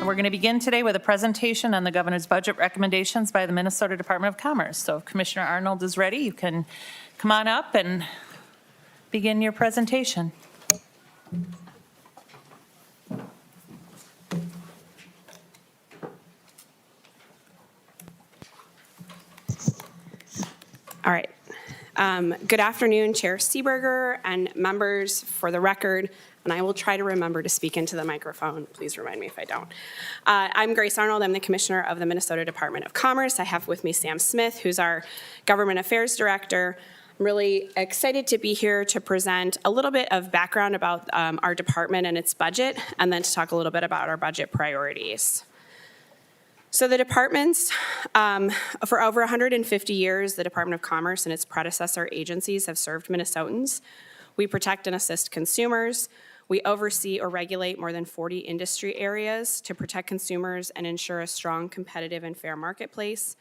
we're going to begin today with a presentation on the governor's budget recommendations by the Minnesota Department of Commerce. So if Commissioner Arnold is ready, you can come on up and begin your presentation. All right. Good afternoon, Chair Seeberger and members. For the record, and I will try to remember to speak into the microphone. Please remind me if I don't. I'm Grace Arnold. I'm the Commissioner of the Minnesota Department of Commerce. I have with me Sam Smith, who's our Government Affairs Director. I'm really excited to be here to present a little bit of background about our department and its budget, and then to talk a little bit about our budget priorities. So the departments, for over 150 years, the Department of Commerce and its predecessor agencies have served Minnesotans. We protect and assist consumers. We oversee or regulate more than 40 industry areas to protect consumers and ensure a strong, competitive, and fair marketplace.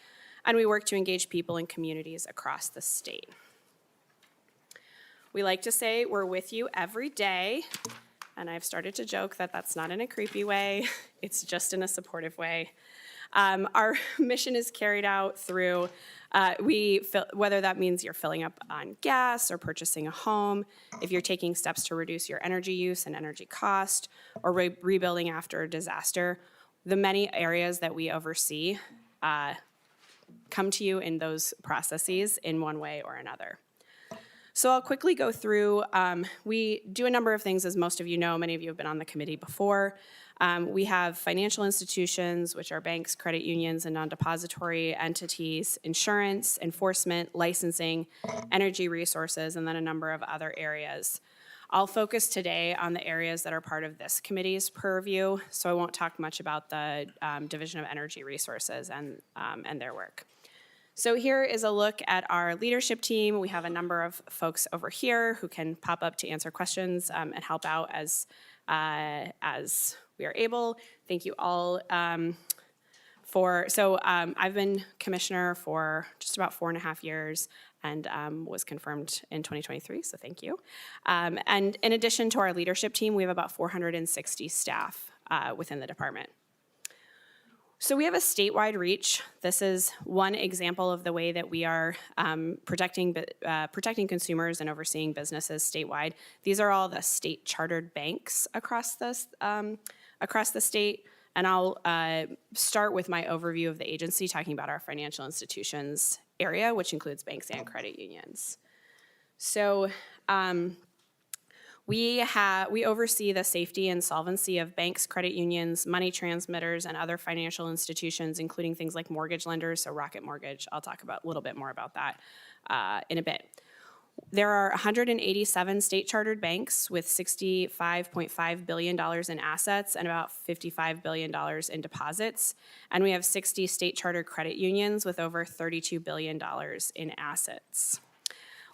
And we work to engage people and communities across the state. We like to say we're with you every day. And I've started to joke that that's not in a creepy way. It's just in a supportive way. Our mission is carried out through, whether that means you're filling up on gas or purchasing a home, if you're taking steps to reduce your energy use and energy cost, or rebuilding after a disaster, the many areas that we oversee come to you in those processes in one way or another. So I'll quickly go through, we do a number of things, as most of you know. Many of you have been on the committee before. We have financial institutions, which are banks, credit unions, and non-depository entities, insurance, enforcement, licensing, energy resources, and then a number of other areas. I'll focus today on the areas that are part of this committee's purview, so I won't talk much about the Division of Energy Resources and their work. So here is a look at our leadership team. We have a number of folks over here who can pop up to answer questions and help out as we are able. Thank you all I've been commissioner for just about 4.5 years and was confirmed in 2023, so thank you. And in addition to our leadership team, we have about 460 staff within the department. So we have a statewide reach. This is one example of the way that we are protecting consumers and overseeing businesses statewide. These are all the state chartered banks across the state. And I'll start with my overview of the agency, talking about our financial institutions area, which includes banks and credit unions. So we oversee the safety and solvency of banks, credit unions, money transmitters, and other financial institutions, including things like mortgage lenders, so Rocket Mortgage. I'll talk about a little bit more about that in a bit. There are 187 state-chartered banks with $65.5 billion in assets and about $55 billion in deposits. And we have 60 state-chartered credit unions with over $32 billion in assets.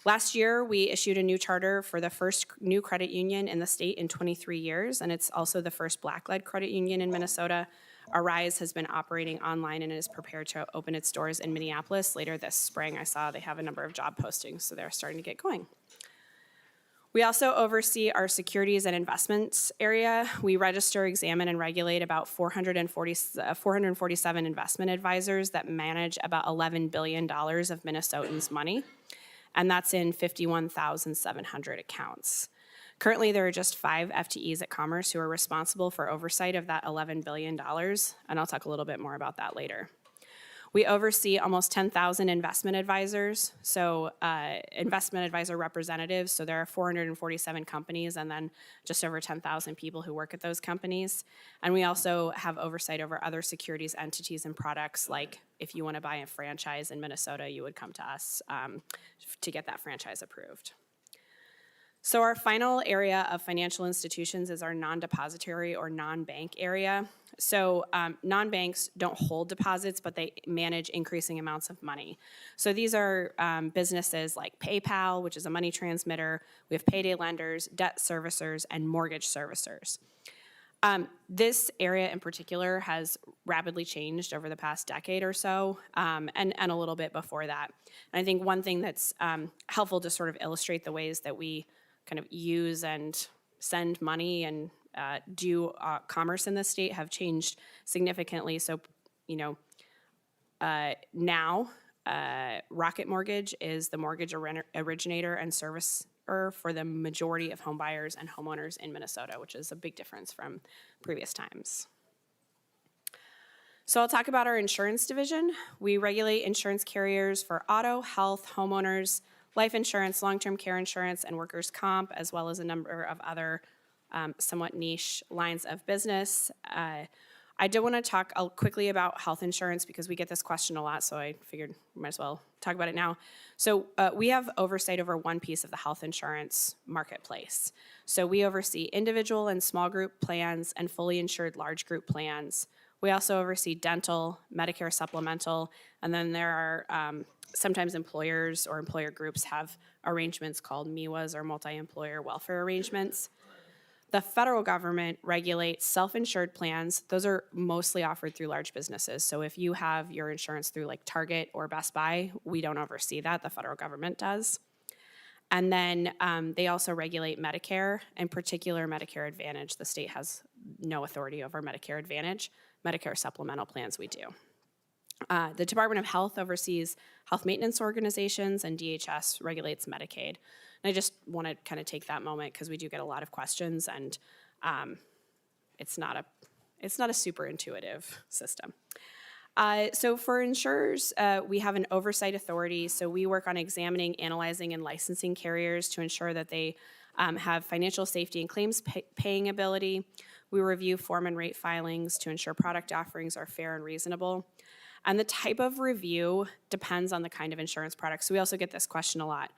Last year, we issued a new charter for the first new credit union in the state in 23 years, and it's also the first Black-led credit union in Minnesota. Arise has been operating online and is prepared to open its doors in Minneapolis later this spring. I saw they have a number of job postings, so they're starting to get going. We also oversee our securities and investments area. We register, examine, and regulate about 447 investment advisors that manage about $11 billion of Minnesotans' money, and that's in 51,700 accounts. Currently, there are just 5 FTEs at Commerce who are responsible for oversight of that $11 billion, and I'll talk a little bit more about that later. We oversee almost 10,000 investment advisors, so investment advisor representatives, so there are 447 companies and then just over 10,000 people who work at those companies. And we also have oversight over other securities entities and products, like if you want to buy a franchise in Minnesota, you would come to us to get that franchise approved. So our final area of financial institutions is our non-depository or non-bank area. So non-banks don't hold deposits, but they manage increasing amounts of money. So these are businesses like PayPal, which is a money transmitter. We have payday lenders, debt servicers, and mortgage servicers. This area in particular has rapidly changed over the past decade or so, and a little bit before that. And I think one thing that's helpful to sort of illustrate the ways that we kind of use and send money and commerce in the state have changed significantly. So, now Rocket Mortgage is the mortgage originator and servicer for the majority of home buyers and homeowners in Minnesota, which is a big difference from previous times. So I'll talk about our insurance division. We regulate insurance carriers for auto, health, homeowners, life insurance, long-term care insurance, and workers' comp, as well as a number of other somewhat niche lines of business. I do want to talk quickly about health insurance because we get this question a lot, so I figured we might as well talk about it now. So we have oversight over one piece of the health insurance marketplace. So we oversee individual and small group plans and fully insured large group plans. We also oversee dental, Medicare supplemental, and then there are sometimes employers or employer groups have arrangements called MIWAs or multi-employer welfare arrangements. The federal government regulates self-insured plans. Those are mostly offered through large businesses. So if you have your insurance through like Target or Best Buy, we don't oversee that, the federal government does. And then they also regulate Medicare, in particular Medicare Advantage. The state has no authority over Medicare Advantage. Medicare supplemental plans we do. The Department of Health oversees health maintenance organizations, and DHS regulates Medicaid. And I just want to kind of take that moment because we do get a lot of questions, and it's not a super intuitive system. So for insurers, we have an oversight authority. So we work on examining, analyzing, and licensing carriers to ensure that they have financial safety and claims paying ability. We review form and rate filings to ensure product offerings are fair and reasonable. And the type of review depends on the kind of insurance product. So we also get this question a lot.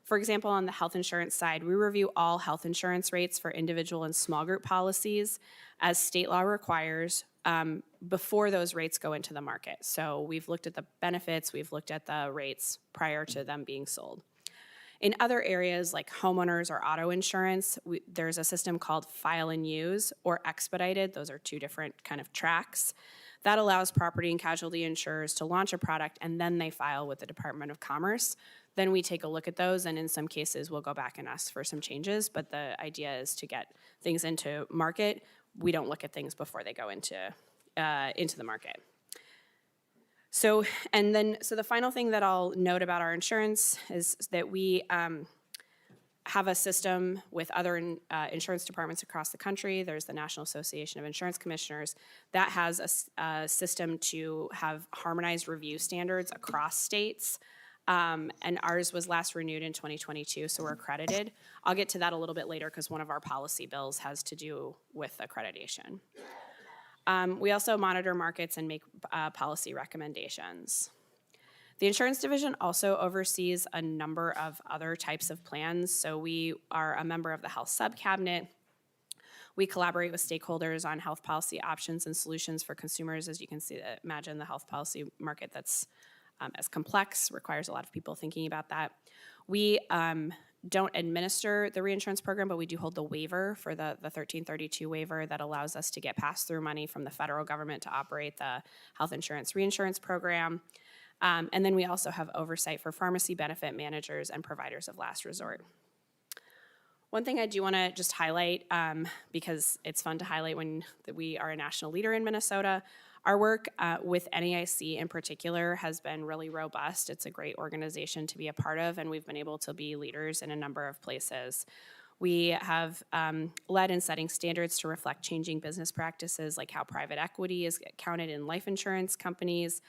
For example, on the health insurance side, we review all health insurance rates for individual and small group policies as state law requires before those rates go into the market. So we've looked at the benefits, we've looked at the rates prior to them being sold. In other areas like homeowners or auto insurance, there's a system called file and use or expedited. Those are two different kind of tracks. That allows property and casualty insurers to launch a product and then they file with the Department of Commerce. Then we take a look at those, and in some cases we'll go back and ask for some changes, but the idea is to get things into market. We don't look at things before they go into the market. So the final thing that I'll note about our insurance is that we have a system with other insurance departments across the country. There's the National Association of Insurance Commissioners that has a system to have harmonized review standards across states. And ours was last renewed in 2022, so we're accredited. I'll get to that a little bit later because one of our policy bills has to do with accreditation. We also monitor markets and make policy recommendations. The insurance division also oversees a number of other types of plans. So we are a member of the health subcabinet. We collaborate with stakeholders on health policy options and solutions for consumers. As you can see, imagine the health policy market that's as complex, requires a lot of people thinking about that. We don't administer the reinsurance program, but we do hold the waiver for the 1332 waiver that allows us to get pass-through money from the federal government to operate the health insurance reinsurance program. And then we also have oversight for pharmacy benefit managers and providers of last resort. One thing I do want to just highlight, because it's fun to highlight when we are a national leader in Minnesota, our work with NAIC in particular has been really robust. It's a great organization to be a part of, and we've been able to be leaders in a number of places. We have led in setting standards to reflect changing business practices, like how private equity is counted in life insurance companies.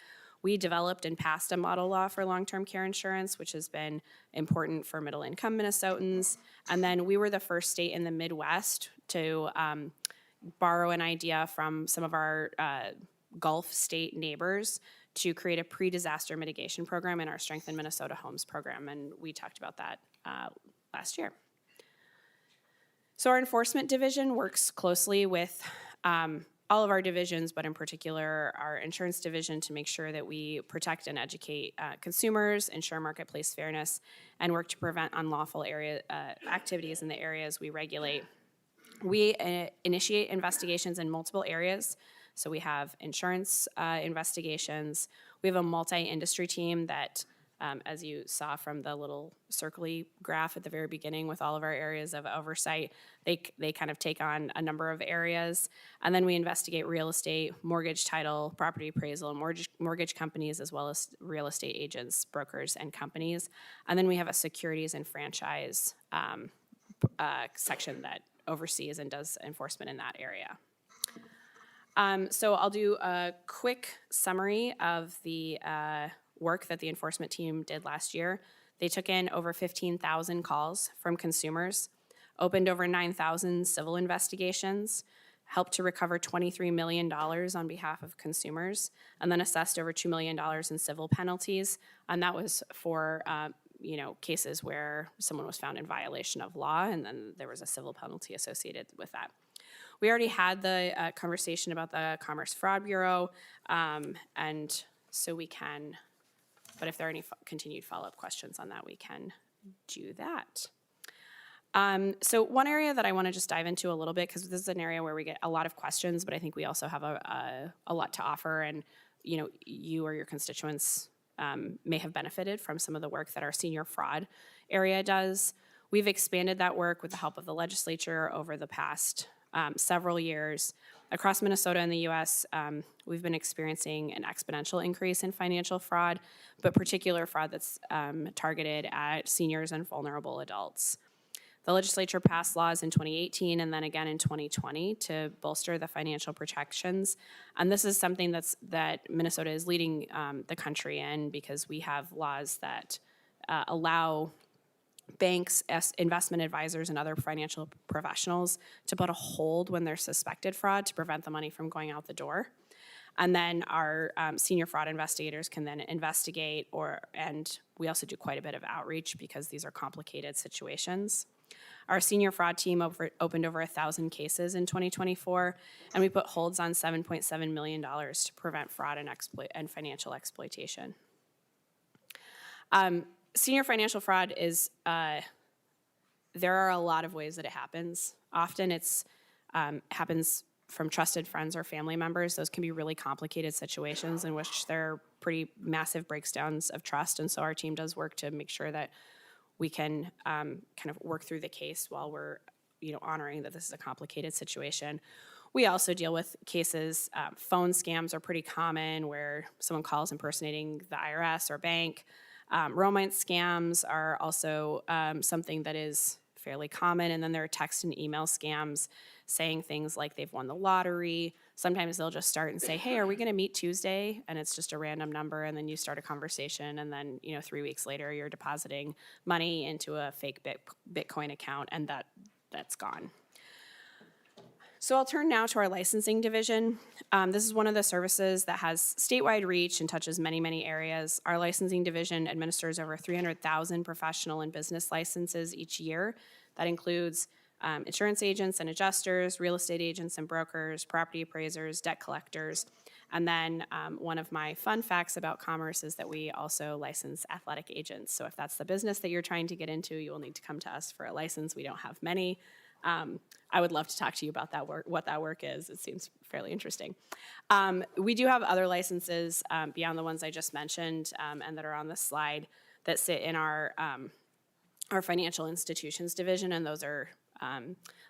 We developed and passed a model law for long-term care insurance, which has been important for middle-income Minnesotans. And then we were the first state in the Midwest to borrow an idea from some of our Gulf state neighbors to create a pre-disaster mitigation program in our Strengthen Minnesota Homes program, and we talked about that last year. So our enforcement division works closely with all of our divisions, but in particular our insurance division, to make sure that we protect and educate consumers, ensure marketplace fairness, and work to prevent unlawful activities in the areas we regulate. We initiate investigations in multiple areas. So we have insurance investigations. We have a multi-industry team that As you saw from the little circly graph at the very beginning with all of our areas of oversight, they kind of take on a number of areas. And then we investigate real estate, mortgage title, property appraisal, and mortgage companies, as well as real estate agents, brokers, and companies. And then we have a securities and franchise section that oversees and does enforcement in that area. So I'll do a quick summary of the work that the enforcement team did last year. They took in over 15,000 calls from consumers, opened over 9,000 civil investigations, helped to recover $23 million on behalf of consumers, and then assessed over $2 million in civil penalties. And that was for cases where someone was found in violation of law, and then there was a civil penalty associated with that. We already had the conversation about the Commerce Fraud Bureau, and so we can, but if there are any continued follow-up questions on that, we can do that. So one area that I want to just dive into a little bit, because this is an area where we get a lot of questions, but I think we also have a lot to offer, and you or your constituents may have benefited from some of the work that our senior fraud area does. We've expanded that work with the help of the legislature over the past several years. Across Minnesota and the U.S., we've been experiencing an exponential increase in financial fraud, but particular fraud that's targeted at seniors and vulnerable adults. The legislature passed laws in 2018 and then again in 2020 to bolster the financial protections. And this is something that Minnesota is leading the country in, because we have laws that allow banks, investment advisors, and other financial professionals to put a hold when there's suspected fraud to prevent the money from going out the door. And then our senior fraud investigators can then investigate, and we also do quite a bit of outreach because these are complicated situations. Our senior fraud team opened over 1,000 cases in 2024, and we put holds on $7.7 million to prevent fraud and financial exploitation. Senior financial fraud is, there are a lot of ways that it happens. Often it's happens from trusted friends or family members. Those can be really complicated situations in which there are pretty massive breakdowns of trust, and so our team does work to make sure that we can kind of work through the case while we're honoring that this is a complicated situation. We also deal with cases, phone scams are pretty common, where someone calls impersonating the IRS or bank. Romance scams are also something that is fairly common, and then there are text and email scams saying things like they've won the lottery. Sometimes they'll just start and say, hey, are we going to meet Tuesday? And it's just a random number, and then you start a conversation, and then 3 weeks later you're depositing money into a fake Bitcoin account, and that's gone. So I'll turn now to our licensing division. This is one of the services that has statewide reach and touches many, many areas. Our licensing division administers over 300,000 professional and business licenses each year. That includes insurance agents and adjusters, real estate agents and brokers, property appraisers, debt collectors. And then one of my fun facts about Commerce is that we also license athletic agents. So if that's the business that you're trying to get into, you will need to come to us for a license. We don't have many. I would love to talk to you about that work, what that work is. It seems fairly interesting. We do have other licenses beyond the ones I just mentioned and that are on the slide that sit in our financial institutions division, and those are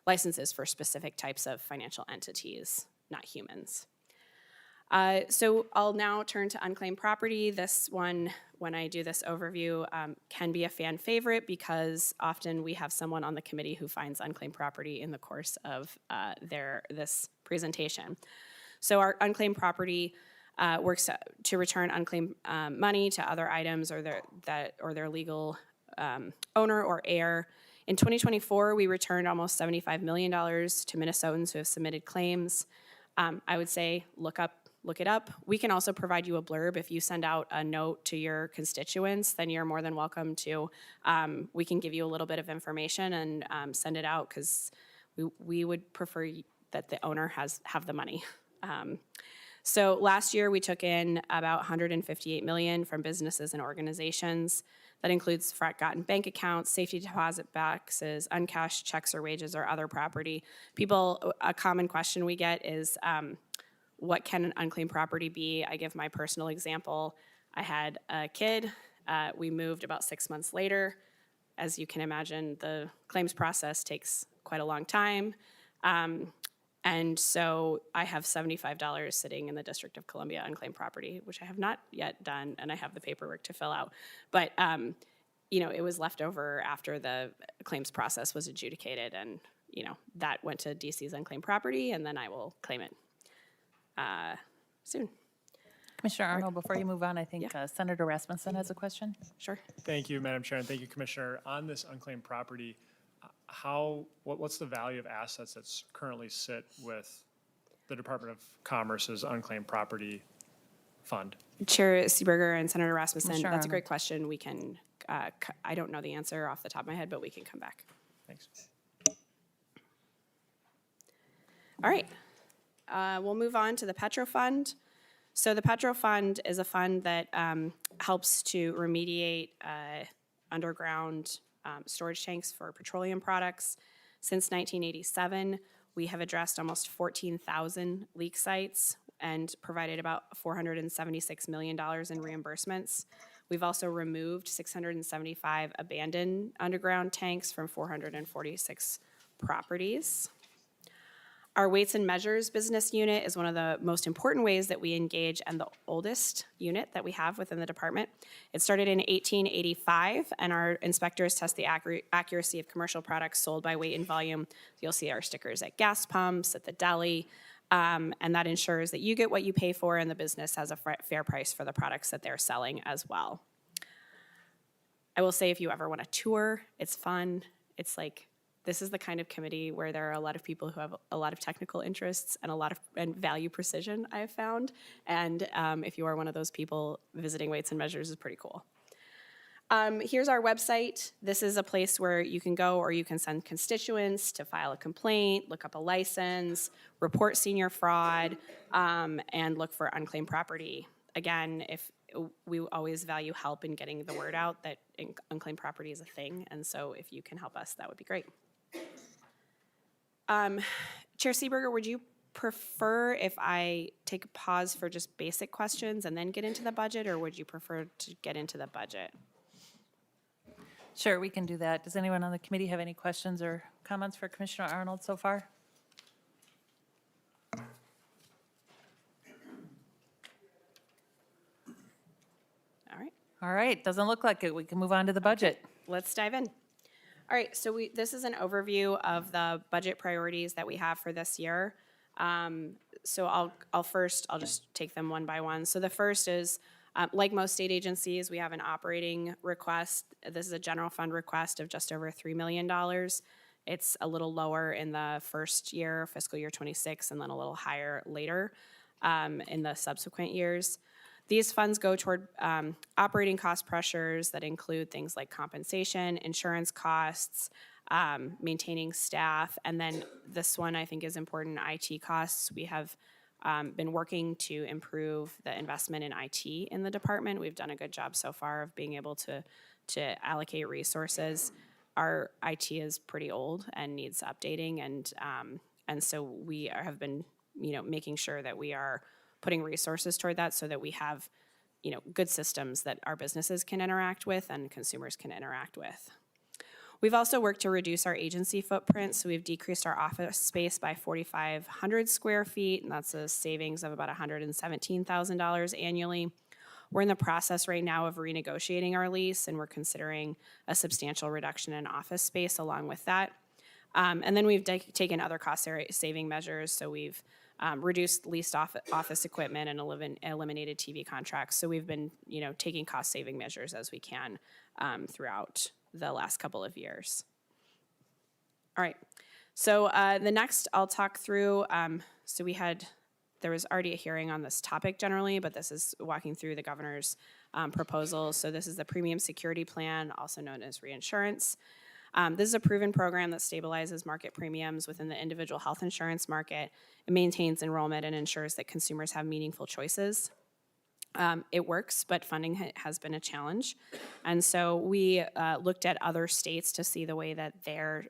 licenses for specific types of financial entities, not humans. So I'll now turn to unclaimed property. This one, when I do this overview, can be a fan favorite because often we have someone on the committee who finds unclaimed property in the course of this presentation. So our unclaimed property works to return unclaimed money to other items or their legal owner or heir. In 2024, we returned almost $75 million to Minnesotans who have submitted claims. I would say look it up. We can also provide you a blurb. If you send out a note to your constituents, then you're more than welcome to. We can give you a little bit of information and send it out because we would prefer that the owner have the money. So last year we took in about $158 million from businesses and organizations. That includes forgotten bank accounts, safety deposit boxes, uncashed checks or wages or other property. A common question we get is, what can an unclaimed property be? I give my personal example. I had a kid We moved about 6 months later. As you can imagine, the claims process takes quite a long time. And so I have $75 sitting in the District of Columbia unclaimed property, which I have not yet done, and I have the paperwork to fill out. But, it was left over after the claims process was adjudicated, and, that went to DC's unclaimed property, and then I will claim it soon. Commissioner Arnold, before you move on, I think Yeah. Senator Rasmussen has a question. Sure. Thank you, Madam Chair, and thank you, Commissioner. On this unclaimed property, what's the value of assets that currently sit with the Department of Commerce's unclaimed property fund? Chair Seeberger and Senator Rasmussen, Commissioner that's a great Arnold. question. We can, I don't know the answer off the top of my head, but we can come back. Thanks. All right. We'll move on to the Petrofund. So the Petrofund is a fund that helps to remediate underground storage tanks for petroleum products. Since 1987, we have addressed almost 14,000 leak sites and provided about $476 million in reimbursements. We've also removed 675 abandoned underground tanks from 446 properties. Our weights and measures business unit is one of the most important ways that we engage and the oldest unit that we have within the department. It started in 1885, and our inspectors test the accuracy of commercial products sold by weight and volume. You'll see our stickers at gas pumps, at the deli, and that ensures that you get what you pay for and the business has a fair price for the products that they're selling as well. I will say if you ever want to tour, it's fun. It's like, this is the kind of committee where there are a lot of people who have a lot of technical interests and value precision, I have found. And if you are one of those people, visiting Weights and Measures is pretty cool. Here's our website. This is a place where you can go or you can send constituents to file a complaint, look up a license, report senior fraud, and look for unclaimed property. Again, if we always value help in getting the word out that unclaimed property is a thing, and so if you can help us, that would be great. Chair Seeberger, would you prefer if I take a pause for just basic questions and then get into the budget, or would you prefer to get into the budget? Sure, we can do that. Does anyone on the committee have any questions or comments for Commissioner Arnold so far? All right. All right, doesn't look like it. We can move on to the budget. Let's dive in. All right, so this is an overview of the budget priorities that we have for this year. So I'll just take them one by one. So the first is, like most state agencies, we have an operating request. This is a general fund request of just over $3 million. It's a little lower in the first year, fiscal year 26, and then a little higher later in the subsequent years. These funds go toward operating cost pressures that include things like compensation, insurance costs, maintaining staff, and then this one I think is important, IT costs. We have been working to improve the investment in IT in the department. We've done a good job so far of being able to allocate resources. Our IT is pretty old and needs updating, and so we have been making sure that we are putting resources toward that so that we have, good systems that our businesses can interact with and consumers can interact with. We've also worked to reduce our agency footprint, so we've decreased our office space by 4,500 square feet, and that's a savings of about $117,000 annually. We're in the process right now of renegotiating our lease, and we're considering a substantial reduction in office space along with that. And then we've taken other cost-saving measures, so we've reduced leased office equipment and eliminated TV contracts. So we've been, taking cost-saving measures as we can throughout the last couple of years. All right. So the next I'll talk through. So there was already a hearing on this topic generally, but this is walking through the governor's proposal. So this is the Premium Security Plan, also known as reinsurance. This is a proven program that stabilizes market premiums within the individual health insurance market. It maintains enrollment and ensures that consumers have meaningful choices. It works, but funding has been a challenge. And so we looked at other states to see the way that their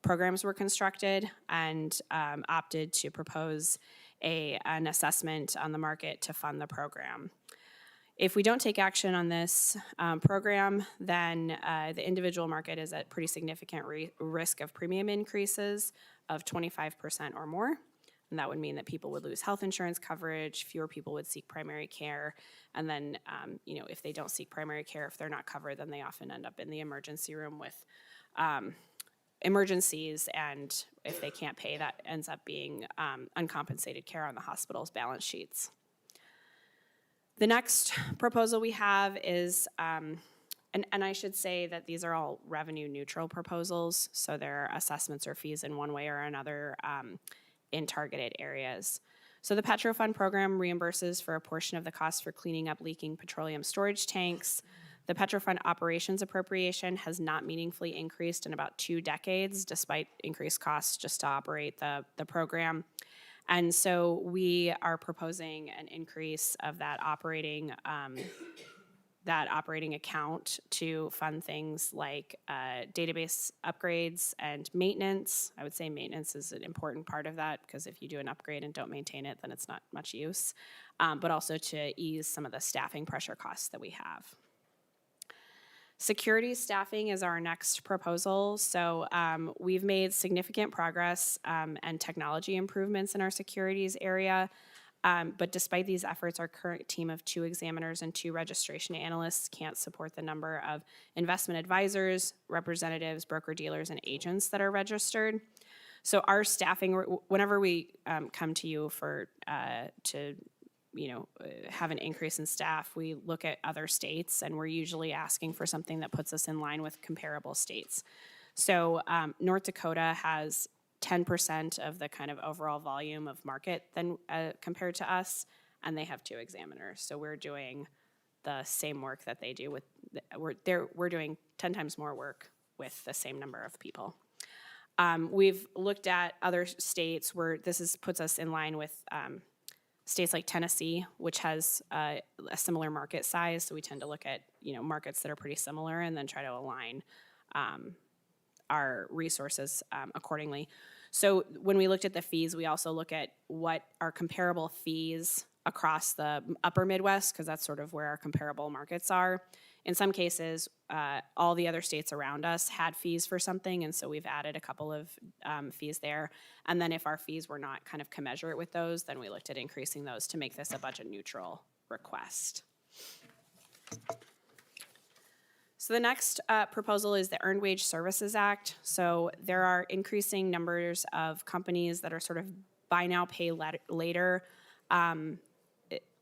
programs were constructed and opted to propose an assessment on the market to fund the program. If we don't take action on this program, then the individual market is at pretty significant risk of premium increases of 25% or more. And that would mean that people would lose health insurance coverage, fewer people would seek primary care, and then, if they don't seek primary care, if they're not covered, then they often end up in the emergency room with emergencies, and if they can't pay, that ends up being uncompensated care on the hospital's balance sheets. The next proposal we have is, and I should say that these are all revenue neutral proposals, so there are assessments or fees in one way or another in targeted areas. So the Petrofund program reimburses for a portion of the cost for cleaning up leaking petroleum storage tanks. The Petrofund operations appropriation has not meaningfully increased in about 2 decades, despite increased costs just to operate the program. And so we are proposing an increase of that operating account to fund things like database upgrades and maintenance. I would say maintenance is an important part of that, because if you do an upgrade and don't maintain it, then it's not much use, but also to ease some of the staffing pressure costs that we have. Security staffing is our next proposal. So we've made significant progress and technology improvements in our securities area. But despite these efforts, our current team of 2 examiners and 2 registration analysts can't support the number of investment advisors, representatives, broker-dealers, and agents that are registered. So our staffing, whenever we come to you for to have an increase in staff, we look at other states, and we're usually asking for something that puts us in line with comparable states. So North Dakota has 10% of the kind of overall volume of market than compared to us, and they have 2 examiners. So we're doing the same work that they do we're doing 10 times more work with the same number of people. We've looked at other states where puts us in line with states like Tennessee, which has a similar market size. So we tend to look at markets that are pretty similar and then try to align our resources accordingly. So when we looked at the fees, we also look at what are comparable fees across the upper Midwest, because that's sort of where our comparable markets are. In some cases, all the other states around us had fees for something, and so we've added a couple of fees there. And then if our fees were not kind of commensurate with those, then we looked at increasing those to make this a budget neutral request. So the next proposal is the Earned Wage Services Act. So there are increasing numbers of companies that are sort of buy now, pay later,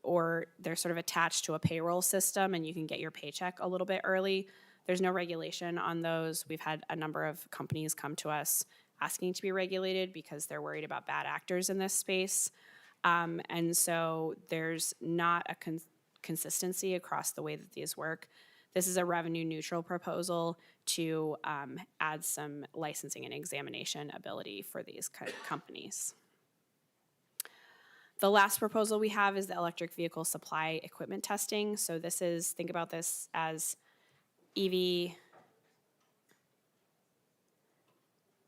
or they're sort of attached to a payroll system and you can get your paycheck a little bit early. There's no regulation on those. We've had a number of companies come to us asking to be regulated because they're worried about bad actors in this space. And so there's not a consistency across the way that these work. This is a revenue neutral proposal to add some licensing and examination ability for these kind of companies. The last proposal we have is the electric vehicle supply equipment testing. So this is, think about this as EV,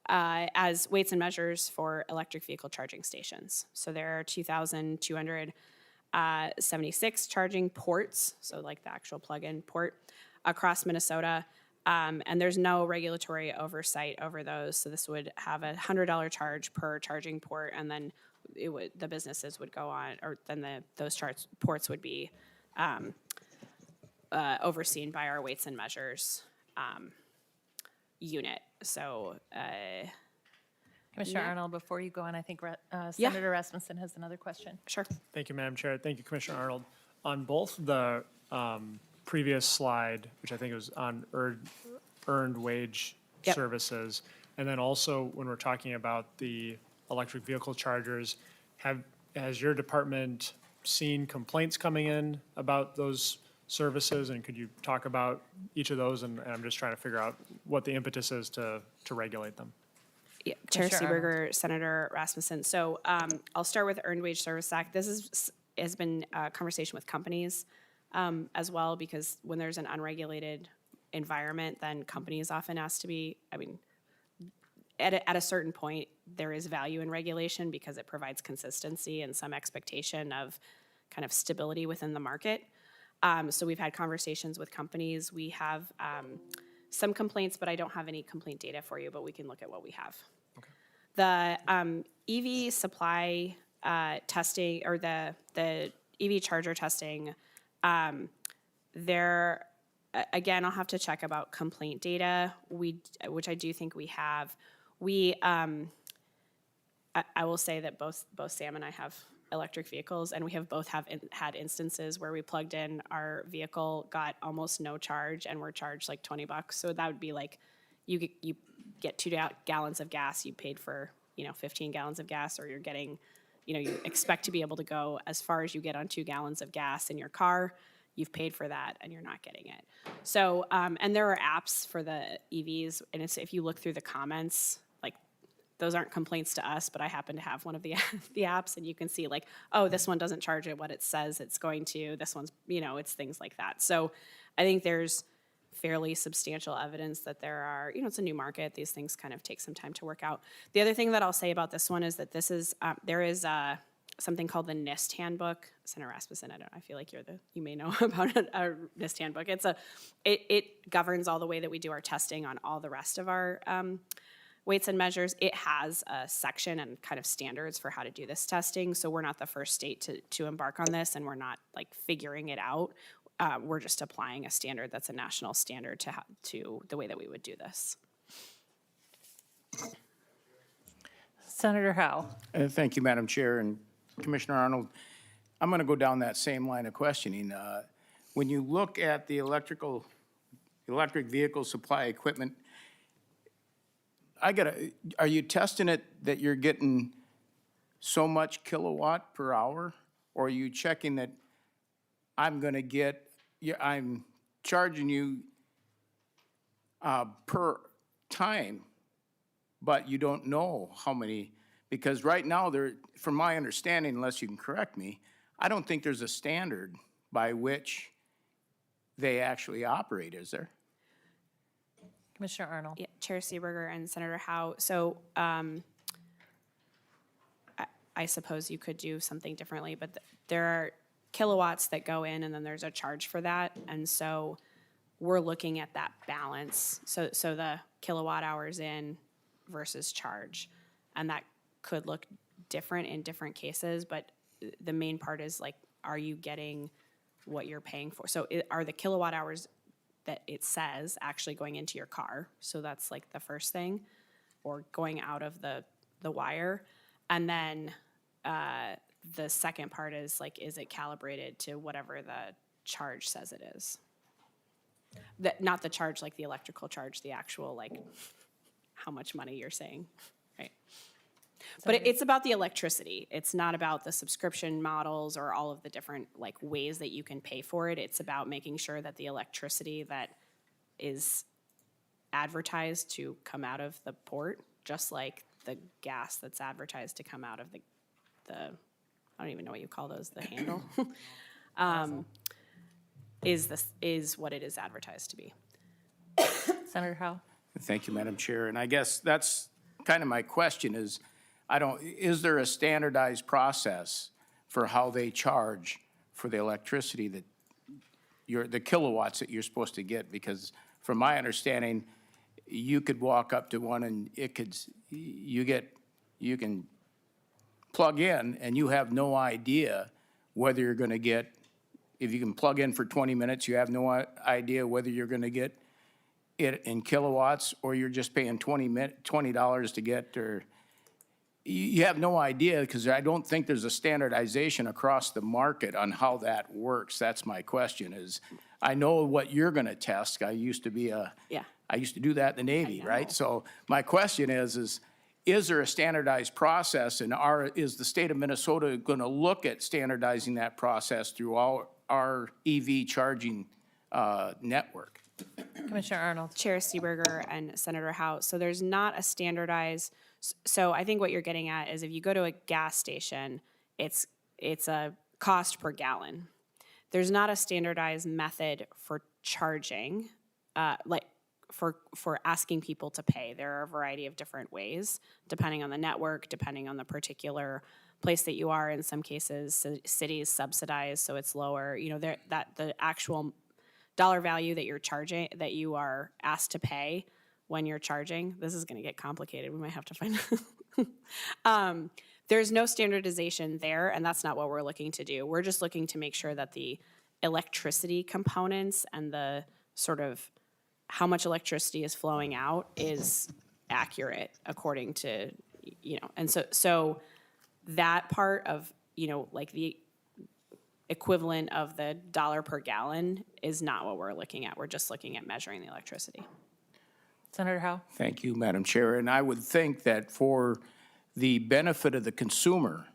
as weights and measures for electric vehicle charging stations. So there are 2,276 charging ports, so like the actual plug-in port, across Minnesota. And there's no regulatory oversight over those. So this would have a $100 charge per charging port, and then the businesses would go on, or then those ports would be overseen by our weights and measures unit. So, Commissioner Arnold, before you go on, I think Senator Rasmussen has another question. Sure. Thank you, Madam Chair. Thank you, Commissioner Arnold. On both the previous slide, which I think was on earned wage services, and then also when we're talking about the electric vehicle chargers, has your department seen complaints coming in about those services? And could you talk about each of those? And I'm just trying to figure out what the impetus is to regulate them. Yeah, Chair Seeberger, Senator Rasmussen. So I'll start with the Earned Wage Service Act. This has been a conversation with companies as well, because when there's an unregulated environment, then companies often ask to be, at a certain point, there is value in regulation because it provides consistency and some expectation of kind of stability within the market. So we've had conversations with companies. We have some complaints, but I don't have any complaint data for you, but we can look at what we have. The EV supply testing, or the EV charger testing, there, again, I'll have to check about complaint data, which I do think we have. I will say that both Sam and I have electric vehicles, and we have both had instances where we plugged in our vehicle, got almost no charge, and we're charged like $20. So that would be like, you get 2 gallons of gas, you paid for 15 gallons of gas, or you're getting, you expect to be able to go as far as you get on 2 gallons of gas in your car. You've paid for that, and you're not getting it. So, and there are apps for the EVs, and if you look through the comments, like, those aren't complaints to us, but I happen to have one of the apps, and you can see like, oh, this one doesn't charge it what it says it's going to. This one's, it's things like that. So I think there's fairly substantial evidence that there are, it's a new market. These things kind of take some time to work out. The other thing that I'll say about this one is that this is, there is something called the NIST handbook. Senator Rasmussen, I feel like you may know about a NIST handbook. It governs all the way that we do our testing on all the rest of our weights and measures. It has a section and kind of standards for how to do this testing. So we're not the first state to embark on this, and we're not like figuring it out. We're just applying a standard that's a national standard to the way that we would do this. Senator Howe. Thank you, Madam Chair, and Commissioner Arnold. I'm going to go down that same line of questioning. When you look at the electric vehicle supply equipment, are you testing it that you're getting so much kilowatt per hour? Or are you checking that I'm charging you per time, but you don't know how many? Because right now, from my understanding, unless you can correct me, I don't think there's a standard by which they actually operate, is there? Commissioner Arnold. Yeah, Chair Seeberger and Senator Howe. So I suppose you could do something differently, but there are kilowatts that go in, and then there's a charge for that. And so we're looking at that balance. So the kilowatt hours in versus charge. And that could look different in different cases, but the main part is like, are you getting what you're paying for? So are the kilowatt hours that it says actually going into your car? So that's like the first thing, or going out of the wire. And then the second part is like, is it calibrated to whatever the charge says it is? Not the charge like the electrical charge, the actual like how much money you're saying, right? But it's about the electricity. It's not about the subscription models or all of the different like ways that you can pay for it. It's about making sure that the electricity that is advertised to come out of the port, just like the gas that's advertised to come out of the I don't even know what you call those, the handle, is what it is advertised to be. Senator Howe. Thank you, Madam Chair. And I guess that's kind of my question is, is there a standardized process for how they charge for the electricity that the kilowatts that you're supposed to get? Because from my understanding, you could walk up to one and you can plug in and you have no idea whether you're going to get, if you can plug in for 20 minutes, you have no idea whether you're going to get it in kilowatts, or you're just paying $20 to get, or you have no idea, because I don't think there's a standardization across the market on how that works. That's my question is, I know what you're going to test. I used to do that in the Navy, right? So my question is there a standardized process, and is the state of Minnesota going to look at standardizing that process through our EV charging network? Commissioner Arnold. Chair Seeberger and Senator Howe. So there's not a standardized, so I think what you're getting at is if you go to a gas station, it's a cost per gallon. There's not a standardized method for charging, like for asking people to pay. There are a variety of different ways, depending on the network, depending on the particular place that you are. In some cases, cities subsidize, so it's lower. You know, that the actual dollar value that you're charging, that you are asked to pay when you're charging. This is going to get complicated. We might have to find. There's no standardization there, and that's not what we're looking to do. We're just looking to make sure that the electricity components and the sort of how much electricity is flowing out is accurate according to, you know, and so that part of, you know, like the equivalent of the dollar per gallon is not what we're looking at. We're just looking at measuring the electricity. Senator Howe? Thank you, Madam Chair. And I would think that for the benefit of the consumer,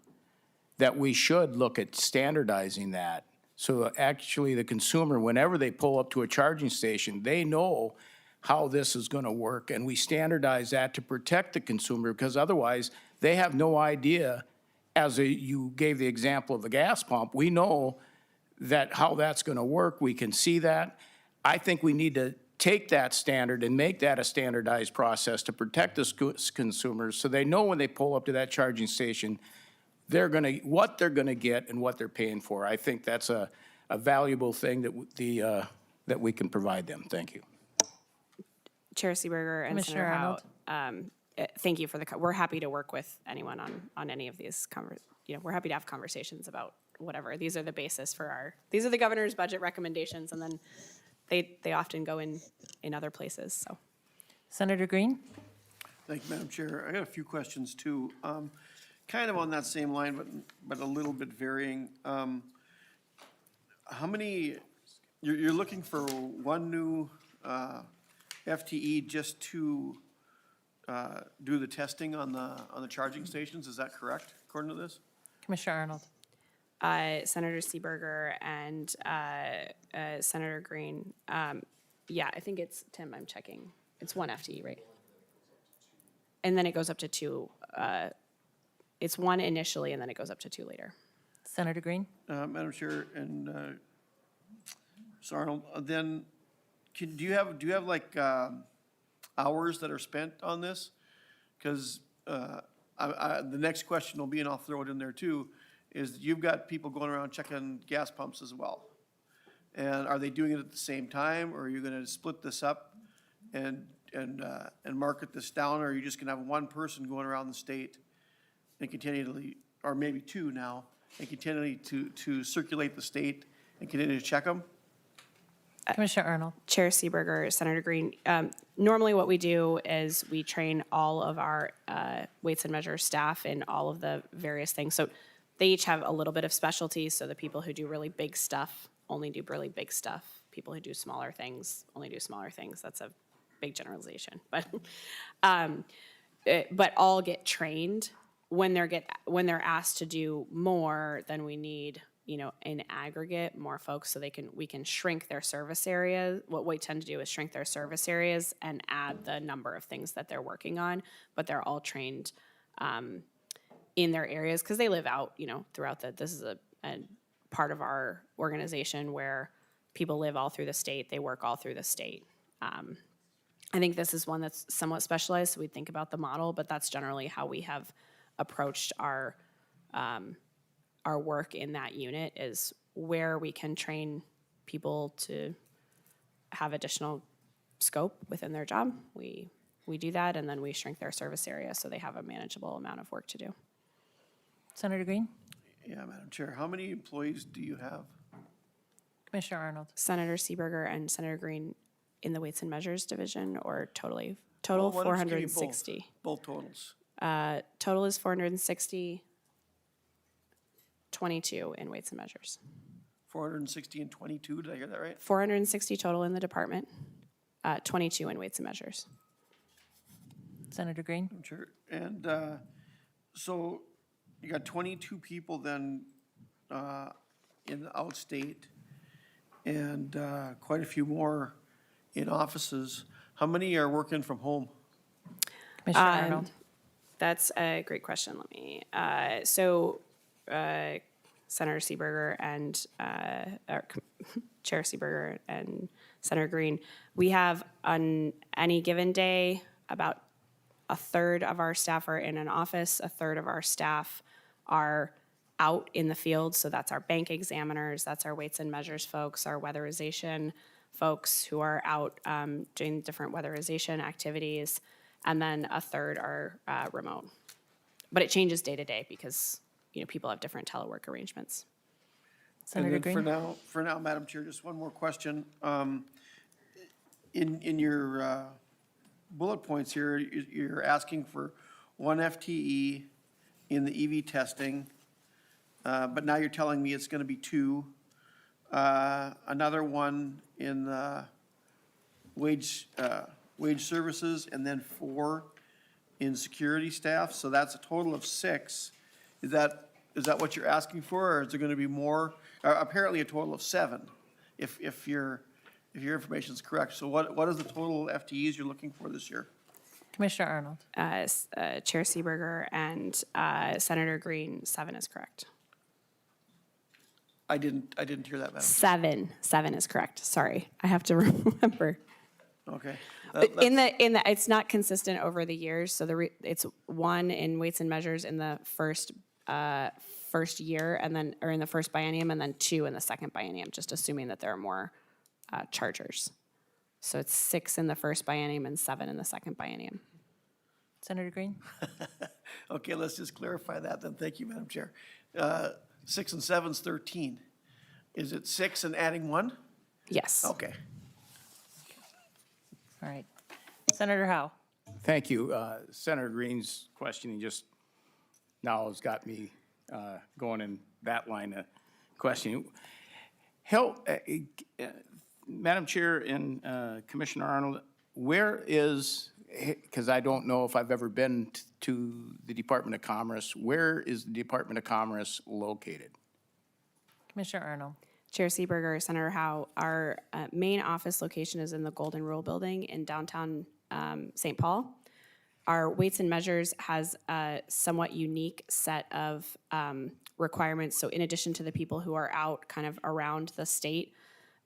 that we should look at standardizing that. So actually the consumer, whenever they pull up to a charging station, they know how this is going to work. And we standardize that to protect the consumer, because otherwise they have no idea. You gave the example of the gas pump, we know that how that's going to work. We can see that. I think we need to take that standard and make that a standardized process to protect the consumers, so they know when they pull up to that charging station, what they're gonna get and what they're paying for. I think that's a valuable thing that we can provide them. Thank you. Chair Seeberger and Commissioner Senator Howe, thank you for we're happy to work with anyone on any of these we're happy to have conversations about whatever. These are the basis for these are the governor's budget recommendations, and then they often go in other places, so. Senator Green? Thank you, Madam Chair. I got a few questions too. Kind of on that same line, but a little bit varying. How many, you're looking for one new FTE just to do the testing on the charging stations, is that correct, according to this? Commissioner Arnold? Senator Seeberger and Senator Green. Yeah, I think it's, Tim, I'm checking. It's one FTE, right? And then it goes up to 2. It's 1 initially, and then it goes up to 2 later. Senator Green? Madam Chair and Mr. Arnold, then do you have like hours that are spent on this? Because the next question will be, and I'll throw it in there too, is you've got people going around checking gas pumps as well. And are they doing it at the same time, or are you gonna split this up and market this down, or are you just gonna have one person going around the state and continually, or maybe 2 now, and continually to circulate the state and continue to check them? Commissioner Arnold? Chair Seeberger, Senator Green. Normally what we do is we train all of our weights and measures staff in all of the various things. So they each have a little bit of specialty. So the people who do really big stuff only do really big stuff. People who do smaller things only do smaller things. That's a big generalization. But all get trained. When they're asked to do more, then we need, in aggregate, more folks so we can shrink their service areas. What we tend to do is shrink their service areas and add the number of things that they're working on, but they're all trained in their areas because they live out, throughout this is a part of our organization where people live all through the state, they work all through the state. I think this is one that's somewhat specialized, so we think about the model, but that's generally how we have approached our work in that unit, is where we can train people to have additional scope within their job. We do that, and then we shrink their service area so they have a manageable amount of work to do. Senator Green? Yeah, Madam Chair. How many employees do you have? Commissioner Arnold? Senator Seeberger and Senator Green in the Weights and Measures Division, or total Well, why don't you give me 460. Both totals. Total is 460, 22 in Weights and Measures. 460 and 22, did I hear that right? 460 total in the department, 22 in Weights and Measures. Senator Green? Sure. And so you got 22 people then in the outstate, and quite a few more in offices. How many are working from home? Commissioner Arnold? That's a great question. Let me, Senator Seeberger and Chair Seeberger and Senator Green, we have on any given day about a third of our staff are in an office, a third of our staff are out in the field. So that's our bank examiners, that's our weights and measures folks, our weatherization folks who are out doing different weatherization activities, and then a third are remote. But it changes day to day because people have different telework arrangements. Senator And then Green? for now, Madam Chair, just one more question. In your bullet points here, you're asking for 1 FTE in the EV testing, but now you're telling me it's going to be 2. Another one in the wage services, and then 4 in security staff. So that's a total of 6. Is that what you're asking for, or is there going to be more? Apparently a total of 7, if your information is correct. So what is the total FTEs you're looking for this year? Commissioner Arnold? Chair Seeberger and Senator Green, 7 is correct. I didn't hear that, Madam. 7 is correct. Sorry, I have to remember. Okay. In the it's not consistent over the years. So it's 1 in weights and measures in the first year, and then or in the first biennium, and then 2 in the second biennium. Just assuming that there are more chargers. So it's 6 in the first biennium and 7 in the second biennium. Senator Green? Okay, let's just clarify that then. Thank you, Madam Chair. 6 and 7 is 13. Is it 6 and adding 1? Yes. Okay. All right. Senator Howe? Thank you. Senator Green's questioning just now has got me going in that line of questioning. Madam Chair and Commissioner Arnold, where is, because I don't know if I've ever been to the Department of Commerce, where is the Department of Commerce located? Commissioner Arnold? Chair Seeberger, Senator Howe, our main office location is in the Golden Rule Building in downtown St. Paul. Our weights and measures has a somewhat unique set of requirements. So in addition to the people who are out kind of around the state,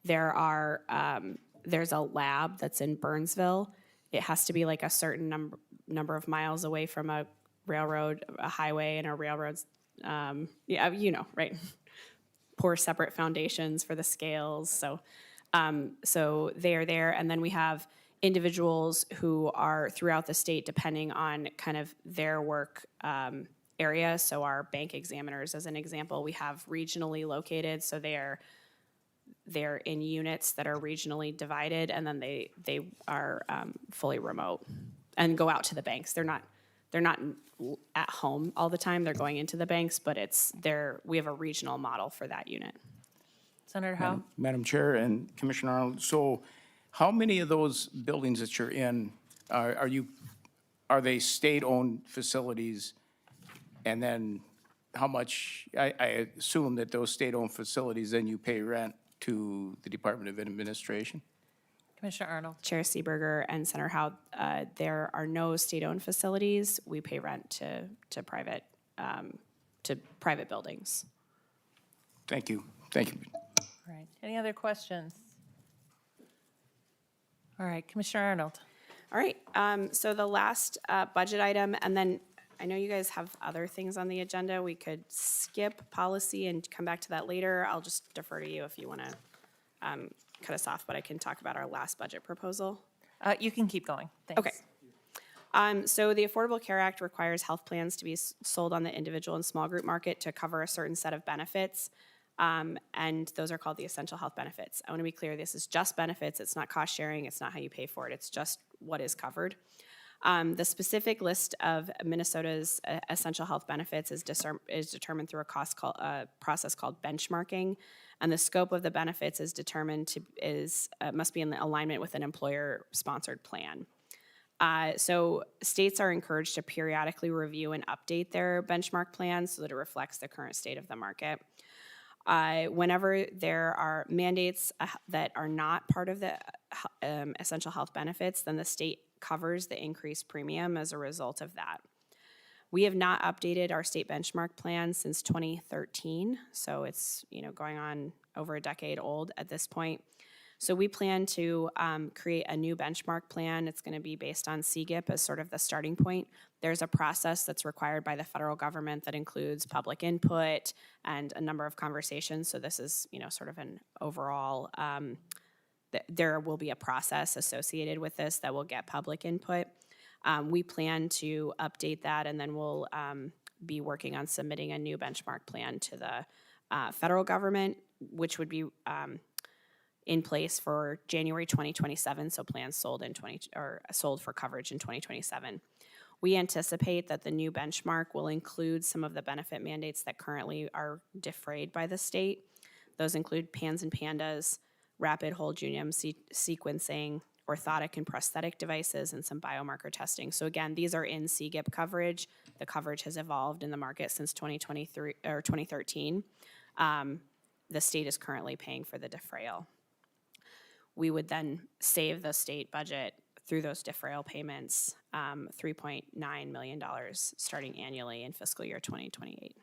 there's a lab that's in Burnsville. It has to be like a certain number of miles away from a railroad, a highway, and a railroad's, right? Pour separate foundations for the scales. So they are there. And then we have individuals who are throughout the state depending on kind of their work area. So our bank examiners, as an example, we have regionally located. So they're in units that are regionally divided, and then they are fully remote and go out to the banks. They're not at home all the time. They're going into the banks, but we have a regional model for that unit. Senator Howe? Madam Chair and Commissioner Arnold, so how many of those buildings that you're in, are they state-owned facilities? And then how much, I assume that those state-owned facilities, then you pay rent to the Department of Administration? Commissioner Arnold? Chair Seeberger and Senator Howe, there are no state-owned facilities. We pay rent to private buildings. Thank you. Thank you. All right. Any other questions? All right. Commissioner Arnold? All right. So the last budget item, and then I know you guys have other things on the agenda. We could skip policy and come back to that later. I'll just defer to you if you want to cut us off, but I can talk about our last budget proposal. You can keep going. Thanks. Okay. So the Affordable Care Act requires health plans to be sold on the individual and small group market to cover a certain set of benefits, and those are called the essential health benefits. I want to be clear, this is just benefits. It's not cost sharing. It's not how you pay for it. It's just what is covered. The specific list of Minnesota's essential health benefits is determined through a process called benchmarking, and the scope of the benefits is determined must be in alignment with an employer-sponsored plan. So states are encouraged to periodically review and update their benchmark plans so that it reflects the current state of the market. Whenever there are mandates that are not part of the essential health benefits, then the state covers the increased premium as a result of that. We have not updated our state benchmark plan since 2013, so it's, going on over a decade old at this point. So we plan to create a new benchmark plan. It's going to be based on CGIP as sort of the starting point. There's a process that's required by the federal government that includes public input and a number of conversations. So this is, sort of an overall, there will be a process associated with this that will get public input. We plan to update that, and then we'll be working on submitting a new benchmark plan to the federal government, which would be in place for January 2027. So plans sold sold for coverage in 2027. We anticipate that the new benchmark will include some of the benefit mandates that currently are defrayed by the state. Those include PANS and PANDAS, rapid whole genome sequencing, orthotic and prosthetic devices, and some biomarker testing. So again, these are in CGIP coverage. The coverage has evolved in the market since 2023 or 2013. The state is currently paying for the defrayal. We would then save the state budget through those defrayal payments, $3.9 million starting annually in fiscal year 2028.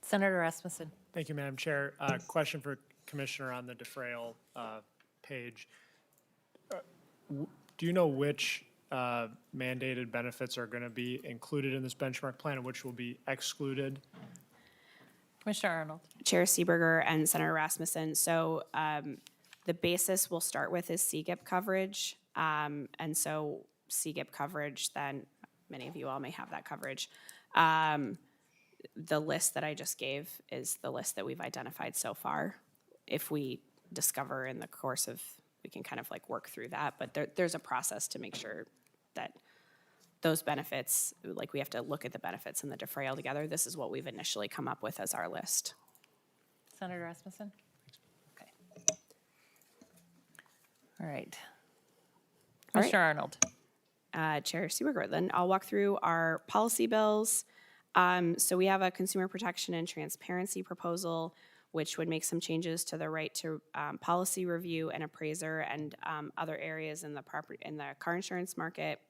Senator Rasmussen. Thank you, Madam Chair. Question for Commissioner on the defrayal page. Do you know which mandated benefits are going to be included in this benchmark plan and which will be excluded? Commissioner Arnold. Chair Seeberger and Senator Rasmussen. So the basis we'll start with is CGIP coverage. And so CGIP coverage, then many of you all may have that coverage. The list that I just gave is the list that we've identified so far. If we discover in the course of, we can kind of like work through that, but there's a process to make sure that those benefits, like we have to look at the benefits and the defrayal together. This is what we've initially come up with as our list. Senator Rasmussen? Okay. All right. Commissioner Arnold. Chair Seeberger, then I'll walk through our policy bills. So we have a consumer protection and transparency proposal, which would make some changes to the right to policy review and appraiser and other areas in the car insurance market.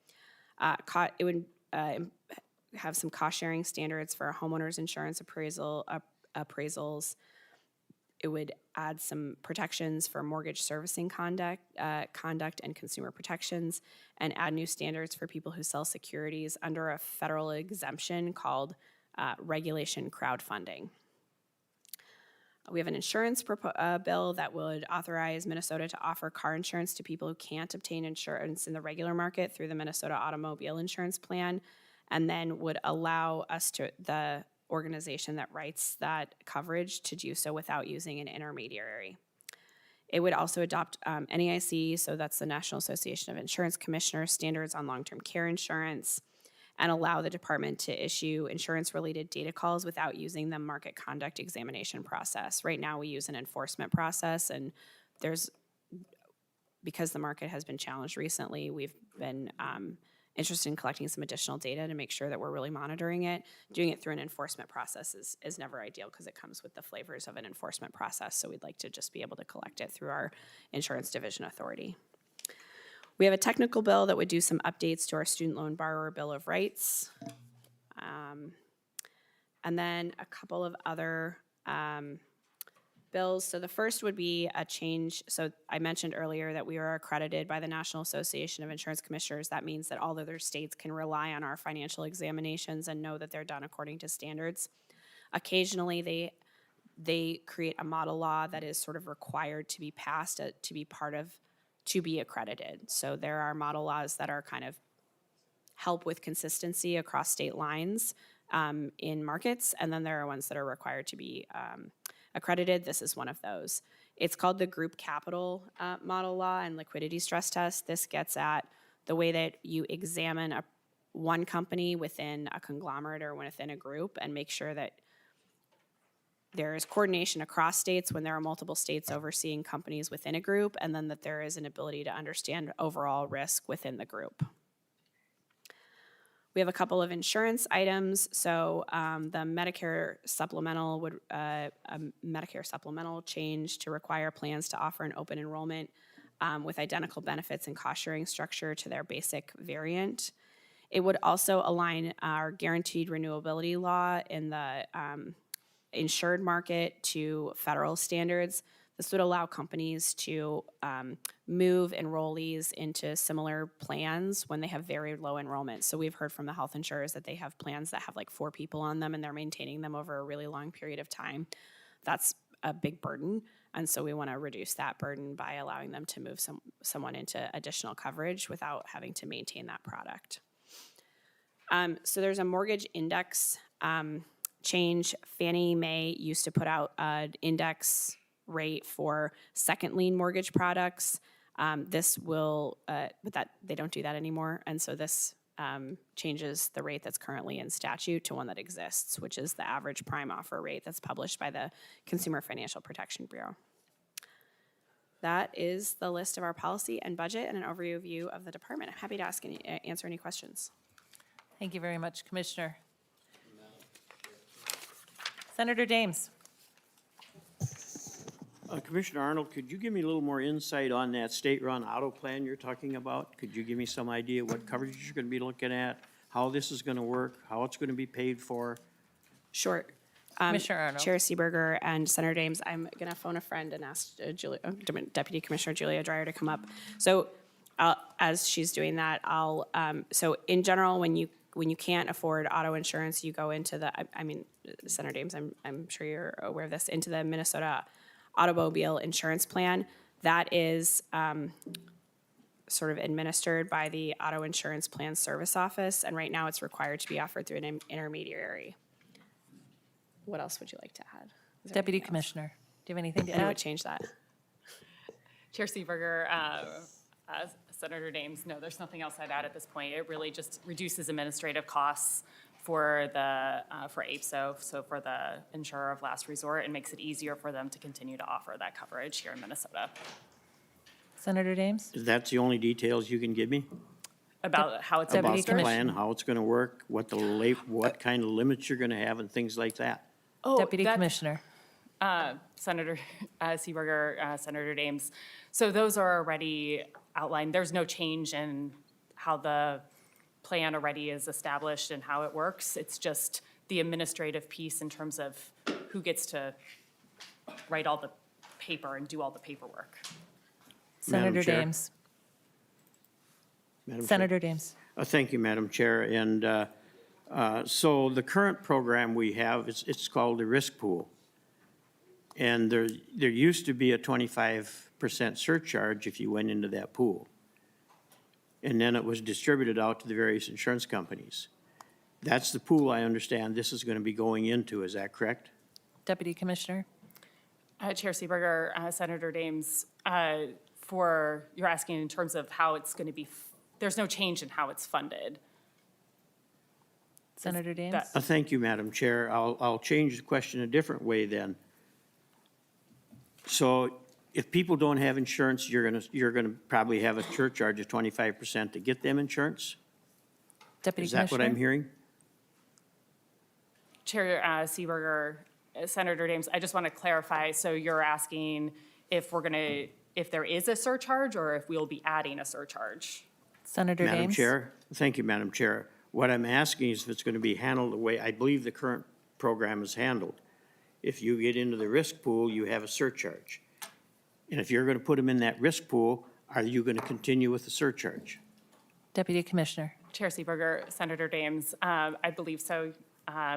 It would have some cost sharing standards for homeowners insurance appraisals. It would add some protections for mortgage servicing conduct and consumer protections, and add new standards for people who sell securities under a federal exemption called regulation crowdfunding. We have an insurance bill that would authorize Minnesota to offer car insurance to people who can't obtain insurance in the regular market through the Minnesota Automobile Insurance Plan, and then would allow us to, the organization that writes that coverage, to do so without using an intermediary. It would also adopt NAIC, so that's the National Association of Insurance Commissioners, standards on long-term care insurance, and allow the department to issue insurance-related data calls without using the market conduct examination process. Right now, we use an enforcement process, and because the market has been challenged recently, we've been interested in collecting some additional data to make sure that we're really monitoring it. Doing it through an enforcement process is never ideal because it comes with the flavors of an enforcement process, so we'd like to just be able to collect it through our insurance division authority. We have a technical bill that would do some updates to our student loan borrower bill of rights. And then a couple of other bills. So the first would be a change. So I mentioned earlier that we are accredited by the National Association of Insurance Commissioners. That means that all other states can rely on our financial examinations and know that they're done according to standards. Occasionally they create a model law that is sort of required to be passed to be accredited. So there are model laws that are kind of help with consistency across state lines in markets, and then there are ones that are required to be accredited. This is one of those. It's called the Group Capital Model Law and Liquidity Stress Test. This gets at the way that you examine one company within a conglomerate or within a group and make sure that there is coordination across states when there are multiple states overseeing companies within a group, and then that there is an ability to understand overall risk within the group. We have a couple of insurance items. So the Medicare supplemental a Medicare supplemental change to require plans to offer an open enrollment with identical benefits and cost sharing structure to their basic variant. It would also align our guaranteed renewability law in the insured market to federal standards. This would allow companies to move enrollees into similar plans when they have very low enrollment. So we've heard from the health insurers that they have plans that have like 4 people on them and they're maintaining them over a really long period of time. That's a big burden. And so we want to reduce that burden by allowing them to move someone into additional coverage without having to maintain that product. So there's a mortgage index change. Fannie Mae used to put out an index rate for second lien mortgage products. This will, but that they don't do that anymore. And so this changes the rate that's currently in statute to one that exists, which is the average prime offer rate that's published by the Consumer Financial Protection Bureau. That is the list of our policy and budget and an overview of the department. I'm happy to answer any questions. Thank you very much, Commissioner. Senator Dames. Commissioner Arnold, could you give me a little more insight on that state-run auto plan you're talking about? Could you give me some idea what coverage you're going to be looking at, how this is going to work, how it's going to be paid for? Sure. Commissioner Arnold. Chair Seeberger and Senator Dames, I'm going to phone a friend and ask Deputy Commissioner Julia Dreyer to come up. So as she's doing that, so in general, when you can't afford auto insurance, you go into Senator Dames, I'm sure you're aware of this, into the Minnesota Automobile Insurance Plan. That is sort of administered by the Auto Insurance Plan Service Office, and right now it's required to be offered through an intermediary. What else would you like to add? Deputy Commissioner, do you have anything to And it would add? change that. Chair Seeberger, Senator Dames, no, there's nothing else I'd add at this point. It really just reduces administrative costs for APSO, so for the insurer of last resort, and makes it easier for them to continue to offer that coverage here in Minnesota. Senator Dames? That's the only details you can give me About how it's Deputy about the administered. plan, how it's going to work, what kind of limits you're going to have and things like that? Deputy that- Commissioner. Senator Seeberger, Senator Dames. So those are already outlined. There's no change in how the plan already is established and how it works. It's just the administrative piece in terms of who gets to write all the paper and do all the paperwork. Senator Chair. Dames. Madam Chair? Senator Dames. Thank you, Madam Chair. And so the current program we have, it's called the risk pool. And there used to be a 25% surcharge if you went into that pool. And then it was distributed out to the various insurance companies. That's the pool I understand this is going to be going into, is that correct? Deputy Commissioner. Chair Seeberger, Senator Dames, you're asking in terms of how it's going to be, there's no change in how it's funded. Senator Dames. that- Thank you, Madam Chair. I'll change the question a different way then. So if people don't have insurance, you're gonna probably have a surcharge of 25% to get them insurance? Deputy Is that what I'm Commissioner. hearing? Chair Seeberger, Senator Dames, I just want to clarify, so you're asking if there is a surcharge or if we'll be adding a surcharge? Senator Dames. Madam Chair? Thank you, Madam Chair. What I'm asking is if it's going to be handled the way I believe the current program is handled. If you get into the risk pool, you have a surcharge. And if you're going to put them in that risk pool, are you going to continue with the surcharge? Deputy Commissioner. Chair Seeberger, Senator Dames, I believe so.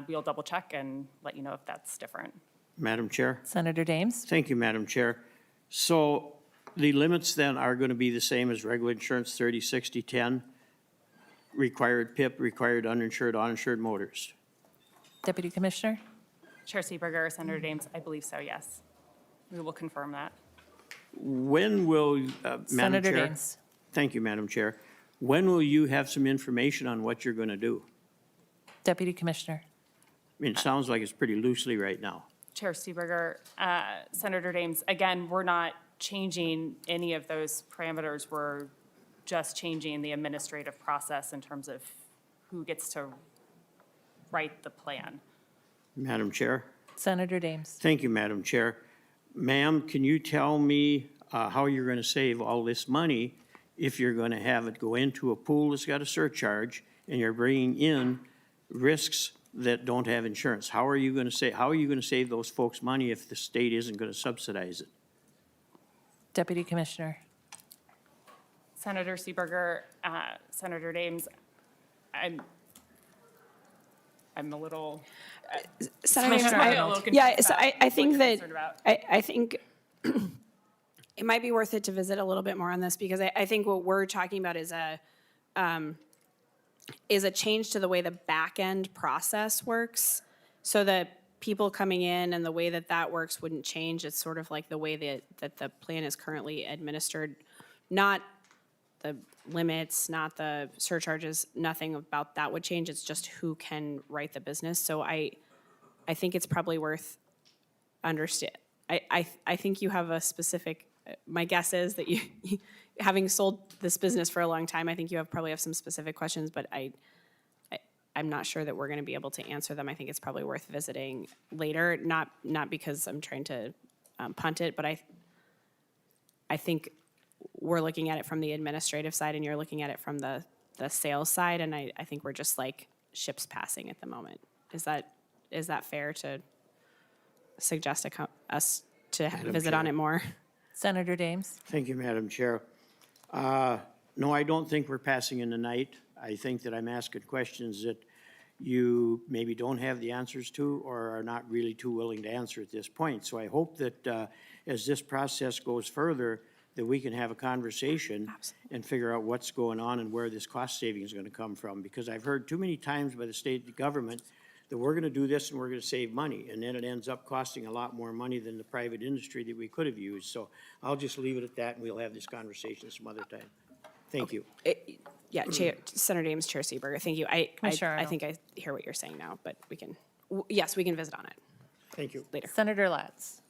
We'll double check and let you know if that's different. Madam Chair? Senator Dames. Thank you, Madam Chair. So the limits then are going to be the same as regular insurance, 30, 60, 10, required PIP, required uninsured, uninsured motors. Deputy Commissioner. Chair Seeberger, Senator Dames, I believe so, yes. We will confirm that. When will, Madam Senator Chair? Dames. Thank you, Madam Chair. When will you have some information on what you're going to do? Deputy Commissioner. I mean, it sounds like it's pretty loosely right now. Chair Seeberger, Senator Dames, again, we're not changing any of those parameters. We're just changing the administrative process in terms of who gets to write the plan. Madam Chair? Senator Dames. Thank you, Madam Chair. Ma'am, can you tell me how you're gonna save all this money if you're gonna have it go into a pool that's got a surcharge and you're bringing in risks that don't have insurance. How are you gonna save those folks money if the state isn't gonna subsidize it? Deputy Commissioner. Senator Seeberger, Senator Dames, I'm a little, Senator, Commissioner I- Arnold. yeah, so I think what you're that, concerned about. I think it might be worth it to visit a little bit more on this, because I think what we're talking about is a change to the way the back-end process works, so that people coming in and the way that that works wouldn't change. It's sort of like the way that the plan is currently administered, not the limits, not the surcharges, nothing about that would change. It's just who can write the business. So I think it's probably worth understand. I think you have a specific, my guess is that you, having sold this business for a long time, I think you probably have some specific questions, but I'm not sure that we're going to be able to answer them. I think it's probably worth visiting later, not because I'm trying to punt it, but I think we're looking at it from the administrative side and you're looking at it from the sales side, and I think we're just like ships passing at the moment. Is that fair to suggest us to visit on Chair. it more? Senator Dames. Thank you, Madam Chair. No, I don't think we're passing in the night. I think that I'm asking questions that you maybe don't have the answers to or are not really too willing to answer at this point. So I hope that as this process goes further, that we can have a conversation and figure out what's going on and where this cost saving is going to come from. Because I've heard too many times by the state government that we're going to do this and we're going to save money, and then it ends up costing a lot more money than the private industry that we could have used. So I'll just leave it at that, and we'll have this conversation some other time. Thank you. Yeah, Senator Dames, Chair Seeberger, thank you. Commissioner I Arnold. think I hear what you're saying now, but we can, yes, we can visit on it Thank you. later. Senator Latz.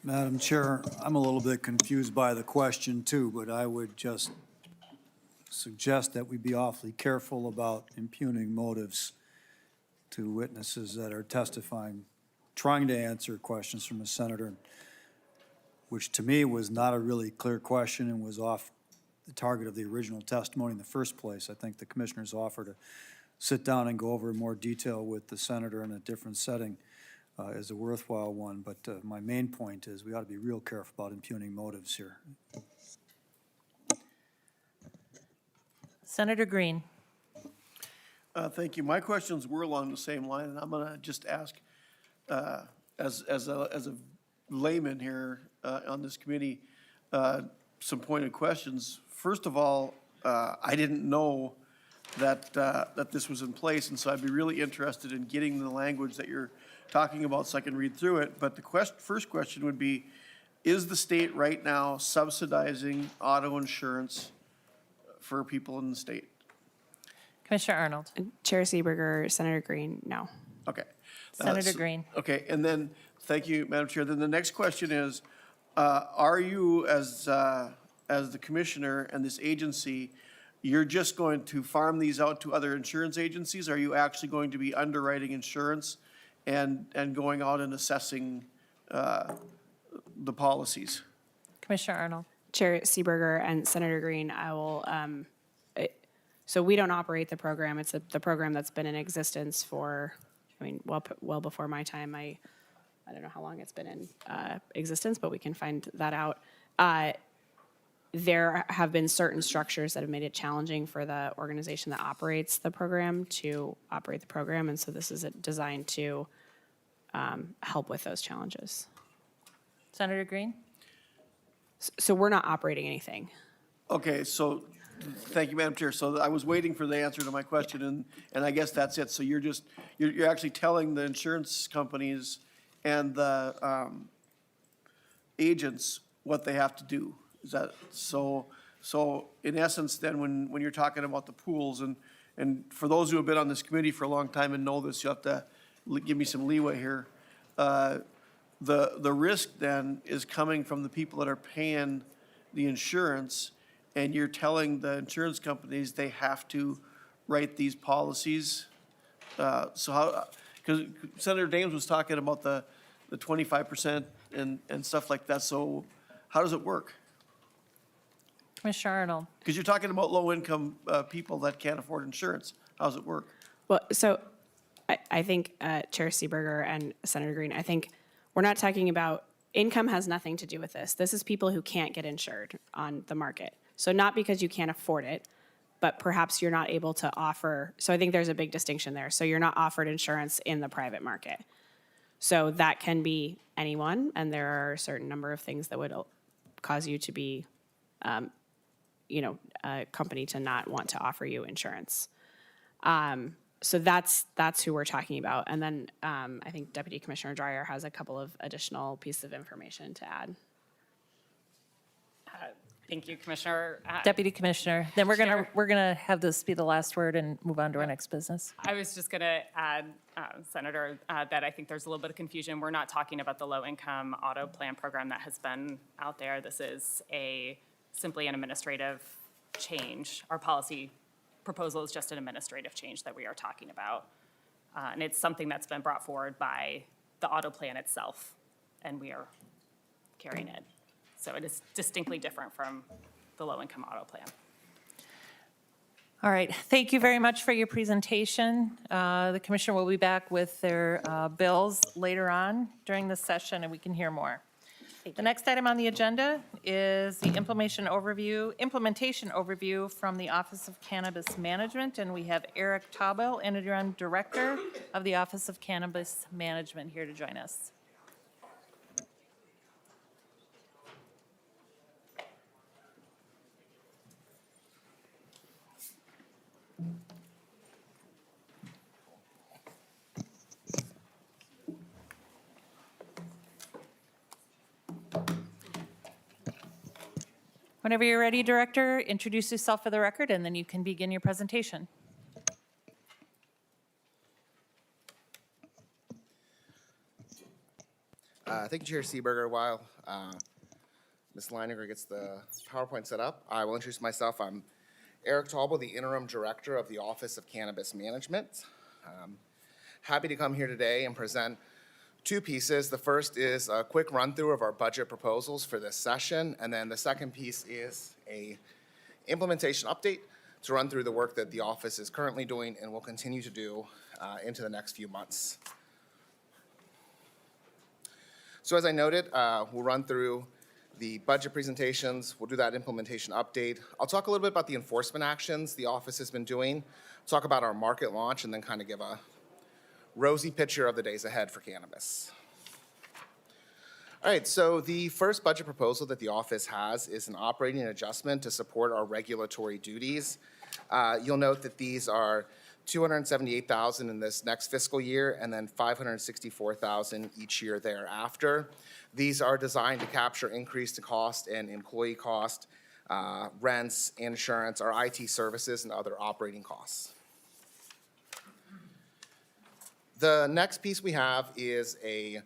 Madam Chair, I'm a little bit confused by the question too, but I would just suggest that we be awfully careful about impugning motives to witnesses that are testifying, trying to answer questions from a senator, which to me was not a really clear question and was off the target of the original testimony in the first place. I think the commissioners offered to sit down and go over in more detail with the senator in a different setting is a worthwhile one, but my main point is we ought to be real careful about impugning motives here. Senator Green. Thank you. My questions were along the same line, and I'm going to just ask, as a layman here on this committee, some pointed questions. First of all, I didn't know that this was in place, and so I'd be really interested in getting the language that you're talking about so I can read through it. But the first question would be, is the state right now subsidizing auto insurance for people in the state? Commissioner Arnold. Chair Seeberger, Senator Green, no. Okay. Senator Green. Okay, and then, thank you, Madam Chair. Then the next question is, are you, as the commissioner and this agency, you're just going to farm these out to other insurance agencies? Are you actually going to be underwriting insurance and going out and assessing the policies? Commissioner Arnold. Chair Seeberger and Senator Green, I will, so we don't operate the program. It's the program that's been in existence for, I mean, well before my time. I don't know how long it's been in existence, but we can find that out. There have been certain structures that have made it challenging for the organization that operates the program to operate the program, and so this is designed to help with those challenges. Senator Green. So we're not operating anything. Okay, so, thank you, Madam Chair. So I was waiting for the answer to my question, and I guess that's it. So you're actually telling the insurance companies and the agents what they have to do. Is that, so in essence, then, when you're talking about the pools, and for those who have been on this committee for a long time and know this, you have to give me some leeway here. The risk then is coming from the people that are paying the insurance, and you're telling the insurance companies they have to write these policies. So how, because Senator Dames was talking about the 25% and stuff like that. So How does it work? Commissioner Arnold. Because you're talking about low-income people that can't afford insurance. How does it work? Well, so I think Chair Seeberger and Senator Green, I think we're not talking about, income has nothing to do with this. This is people who can't get insured on the market. So not because you can't afford it, but perhaps you're not able to offer, so I think there's a big distinction there. So you're not offered insurance in the private market. So that can be anyone, and there are a certain number of things that would cause you to be, a company to not want to offer you insurance. So that's who we're talking about. And then I think Deputy Commissioner Dreyer has a couple of additional pieces of information to add. Thank you, Commissioner. Deputy Commissioner, then we're Chair. gonna have this be the last word and move on to our next business. I was just going to add, Senator, that I think there's a little bit of confusion. We're not talking about the low-income auto plan program that has been out there. This is simply an administrative change. Our policy proposal is just an administrative change that we are talking about. And it's something that's been brought forward by the auto plan itself, and we are carrying it. So it is distinctly different from the low-income auto plan. All right, thank you very much for your presentation. The commissioner will be back with their bills later on during the session, and we can hear more. The next item on the agenda is the implementation overview from the Office of Cannabis Management, and we have Eric Taubel, Interim Director of the Office of Cannabis Management, here to join us. Whenever you're ready, Director, introduce yourself for the record, and then you can begin your presentation. Thank you, Chair Seeberger. While Ms. Leininger gets the PowerPoint set up, I will introduce myself. I'm Eric Taubel, the Interim Director of the Office of Cannabis Management. Happy to come here today and present two pieces. The first is a quick run-through of our budget proposals for this session, and then the second piece is a implementation update to run through the work that the office is currently doing and will continue to do into the next few months. So as I noted, we'll run through the budget presentations. We'll do that implementation update. I'll talk a little bit about the enforcement actions the office has been doing, talk about our market launch, and then kind of give a rosy picture of the days ahead for cannabis. All right, so the first budget proposal that the office has is an operating adjustment to support our regulatory duties. You'll note that these are $278,000 in this next fiscal year and then $564,000 each year thereafter. These are designed to capture increased cost and employee cost, rents, insurance, our IT services, and other operating costs. The next piece we have is a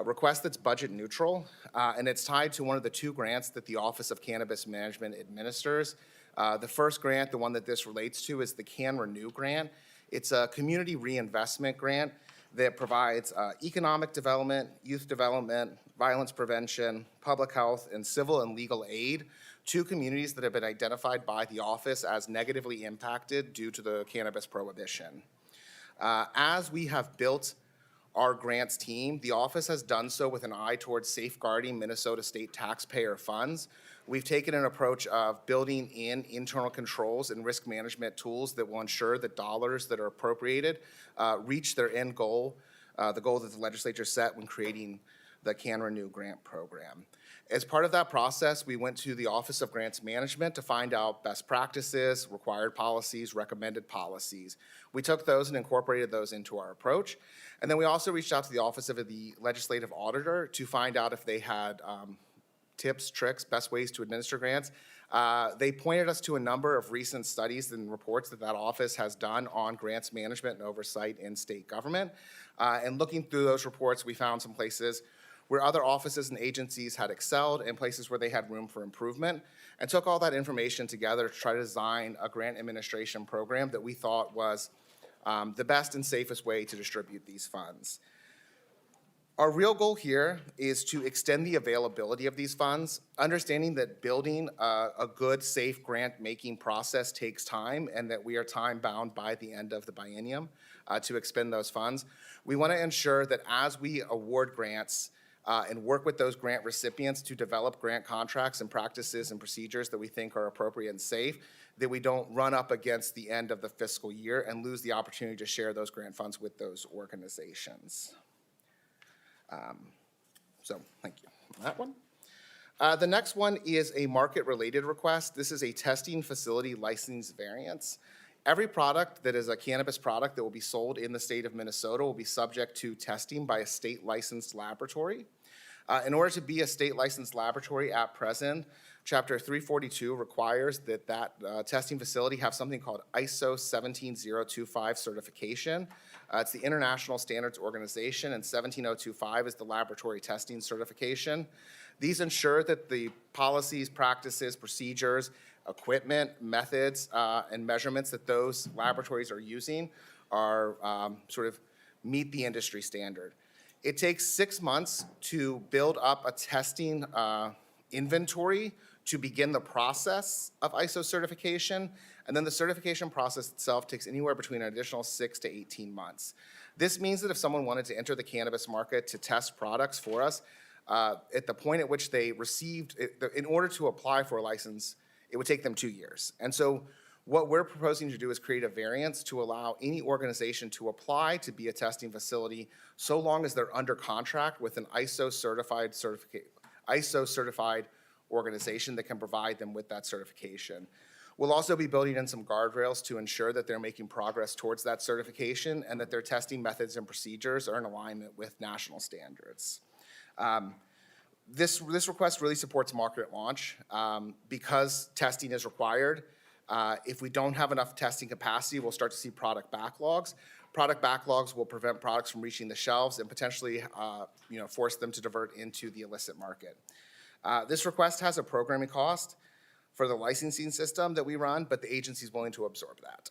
request that's budget neutral, and it's tied to one of the two grants that the Office of Cannabis Management administers. The first grant, the one that this relates to, is the Can Renew grant. It's a community reinvestment grant that provides economic development, youth development, violence prevention, public health, and civil and legal aid to communities that have been identified by the office as negatively impacted due to the cannabis prohibition. As we have built our grants team, the office has done so with an eye towards safeguarding Minnesota state taxpayer funds. We've taken an approach of building in internal controls and risk management tools that will ensure that dollars that are appropriated reach their end goal, the goal that the legislature set when creating the Can Renew grant program. As part of that process, we went to the Office of Grants Management to find out best practices, required policies, recommended policies. We took those and incorporated those into our approach. And then we also reached out to the Office of the Legislative Auditor to find out if they had tips, tricks, best ways to administer grants. They pointed us to a number of recent studies and reports that that office has done on grants management and oversight in state government. And looking through those reports, we found some places where other offices and agencies had excelled and places where they had room for improvement, and took all that information together to try to design a grant administration program that we thought was the best and safest way to distribute these funds. Our real goal here is to extend the availability of these funds, understanding that building a good, safe grant-making process takes time and that we are time-bound by the end of the biennium to expend those funds. We want to ensure that as we award grants and work with those grant recipients to develop grant contracts and practices and procedures that we think are appropriate and safe, that we don't run up against the end of the fiscal year and lose the opportunity to share those grant funds with those organizations. So thank you on that one. The next one is a market-related request. This is a testing facility license variance. Every product that is a cannabis product that will be sold in the state of Minnesota will be subject to testing by a state licensed laboratory. In order to be a state licensed laboratory at present, Chapter 342 requires that testing facility have something called ISO 17025 certification. It's the International Standards Organization, and 17025 is the laboratory testing certification. These ensure that the policies, practices, procedures, equipment, methods, and measurements that those laboratories are using are sort of meet the industry standard. It takes 6 months to build up a testing inventory to begin the process of ISO certification, and then the certification process itself takes anywhere between an additional 6 to 18 months. This means that if someone wanted to enter the cannabis market to test products for us, at the point at which they received, in order to apply for a license, it would take them 2 years. And so what we're proposing to do is create a variance to allow any organization to apply to be a testing facility so long as they're under contract with an ISO certified organization that can provide them with that certification. We'll also be building in some guardrails to ensure that they're making progress towards that certification and that their testing methods and procedures are in alignment with national standards. This request really supports market launch because testing is required. If we don't have enough testing capacity, we'll start to see product backlogs. Product backlogs will prevent products from reaching the shelves and potentially force them to divert into the illicit market. This request has a programming cost for the licensing system that we run, but the agency is willing to absorb that.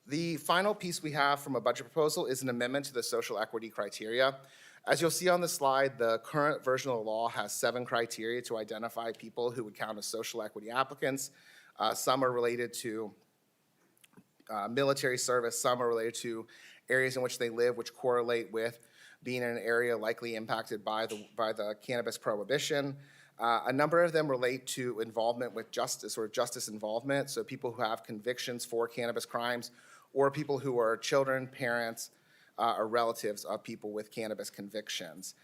The final piece we have from a budget proposal is an amendment to the social equity criteria. As you'll see on the slide, the current version of the law has 7 criteria to identify people who would count as social equity applicants. Some are related to military service, some are related to areas in which they live, which correlate with being in an area likely impacted by the cannabis prohibition. A number of them relate to involvement with justice or justice involvement, so people who have convictions for cannabis crimes or people who are children, parents, or relatives of people with cannabis convictions.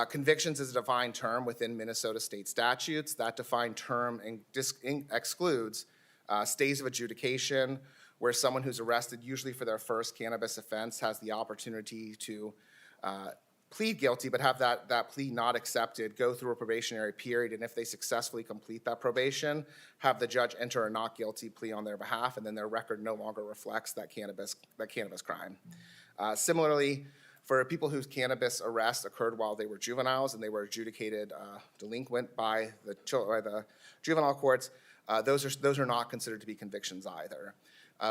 Convictions is a defined term within Minnesota state statutes. That defined term excludes stays of adjudication, where someone who's arrested, usually for their first cannabis offense, has the opportunity to plead guilty, but have that plea not accepted, go through a probationary period, and if they successfully complete that probation, have the judge enter a not guilty plea on their behalf, and then their record no longer reflects that cannabis crime. Similarly, for people whose cannabis arrests occurred while they were juveniles and they were adjudicated delinquent by the juvenile courts, those are not considered to be convictions either.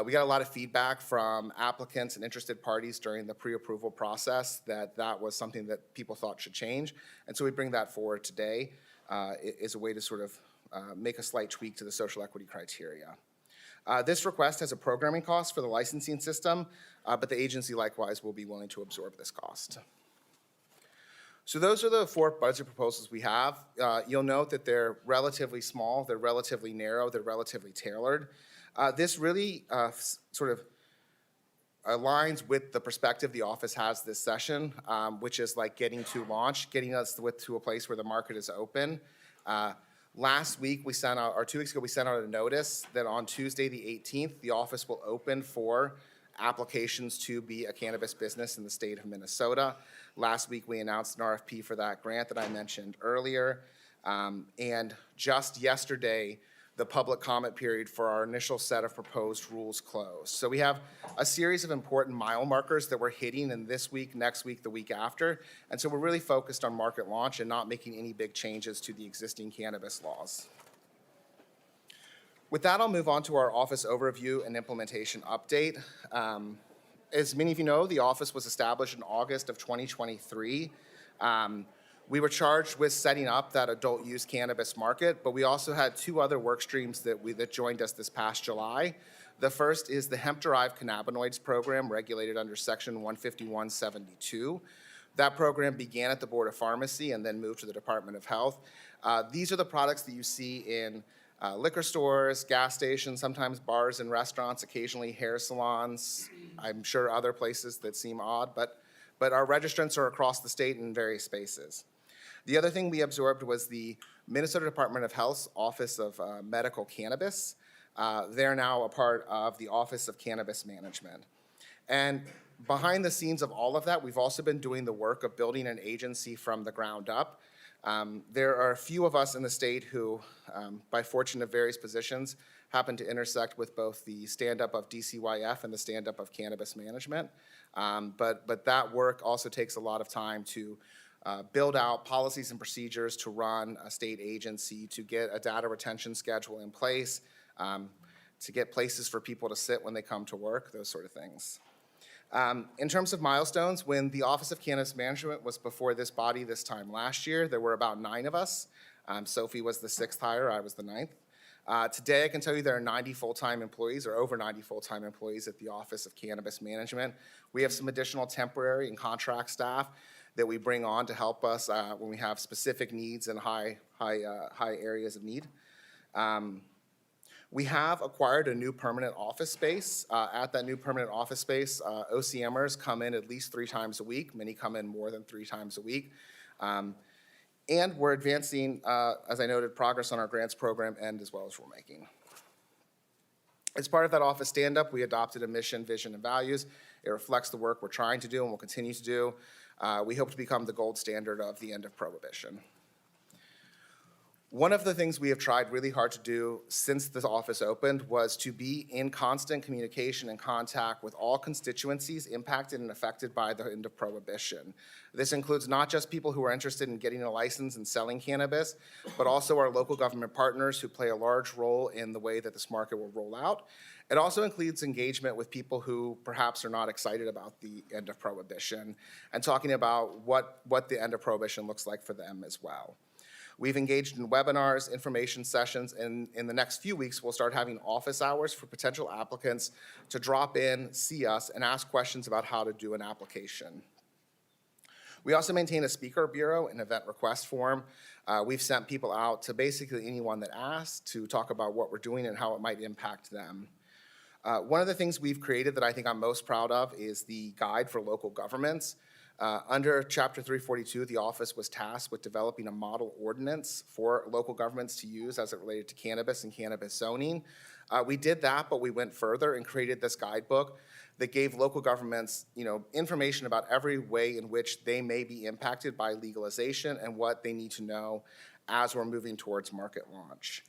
We got a lot of feedback from applicants and interested parties during the pre-approval process that was something that people thought should change. And so we bring that forward today as a way to sort of make a slight tweak to the social equity criteria. This request has a programming cost for the licensing system, but the agency likewise will be willing to absorb this cost. So those are the 4 budget proposals we have. You'll note that they're relatively small, they're relatively narrow, they're relatively tailored. This really sort of aligns with the perspective the office has this session, which is like getting to launch, getting us to a place where the market is open. Last week, we sent out, or 2 weeks ago, we sent out a notice that on Tuesday, the 18th, the office will open for applications to be a cannabis business in the state of Minnesota. Last week, we announced an RFP for that grant that I mentioned earlier. And just yesterday, the public comment period for our initial set of proposed rules closed. So we have a series of important mile markers that we're hitting in this week, next week, the week after. And so we're really focused on market launch and not making any big changes to the existing cannabis laws. With that, I'll move on to our office overview and implementation update. as many of you know, the office was established in August of 2023. We were charged with setting up that adult use cannabis market, but we also had two other work streams that joined us this past July. The first is the hemp-derived cannabinoids program regulated under Section 15172. That program began at the Board of Pharmacy and then moved to the Department of Health. These are the products that you see in liquor stores, gas stations, sometimes bars and restaurants, occasionally hair salons, I'm sure other places that seem odd, but our registrants are across the state in various spaces. The other thing we absorbed was the Minnesota Department of Health's Office of Medical Cannabis. They're now a part of the Office of Cannabis Management. And behind the scenes of all of that, we've also been doing the work of building an agency from the ground up. There are a few of us in the state who, by fortune of various positions, happen to intersect with both the stand-up of DCYF and the stand-up of cannabis management. But that work also takes a lot of time to build out policies and procedures to run a state agency, to get a data retention schedule in place, to get places for people to sit when they come to work, those sort of things. In terms of milestones, when the Office of Cannabis Management was before this body this time last year, there were about 9 of us. Sophie was the 6th hire, I was the 9th. Today, I can tell you there are 90 full-time employees, or over 90 full-time employees at the Office of Cannabis Management. We have some additional temporary and contract staff that we bring on to help us when we have specific needs and high areas of need. We have acquired a new permanent office space. At that new permanent office space, OCMers come in at least 3 times a week. Many come in more than 3 times a week. And we're advancing, as I noted, progress on our grants program and as well as rulemaking. As part of that office stand-up, we adopted a mission, vision, and values. It reflects the work we're trying to do and will continue to do. We hope to become the gold standard of the end of prohibition. One of the things we have tried really hard to do since this office opened was to be in constant communication and contact with all constituencies impacted and affected by the end of prohibition. This includes not just people who are interested in getting a license and selling cannabis, but also our local government partners who play a large role in the way that this market will roll out. It also includes engagement with people who perhaps are not excited about the end of prohibition and talking about what the end of prohibition looks like for them as well. We've engaged in webinars, information sessions, and in the next few weeks, we'll start having office hours for potential applicants to drop in, see us, and ask questions about how to do an application. We also maintain a speaker bureau and event request form. We've sent people out to basically anyone that asks to talk about what we're doing and how it might impact them. One of the things we've created that I think I'm most proud of is the guide for local governments. Under Chapter 342, the office was tasked with developing a model ordinance for local governments to use as it related to cannabis and cannabis zoning. We did that, but we went further and created this guidebook that gave local governments, information about every way in which they may be impacted by legalization and what they need to know as we're moving towards market launch.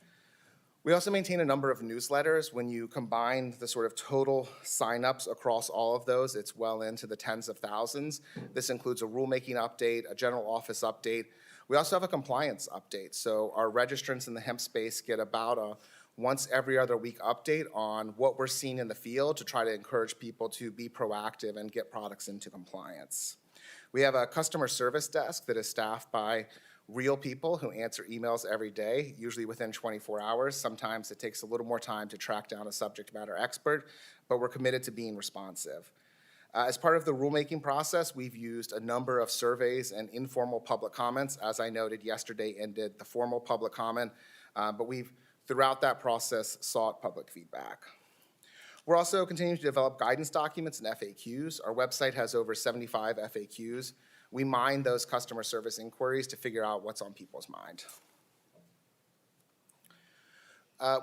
We also maintain a number of newsletters. When you combine the sort of total signups across all of those, it's well into the tens of thousands. This includes a rulemaking update, a general office update. We also have a compliance update. So our registrants in the hemp space get about a once every other week update on what we're seeing in the field to try to encourage people to be proactive and get products into compliance. We have a customer service desk that is staffed by real people who answer emails every day, usually within 24 hours. Sometimes it takes a little more time to track down a subject matter expert, but we're committed to being responsive. As part of the rulemaking process, we've used a number of surveys and informal public comments. As I noted yesterday, ended the formal public comment, but we've, throughout that process, sought public feedback. We're also continuing to develop guidance documents and FAQs. Our website has over 75 FAQs. We mine those customer service inquiries to figure out what's on people's mind.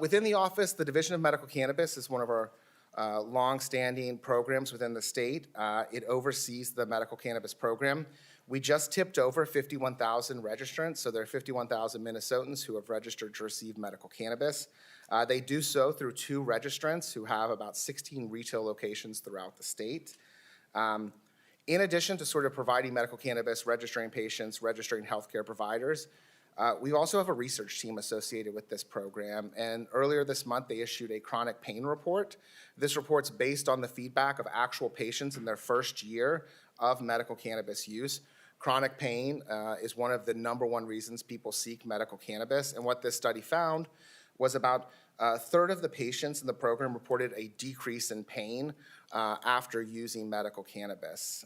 Within the office, the Division of Medical Cannabis is one of our long-standing programs within the state. It oversees the medical cannabis program. We just tipped over 51,000 registrants, so there are 51,000 Minnesotans who have registered to receive medical cannabis. They do so through 2 registrants who have about 16 retail locations throughout the state. In addition to sort of providing medical cannabis, registering patients, registering healthcare providers, We also have a research team associated with this program, and earlier this month, they issued a chronic pain report. This report's based on the feedback of actual patients in their first year of medical cannabis use. Chronic pain is one of the #1 reasons people seek medical cannabis, and what this study found was about a third of the patients in the program reported a decrease in pain after using medical cannabis.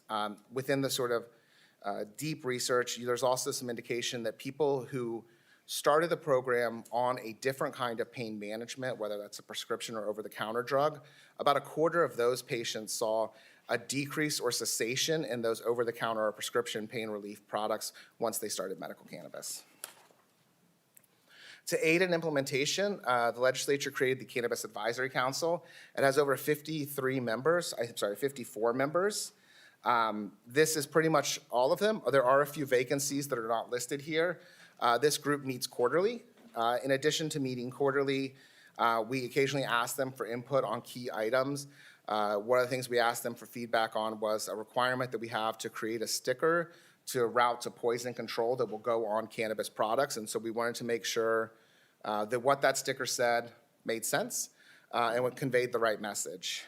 Within the sort of deep research, there's also some indication that people who started the program on a different kind of pain management, whether that's a prescription or over-the-counter drug, about a quarter of those patients saw a decrease or cessation in those over-the-counter or prescription pain relief products once they started medical cannabis. To aid in implementation, the legislature created the Cannabis Advisory Council. It has over 54 members. This is pretty much all of them. There are a few vacancies that are not listed here. This group meets quarterly. In addition to meeting quarterly, we occasionally ask them for input on key items. One of the things we asked them for feedback on was a requirement that we have to create a sticker to route to poison control that will go on cannabis products. And so we wanted to make sure that what that sticker said made sense and what conveyed the right message.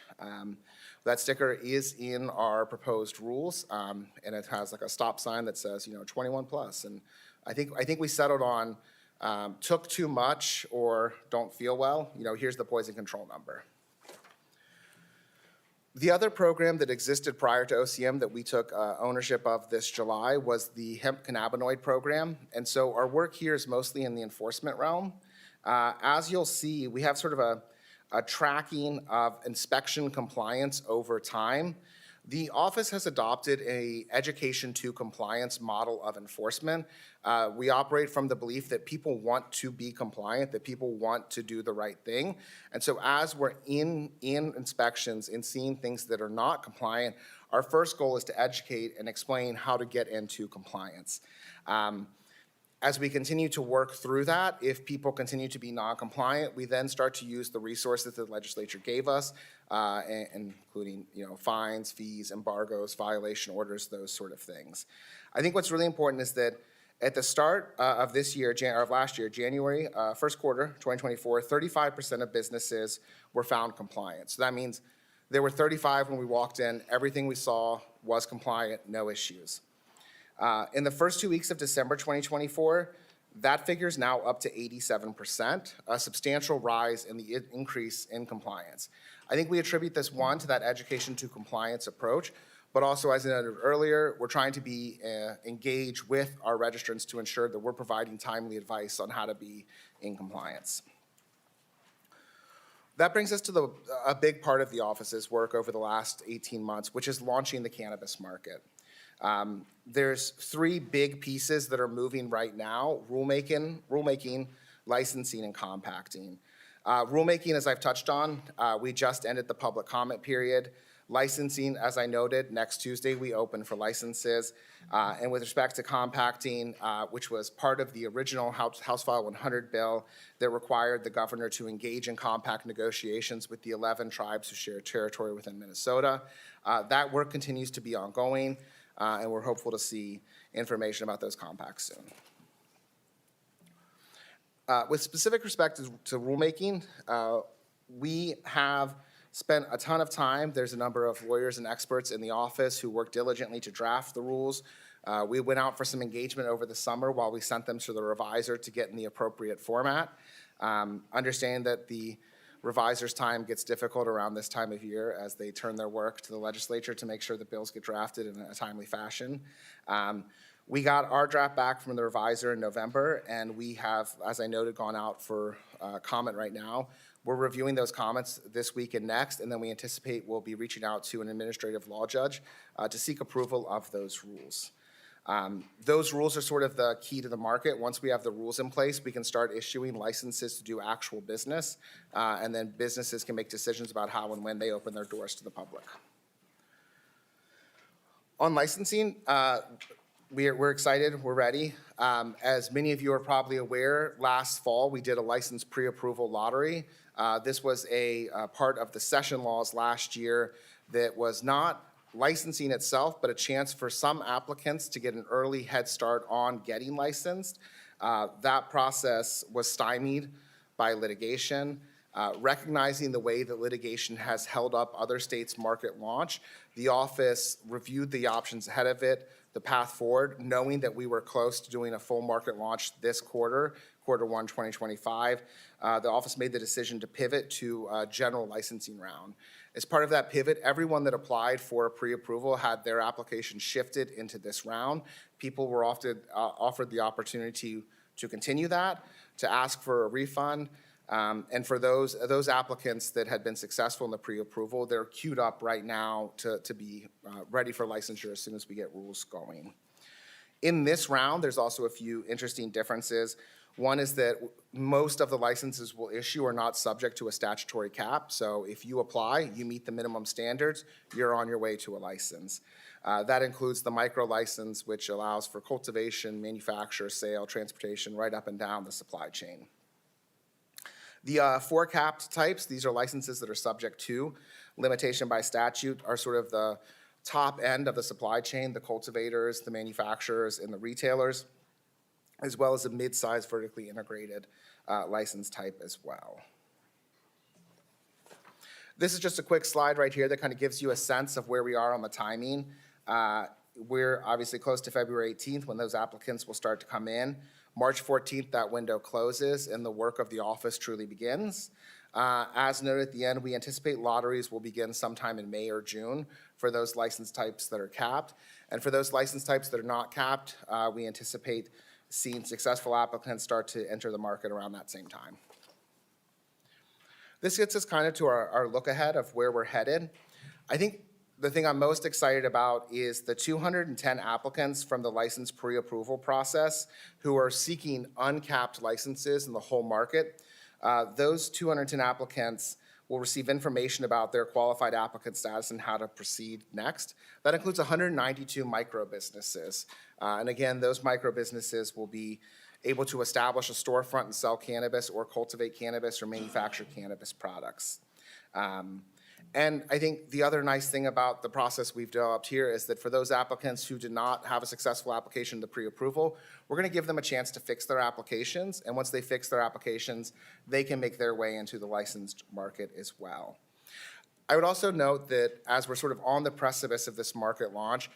That sticker is in our proposed rules, and it has like a stop sign that says, 21 plus. And I think we settled on took too much or don't feel well, here's the poison control number. The other program that existed prior to OCM that we took ownership of this July was the hemp cannabinoid program. And so our work here is mostly in the enforcement realm. As you'll see, we have sort of a tracking of inspection compliance over time. The office has adopted an education to compliance model of enforcement. We operate from the belief that people want to be compliant, that people want to do the right thing. And so as we're in inspections and seeing things that are not compliant, our first goal is to educate and explain how to get into compliance. As we continue to work through that, if people continue to be non-compliant, we then start to use the resources that the legislature gave us, including fines, fees, embargoes, violation orders, those sort of things. I think what's really important is that at the start of this year, of last year, January, first quarter, 2024, 35% of businesses were found compliant. So that means there were 35 when we walked in. Everything we saw was compliant, no issues. In the first 2 weeks of December 2024, that figure is now up to 87%, a substantial rise in the increase in compliance. I think we attribute this, one, to that education to compliance approach, but also, as I noted earlier, we're trying to be engaged with our registrants to ensure that we're providing timely advice on how to be in compliance. That brings us to a big part of the office's work over the last 18 months, which is launching the cannabis market. There's 3 big pieces that are moving right now: rulemaking, licensing, and compacting. Rulemaking, as I've touched on, we just ended the public comment period. Licensing, as I noted, next Tuesday we open for licenses. And with respect to compacting, which was part of the original House File 100 bill that required the governor to engage in compact negotiations with the 11 tribes who share territory within Minnesota, that work continues to be ongoing. And we're hopeful to see information about those compacts soon. With specific respect to rulemaking, we have spent a ton of time. There's a number of lawyers and experts in the office who work diligently to draft the rules. We went out for some engagement over the summer while we sent them to the reviser to get in the appropriate format. Understand that the reviser's time gets difficult around this time of year as they turn their work to the legislature to make sure the bills get drafted in a timely fashion. We got our draft back from the reviser in November, and we have, as I noted, gone out for comment right now. We're reviewing those comments this week and next, and then we anticipate we'll be reaching out to an administrative law judge to seek approval of those rules. Those rules are sort of the key to the market. Once we have the rules in place, we can start issuing licenses to do actual business, and then businesses can make decisions about how and when they open their doors to the public. On licensing, we're excited, we're ready. As many of you are probably aware, last fall we did a license pre-approval lottery. This was a part of the session laws last year that was not licensing itself, but a chance for some applicants to get an early head start on getting licensed. That process was stymied by litigation. Recognizing the way that litigation has held up other states' market launch, the office reviewed the options ahead of it, the path forward, knowing that we were close to doing a full market launch this quarter, quarter 1, 2025. The office made the decision to pivot to a general licensing round. As part of that pivot, everyone that applied for pre-approval had their application shifted into this round. People were offered the opportunity to continue that, to ask for a refund. And for those applicants that had been successful in the pre-approval, they're queued up right now to be ready for licensure as soon as we get rules going. In this round, there's also a few interesting differences. One is that most of the licenses we'll issue are not subject to a statutory cap. So if you apply, you meet the minimum standards, you're on your way to a license. That includes the micro license, which allows for cultivation, manufacture, sale, transportation, right up and down the supply chain. The 4 capped types, these are licenses that are subject to limitation by statute, are sort of the top end of the supply chain, the cultivators, the manufacturers, and the retailers, as well as a mid-sized vertically integrated license type as well. This is just a quick slide right here that kind of gives you a sense of where we are on the timing. We're obviously close to February 18th when those applicants will start to come in. March 14th, that window closes and the work of the office truly begins. As noted at the end, we anticipate lotteries will begin sometime in May or June for those license types that are capped. And for those license types that are not capped, we anticipate seeing successful applicants start to enter the market around that same time. This gets us kind of to our look ahead of where we're headed. I think the thing I'm most excited about is the 210 applicants from the license pre-approval process who are seeking uncapped licenses in the whole market. Those 210 applicants will receive information about their qualified applicant status and how to proceed next. That includes 192 micro businesses. And again, those micro businesses will be able to establish a storefront and sell cannabis or cultivate cannabis or manufacture cannabis products. And I think the other nice thing about the process we've developed here is that for those applicants who did not have a successful application to pre-approval, we're going to give them a chance to fix their applications. And once they fix their applications, they can make their way into the licensed market as well. I would also note that as we're sort of on the precipice of this market launch,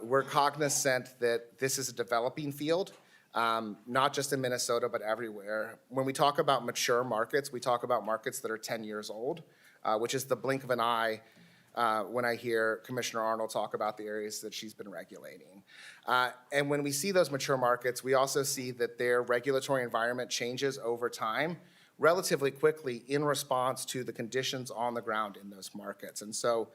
we're cognizant that this is a developing field, not just in Minnesota, but everywhere. When we talk about mature markets, we talk about markets that are 10 years old. Which is the blink of an eye when I hear Commissioner Arnold talk about the areas that she's been regulating. And when we see those mature markets, we also see that their regulatory environment changes over time relatively quickly in response to the conditions on the ground in those markets. And so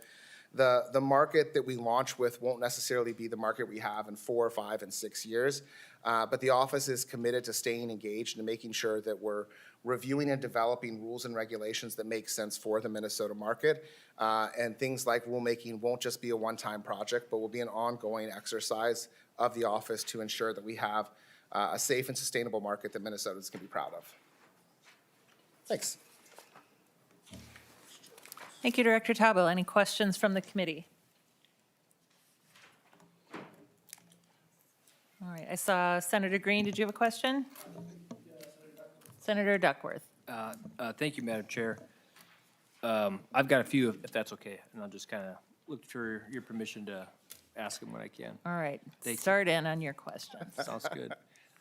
the market that we launch with won't necessarily be the market we have in 4, 5, and 6 years. But the office is committed to staying engaged and making sure that we're reviewing and developing rules and regulations that make sense for the Minnesota market. And things like rulemaking won't just be a one-time project, but will be an ongoing exercise of the office to ensure that we have a safe and sustainable market that Minnesotans can be proud of. Thanks. Thank you, Director Tabo. Any questions from the committee? All right, I saw Senator Green. Did you have a question? Senator Duckworth. Thank you, Madam Chair. I've got a few, if that's okay, and I'll just kind of look for your permission to ask them when I can. All right, Thank you. start in on your questions. Sounds good.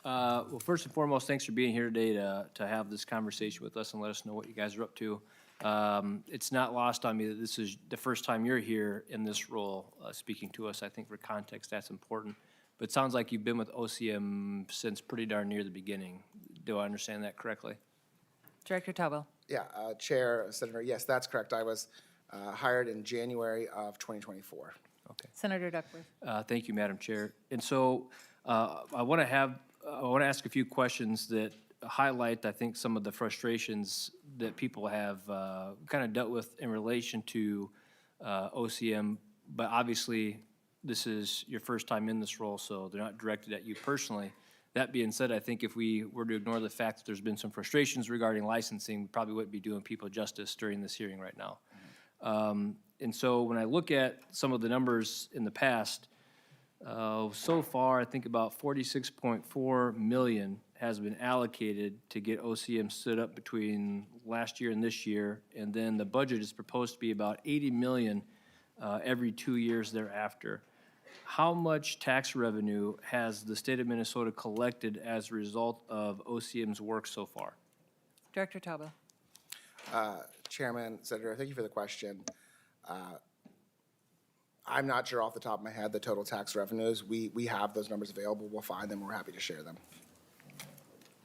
Well, first and foremost, thanks for being here today to have this conversation with us and let us know what you guys are up to. It's not lost on me that this is the first time you're here in this role speaking to us. I think for context, that's important. But it sounds like you've been with OCM since pretty darn near the beginning. Do I understand that correctly? Director Tabo. Yeah, Chair, Senator, yes, that's correct. I was hired in January of 2024. Okay. Senator Duckworth. Thank you, Madam Chair. And so I want to ask a few questions that highlight, I think, some of the frustrations that people have kind of dealt with in relation to OCM, but obviously this is your first time in this role, so they're not directed at you personally. That being said, I think if we were to ignore the fact that there's been some frustrations regarding licensing, we probably wouldn't be doing people justice during this hearing right now. And so when I look at some of the numbers in the past, So far, I think about 46.4 million has been allocated to get OCM stood up between last year and this year. And then the budget is proposed to be about 80 million every 2 years thereafter. How much tax revenue has the state of Minnesota collected as a result of OCM's work so far? Director Tauber. Chairman, Senator, thank you for the question. I'm not sure off the top of my head the total tax revenues. We have those numbers available. We'll find them. We're happy to share them.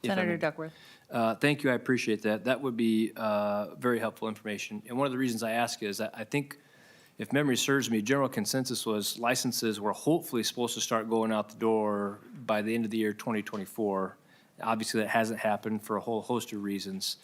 If I Senator may. Duckworth. Thank you, I appreciate that. That would be very helpful information. And one of the reasons I ask is that I think, if memory serves me, general consensus was licenses were hopefully supposed to start going out the door by the end of the year 2024. Obviously, that hasn't happened for a whole host of reasons,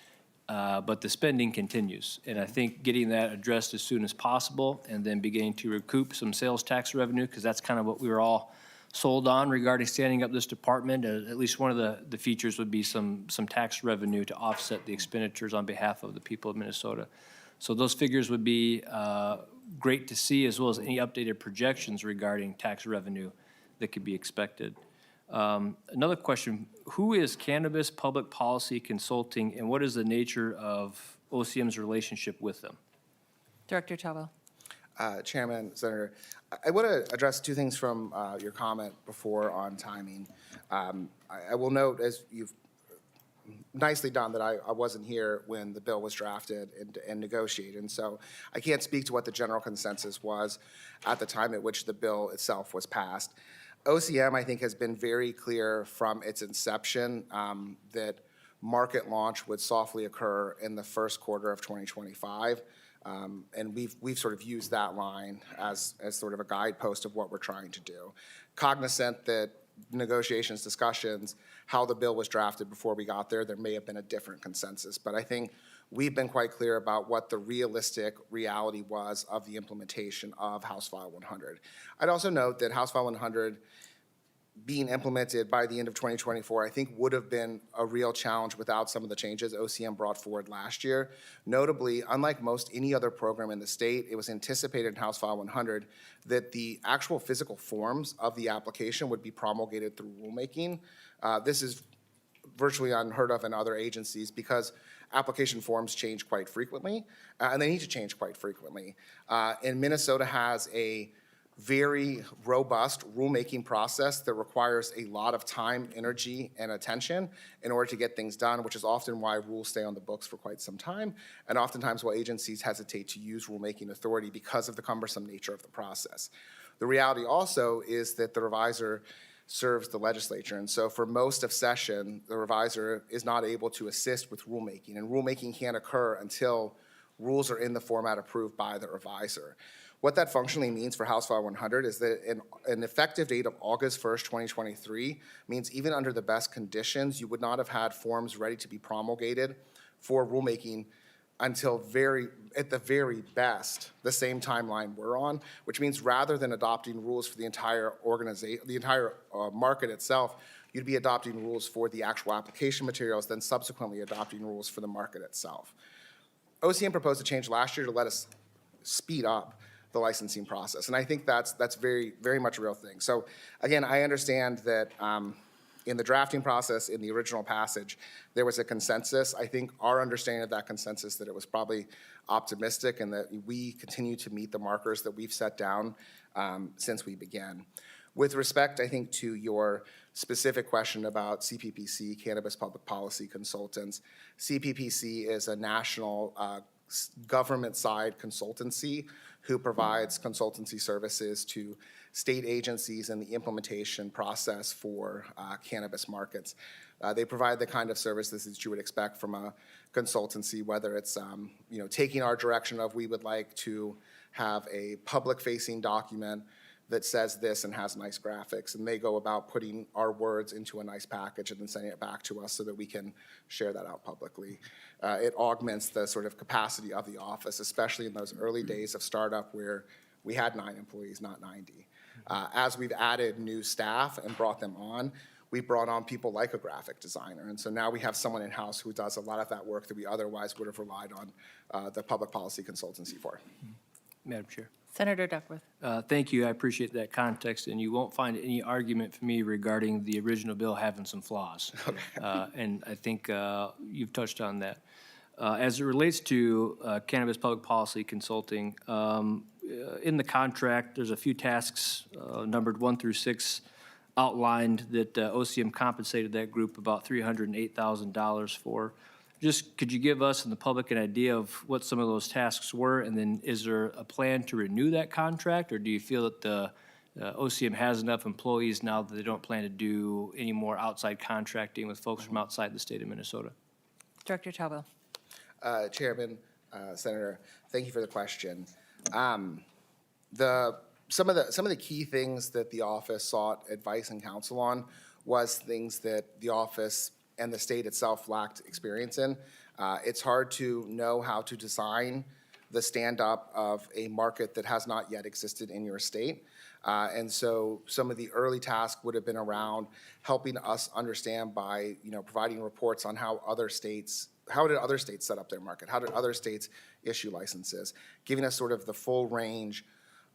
but the spending continues. And I think getting that addressed as soon as possible and then beginning to recoup some sales tax revenue, because that's kind of what we were all sold on regarding standing up this department. At least one of the features would be some tax revenue to offset the expenditures on behalf of the people of Minnesota. So those figures would be great to see, as well as any updated projections regarding tax revenue that could be expected. Another question, who is Cannabis Public Policy Consulting, and what is the nature of OCM's relationship with them? Director Tauber. Chairman, Senator, I want to address two things from your comment before on timing. I will note, as you've nicely done, that I wasn't here when the bill was drafted and negotiated, and so I can't speak to what the general consensus was at the time at which the bill itself was passed. OCM, I think, has been very clear from its inception that market launch would softly occur in the first quarter of 2025. And we've sort of used that line as sort of a guidepost of what we're trying to do. Cognizant that negotiations, discussions, how the bill was drafted before we got there may have been a different consensus. But I think we've been quite clear about what the realistic reality was of the implementation of House File 100. I'd also note that House File 100 being implemented by the end of 2024, I think would have been a real challenge without some of the changes OCM brought forward last year. Notably, unlike most any other program in the state, it was anticipated in House File 100 that the actual physical forms of the application would be promulgated through rulemaking. This is virtually unheard of in other agencies because application forms change quite frequently, and they need to change quite frequently. And Minnesota has a very robust rulemaking process that requires a lot of time, energy, and attention in order to get things done, which is often why rules stay on the books for quite some time, and oftentimes why agencies hesitate to use rulemaking authority because of the cumbersome nature of the process. The reality also is that the revisor serves the legislature, and so for most of session, the revisor is not able to assist with rulemaking, and rulemaking can't occur until rules are in the format approved by the revisor. What that functionally means for House File 100 is that an effective date of August 1st, 2023 means even under the best conditions, you would not have had forms ready to be promulgated for rulemaking until at the very best, the same timeline we're on, which means rather than adopting rules for the entire organization, the entire market itself, you'd be adopting rules for the actual application materials, then subsequently adopting rules for the market itself. OCM proposed a change last year to let us speed up the licensing process. And I think that's very, very much a real thing. So again, I understand that in the drafting process, in the original passage, there was a consensus. I think our understanding of that consensus that it was probably optimistic and that we continue to meet the markers that we've set down since we began. With respect, I think, to your specific question about CPPC, Cannabis Public Policy Consultants, CPPC is a national government-side consultancy who provides consultancy services to state agencies in the implementation process for cannabis markets. They provide the kind of services that you would expect from a consultancy, whether it's taking our direction of we would like to have a public-facing document that says this and has nice graphics, and they go about putting our words into a nice package and then sending it back to us so that we can share that out publicly. It augments the sort of capacity of the office, especially in those early days of startup where we had 9 employees, not 90. As we've added new staff and brought them on, we brought on people like a graphic designer, and so now we have someone in-house who does a lot of that work that we otherwise would have relied on the public policy consultancy for. Madam Chair. Senator Duckworth. Thank you. I appreciate that context, and you won't find any argument from me regarding the original bill having some flaws. And I think you've touched on that. As it relates to cannabis public policy consulting, in the contract, there's a few tasks numbered 1 through 6 outlined that OCM compensated that group about $308,000 for. Just could you give us and the public an idea of what some of those tasks were? And then is there a plan to renew that contract? Or do you feel that the OCM has enough employees now that they don't plan to do any more outside contracting with folks from outside the state of Minnesota? Director Taubil. Chairman, Senator, thank you for the question. Some of the key things that the office sought advice and counsel on was things that the office and the state itself lacked experience in. It's hard to know how to design the stand-up of a market that has not yet existed in your state. And so some of the early tasks would have been around helping us understand by, providing reports on how did other states set up their market? How did other states issue licenses? Giving us sort of the full range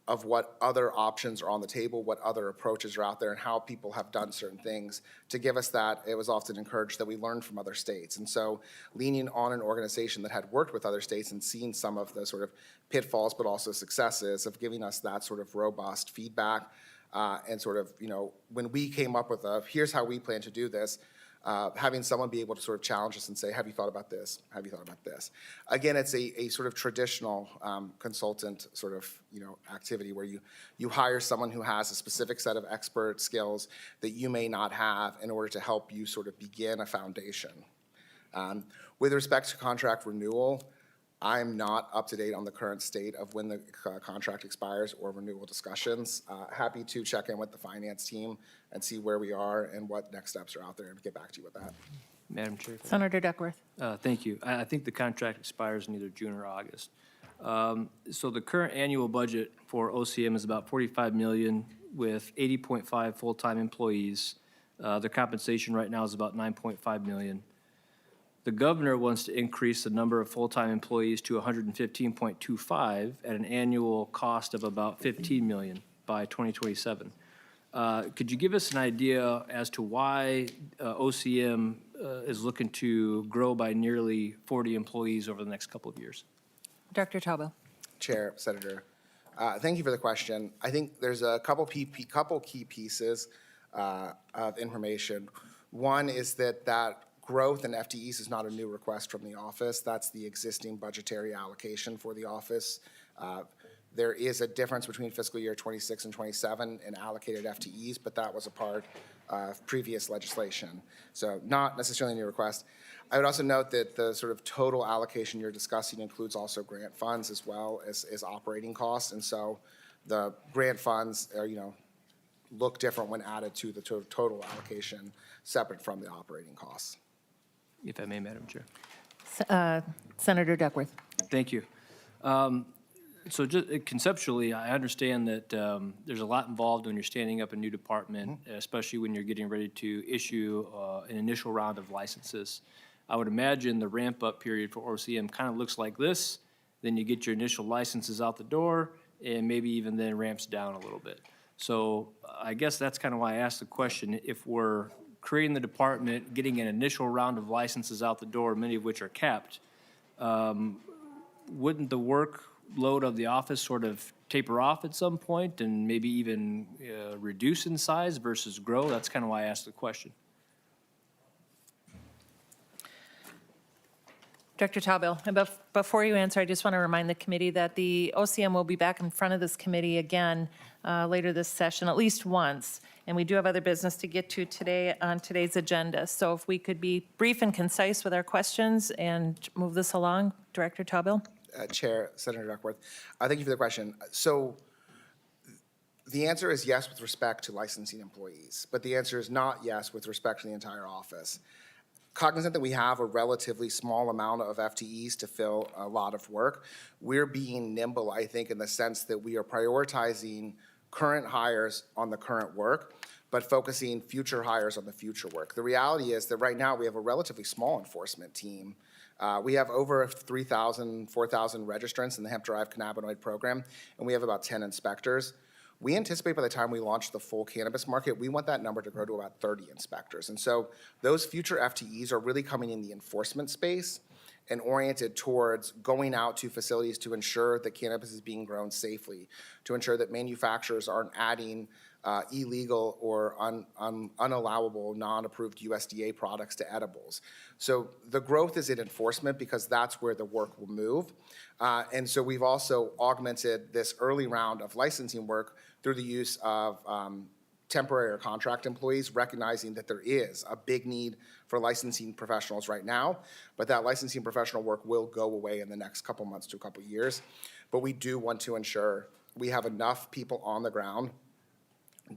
of what other options are on the table, what other approaches are out there, and how people have done certain things. To give us that, it was often encouraged that we learn from other states. And so leaning on an organization that had worked with other states and seen some of the sort of pitfalls, but also successes of giving us that sort of robust feedback, and sort of, when we came up with here's how we plan to do this, having someone be able to sort of challenge us and say, have you thought about this? Have you thought about this? Again, it's a sort of traditional consultant sort of, activity where you hire someone who has a specific set of expert skills that you may not have in order to help you sort of begin a foundation. With respect to contract renewal, I'm not up to date on the current state of when the contract expires or renewal discussions. Happy to check in with the finance team and see where we are and what next steps are out there and get back to you with that. Madam Chair. Senator Duckworth. Thank you. I think the contract expires in either June or August. So the current annual budget for OCM is about $45 million with 80.5 full-time employees. Their compensation right now is about $9.5 million. The governor wants to increase the number of full-time employees to 115.25 at an annual cost of about $15 million by 2027. Could you give us an idea as to why OCM is looking to grow by nearly 40 employees over the next couple of years? Dr. Taubil. Chair, Senator, thank you for the question. I think there's a couple key pieces of information. One is that growth in FTEs is not a new request from the office. That's the existing budgetary allocation for the office. There is a difference between fiscal year 26 and 27 in allocated FTEs, but that was a part of previous legislation. So not necessarily a new request. I would also note that the sort of total allocation you're discussing includes also grant funds as well as operating costs. And so the grant funds are, look different when added to the total allocation separate from the operating costs. If I may, Madam Chair. Senator Duckworth. Thank you. So just conceptually, I understand that there's a lot involved when you're standing up a new department, especially when you're getting ready to issue an initial round of licenses. I would imagine the ramp-up period for OCM kind of looks like this. Then you get your initial licenses out the door, and maybe even then ramps down a little bit. So I guess that's kind of why I asked the question. If we're creating the department, getting an initial round of licenses out the door, many of which are capped, wouldn't the workload of the office sort of taper off at some point and maybe even reduce in size versus grow? That's kind of why I asked the question. Director Taubil, and before you answer, I just want to remind the committee that the OCM will be back in front of this committee again later this session, at least once. And we do have other business to get to today on today's agenda. So if we could be brief and concise with our questions and move this along. Director Taubil. Chair, Senator Duckworth, thank you for the question. So the answer is yes with respect to licensing employees, but the answer is not yes with respect to the entire office. Cognizant that we have a relatively small amount of FTEs to fill a lot of work, we're being nimble, I think, in the sense that we are prioritizing current hires on the current work, but focusing future hires on the future work. The reality is that right now we have a relatively small enforcement team We have over 3,000, 4,000 registrants in the hemp-derived cannabinoid program, and we have about 10 inspectors. We anticipate by the time we launch the full cannabis market, we want that number to grow to about 30 inspectors. And so those future FTEs are really coming in the enforcement space and oriented towards going out to facilities to ensure that cannabis is being grown safely, to ensure that manufacturers aren't adding illegal or unallowable, non-approved USDA products to edibles. So the growth is in enforcement because that's where the work will move. And so we've also augmented this early round of licensing work through the use of temporary or contract employees, recognizing that there is a big need for licensing professionals right now, but that licensing professional work will go away in the next couple months to a couple years. But we do want to ensure we have enough people on the ground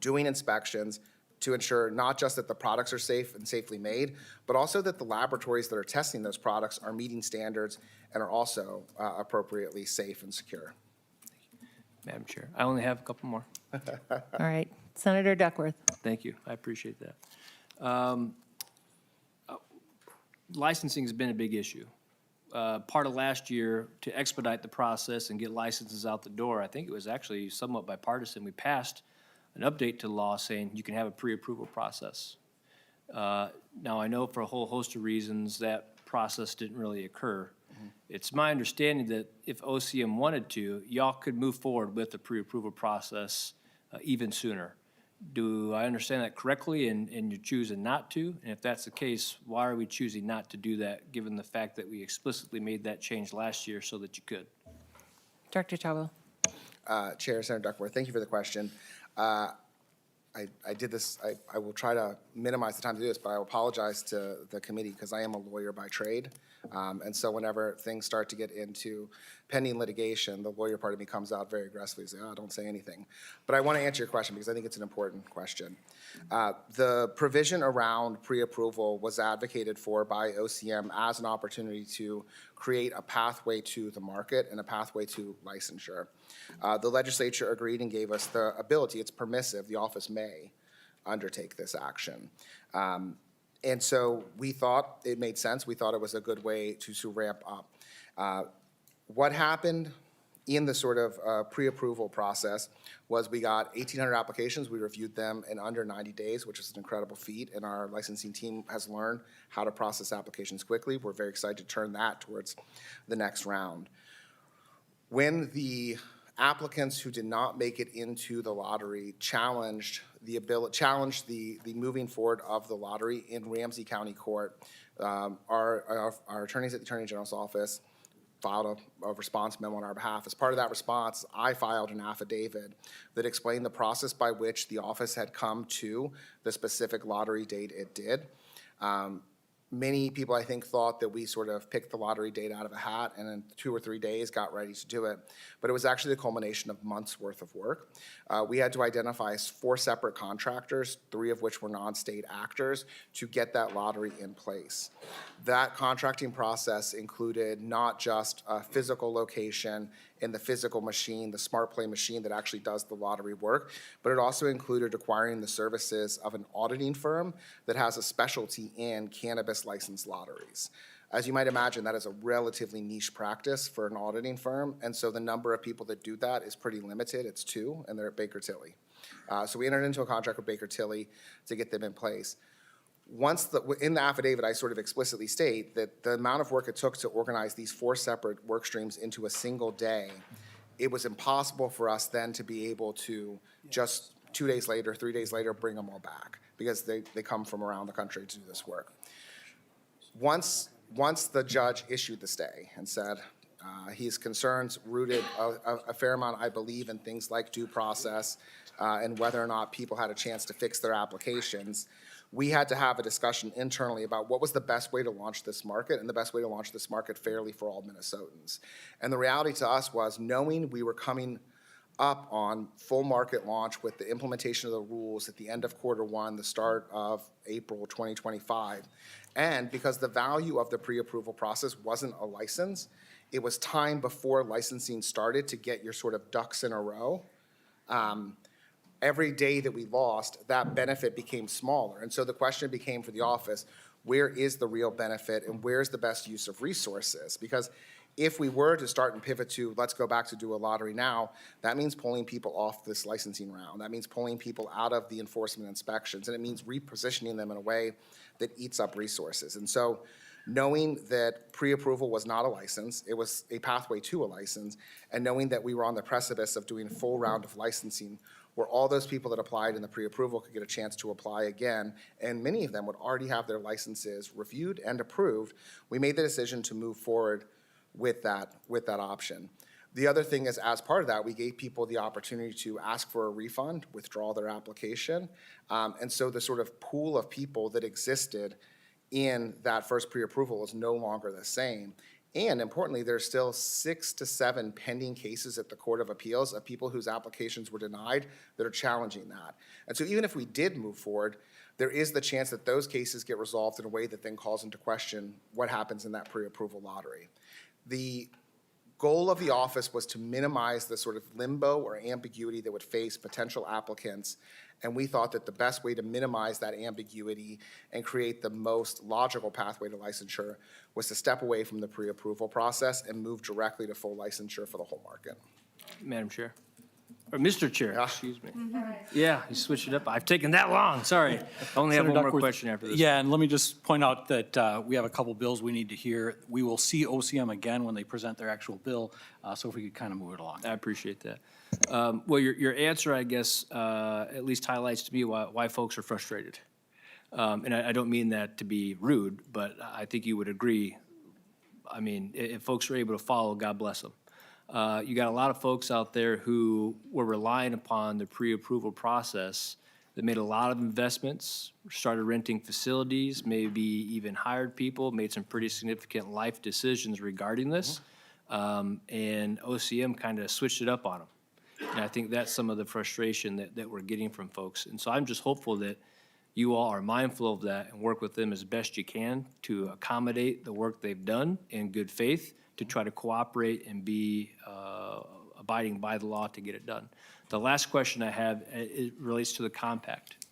doing inspections to ensure not just that the products are safe and safely made, but also that the laboratories that are testing those products are meeting standards and are also appropriately safe and secure. Madam Chair, I only have a couple more. All right, Senator Duckworth. Thank you. I appreciate that. Licensing has been a big issue. Part of last year, to expedite the process and get licenses out the door, I think it was actually somewhat bipartisan. We passed an update to the law saying you can have a pre-approval process. Now, I know for a whole host of reasons that process didn't really occur. It's my understanding that if OCM wanted to, y'all could move forward with the pre-approval process even sooner. Do I understand that correctly, and you're choosing not to? And if that's the case, why are we choosing not to do that, given the fact that we explicitly made that change last year so that you could? Dr. Chavez. Chair, Senator Duckworth, thank you for the question. I did this, I will try to minimize the time to do this, but I apologize to the committee because I am a lawyer by trade. And so whenever things start to get into pending litigation, the lawyer part of me comes out very aggressively and says, oh, don't say anything. But I want to answer your question because I think it's an important question. The provision around pre-approval was advocated for by OCM as an opportunity to create a pathway to the market and a pathway to licensure. The legislature agreed and gave us the ability, it's permissive, the office may undertake this action. And so we thought it made sense. We thought it was a good way to ramp up. What happened in the sort of pre-approval process was we got 1,800 applications. We reviewed them in under 90 days, which is an incredible feat, and our licensing team has learned how to process applications quickly. We're very excited to turn that towards the next round. When the applicants who did not make it into the lottery challenged the moving forward of the lottery in Ramsey County Court, our attorneys at the Attorney General's office filed a response memo on our behalf. As part of that response, I filed an affidavit that explained the process by which the office had come to the specific lottery date it did. Many people, I think, thought that we sort of picked the lottery date out of a hat and in 2 or 3 days got ready to do it. But it was actually the culmination of months' worth of work. We had to identify 4 separate contractors, 3 of which were non-state actors, to get that lottery in place. That contracting process included not just a physical location in the physical machine, the smart play machine that actually does the lottery work, but it also included acquiring the services of an auditing firm that has a specialty in cannabis licensed lotteries. As you might imagine, that is a relatively niche practice for an auditing firm, and so the number of people that do that is pretty limited. It's 2, and they're at Baker Tilly. So we entered into a contract with Baker Tilly to get them in place. In the affidavit, I sort of explicitly state that the amount of work it took to organize these 4 separate work streams into a single day, it was impossible for us then to be able to just 2 days later, 3 days later, bring them all back because they come from around the country to do this work. Once the judge issued the stay and said his concerns rooted a fair amount, I believe, in things like due process and whether or not people had a chance to fix their applications, we had to have a discussion internally about what was the best way to launch this market and the best way to launch this market fairly for all Minnesotans. And the reality to us was knowing we were coming up on full market launch with the implementation of the rules at the end of Q1, the start of April 2025. And because the value of the pre-approval process wasn't a license, it was time before licensing started to get your sort of ducks in a row. Every day that we lost, that benefit became smaller. And so the question became for the office, where is the real benefit and where's the best use of resources? Because if we were to start and pivot to, let's go back to do a lottery now, that means pulling people off this licensing round. That means pulling people out of the enforcement inspections, and it means repositioning them in a way that eats up resources. And so knowing that pre-approval was not a license, it was a pathway to a license, and knowing that we were on the precipice of doing a full round of licensing, where all those people that applied in the pre-approval could get a chance to apply again, and many of them would already have their licenses reviewed and approved, we made the decision to move forward with that option. The other thing is, as part of that, we gave people the opportunity to ask for a refund, withdraw their application, and so the sort of pool of people that existed in that first pre-approval is no longer the same. And importantly, there's still 6 to 7 pending cases at the Court of Appeals of people whose applications were denied that are challenging that. And so even if we did move forward, there is the chance that those cases get resolved in a way that then calls into question what happens in that pre-approval lottery. The goal of the office was to minimize the sort of limbo or ambiguity that would face potential applicants, and we thought that the best way to minimize that ambiguity and create the most logical pathway to licensure was to step away from the pre-approval process and move directly to full licensure for the whole market. Madam Chair, or Mr. Chair, Yeah. excuse me. Yeah, you switched it up. I've taken that long, sorry. I only have Senator one more Duckworth, question after this. Yeah, and let me just point out that we have a couple bills we need to hear. We will see OCM again when they present their actual bill, so if we could kind of move it along. I appreciate that. Well, your answer, I guess, at least highlights to me why folks are frustrated. And I don't mean that to be rude, but I think you would agree. I mean, if folks are able to follow, God bless them. You got a lot of folks out there who were relying upon the pre-approval process that made a lot of investments, started renting facilities, maybe even hired people, made some pretty significant life decisions regarding this. And OCM kind of switched it up on them. And I think that's some of the frustration that we're getting from folks. And so I'm just hopeful that you all are mindful of that and work with them as best you can to accommodate the work they've done in good faith, to try to cooperate and be abiding by the law to get it done. The last question I have, it relates to the compact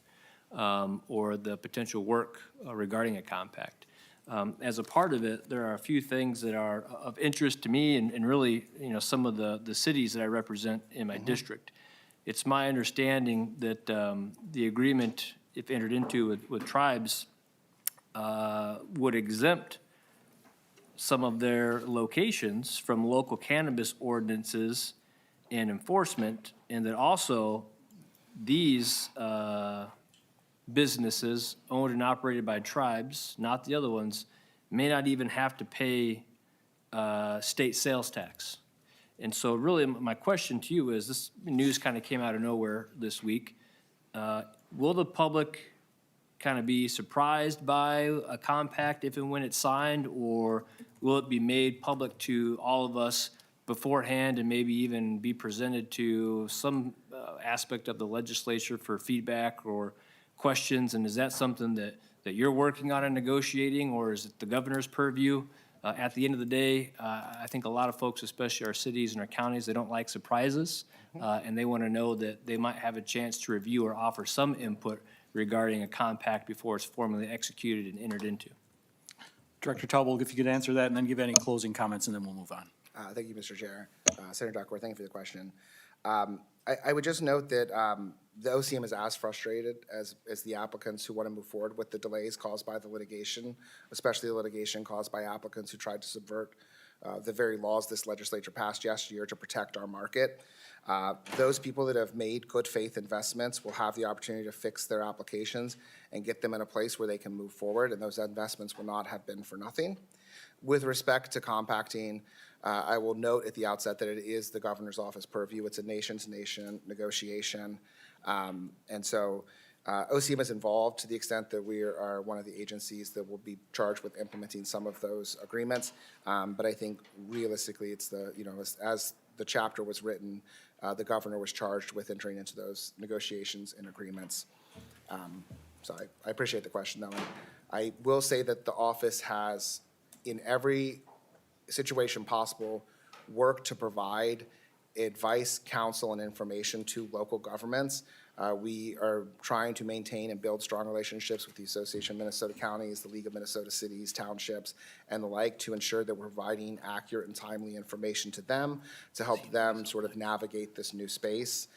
or the potential work regarding a compact. As a part of it, there are a few things that are of interest to me and really, some of the cities that I represent in my district. It's my understanding that the agreement, if entered into with tribes, would exempt some of their locations from local cannabis ordinances and enforcement, and that also these businesses owned and operated by tribes, not the other ones, may not even have to pay state sales tax. And so really my question to you is, this news kind of came out of nowhere this week. Will the public kind of be surprised by a compact if and when it's signed, or will it be made public to all of us beforehand and maybe even be presented to some aspect of the legislature for feedback or questions? And is that something that you're working on and negotiating, or is it the governor's purview? At the end of the day, I think a lot of folks, especially our cities and our counties, they don't like surprises, and they want to know that they might have a chance to review or offer some input regarding a compact before it's formally executed and entered into. Director Taubel, if you could answer that and then give any closing comments, and then we'll move on. Thank you, Mr. Chair. Senator Duckworth, thank you for the question. I would just note that the OCM is as frustrated as the applicants who want to move forward with the delays caused by the litigation, especially the litigation caused by applicants who tried to subvert the very laws this legislature passed yesterday to protect our market. Those people that have made good faith investments will have the opportunity to fix their applications and get them in a place where they can move forward, and those investments will not have been for nothing. With respect to compacting, I will note at the outset that it is the governor's office purview. It's a nation-to-nation negotiation. And so OCM is involved to the extent that we are one of the agencies that will be charged with implementing some of those agreements. But I think realistically, it's as the chapter was written, the governor was charged with entering into those negotiations and agreements. So I appreciate the question, though. I will say that the office has, in every situation possible, worked to provide advice, counsel, and information to local governments. We are trying to maintain and build strong relationships with the Association of Minnesota Counties, the League of Minnesota Cities, Townships, and the like to ensure that we're providing accurate and timely information to them to help them sort of navigate this new space.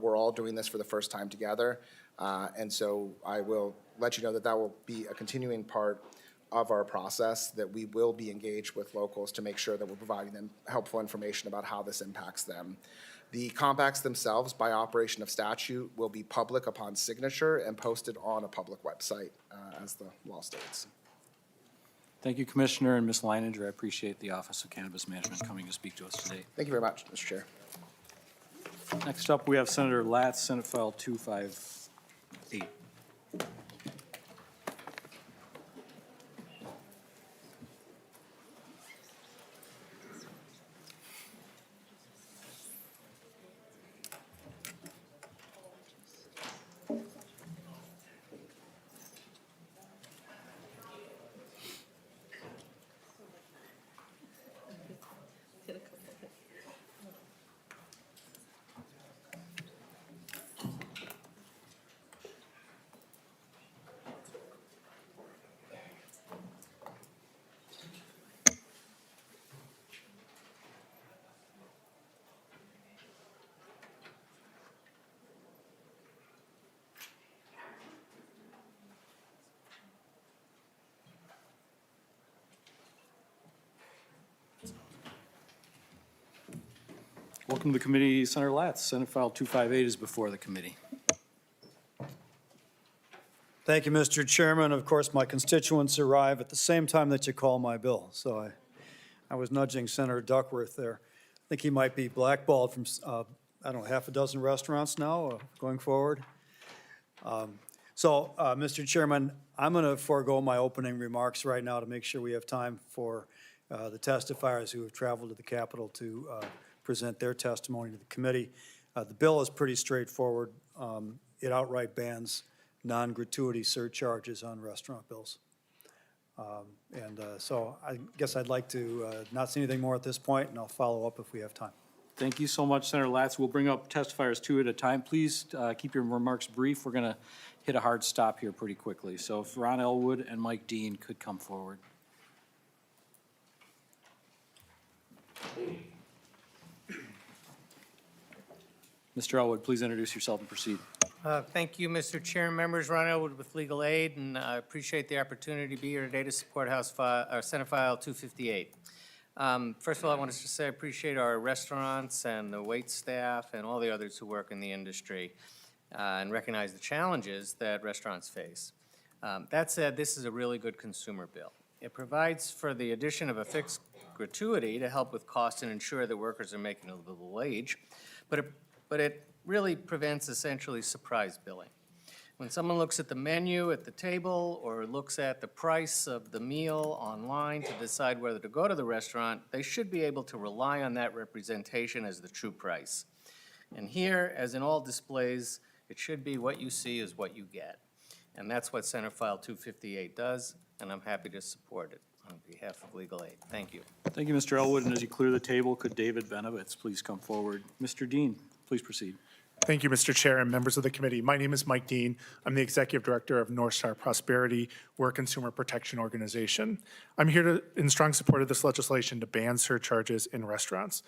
We're all doing this for the first time together, and so I will let you know that that will be a continuing part of our process, that we will be engaged with locals to make sure that we're providing them helpful information about how this impacts them. The compacts themselves, by operation of statute, will be public upon signature and posted on a public website, as the law states. Thank you, Commissioner, and Ms. Leininger. I appreciate the Office of Cannabis Management coming to speak to us today. Thank you very much, Mr. Chair. Next up, we have Senator Latz, Senate File 258. Welcome to the committee, Senator Latz. Senate File 258 is before the committee. Thank you, Mr. Chairman. Of course, my constituents arrive at the same time that you call my bill, so I was nudging Senator Duckworth there. I think he might be blackballed from, I don't know, half a dozen restaurants now going forward. Mr. Chairman, I'm going to forego my opening remarks right now to make sure we have time for the testifiers who have traveled to the Capitol to present their testimony to the committee. The bill is pretty straightforward. It outright bans non-gratuity surcharges on restaurant bills. So I guess I'd like to not say anything more at this point, and I'll follow up if we have time. Thank you so much, Senator Latz. We'll bring up testifiers two at a time. Please keep your remarks brief. We're going to hit a hard stop here pretty quickly. So if Ron Elwood and Mike Dean could come forward. Mr. Elwood, please introduce yourself and proceed. Thank you, Mr. Chair. Members, Ron Elwood with Legal Aid, and I appreciate the opportunity to be here today to support Senate File 258. First of all, I want to just say I appreciate our restaurants and the wait staff and all the others who work in the industry and recognize the challenges that restaurants face. That said, this is a really good consumer bill. It provides for the addition of a fixed gratuity to help with costs and ensure that workers are making a livable wage, but it really prevents essentially surprise billing. When someone looks at the menu at the table or looks at the price of the meal online to decide whether to go to the restaurant, they should be able to rely on that representation as the true price. And here, as in all displays, it should be what you see is what you get. And that's what Senate File 258 does, and I'm happy to support it on behalf of Legal Aid. Thank you. Thank you, Mr. Elwood. And as you clear the table, could David Benovitz please come forward? Mr. Dean, please proceed. Thank you, Mr. Chair and members of the committee. My name is Mike Dean. I'm the Executive Director of North Star Prosperity. We're a consumer protection organization. I'm here in strong support of this legislation to ban surcharges in restaurants.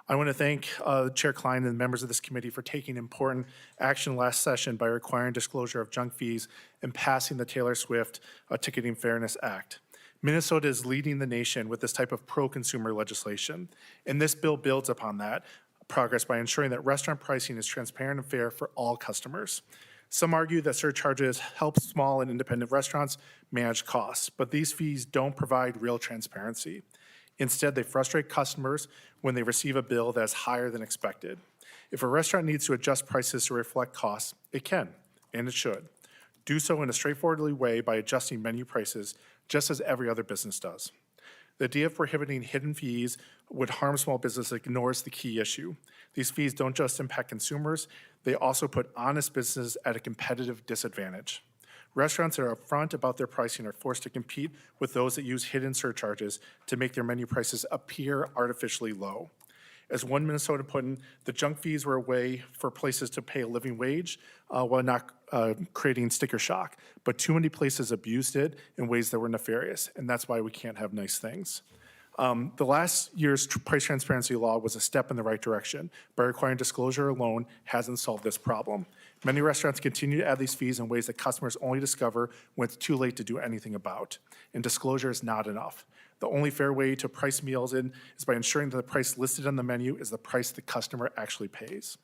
I want to thank Chair Klein and the members of this committee for taking important action last session by requiring disclosure of junk fees and passing the Taylor Swift Ticketing Fairness Act. Minnesota is leading the nation with this type of pro-consumer legislation, and this bill builds upon that progress by ensuring that restaurant pricing is transparent and fair for all customers. Some argue that surcharges help small and independent restaurants manage costs, but these fees don't provide real transparency. Instead, they frustrate customers when they receive a bill that is higher than expected. If a restaurant needs to adjust prices to reflect costs, it can, and it should. Do so in a straightforward way by adjusting menu prices, just as every other business does. The idea of prohibiting hidden fees would harm small business ignores the key issue. These fees don't just impact consumers, they also put honest businesses at a competitive disadvantage. Restaurants that are upfront about their pricing are forced to compete with those that use hidden surcharges to make their menu prices appear artificially low. As one Minnesotan put in, the junk fees were a way for places to pay a living wage while not creating sticker shock. But too many places abused it in ways that were nefarious, and that's why we can't have nice things. The last year's price transparency law was a step in the right direction, but requiring disclosure alone hasn't solved this problem. Many restaurants continue to add these fees in ways that customers only discover when it's too late to do anything about, and disclosure is not enough. The only fair way to price meals in is by ensuring that the price listed on the menu is the price the customer actually pays.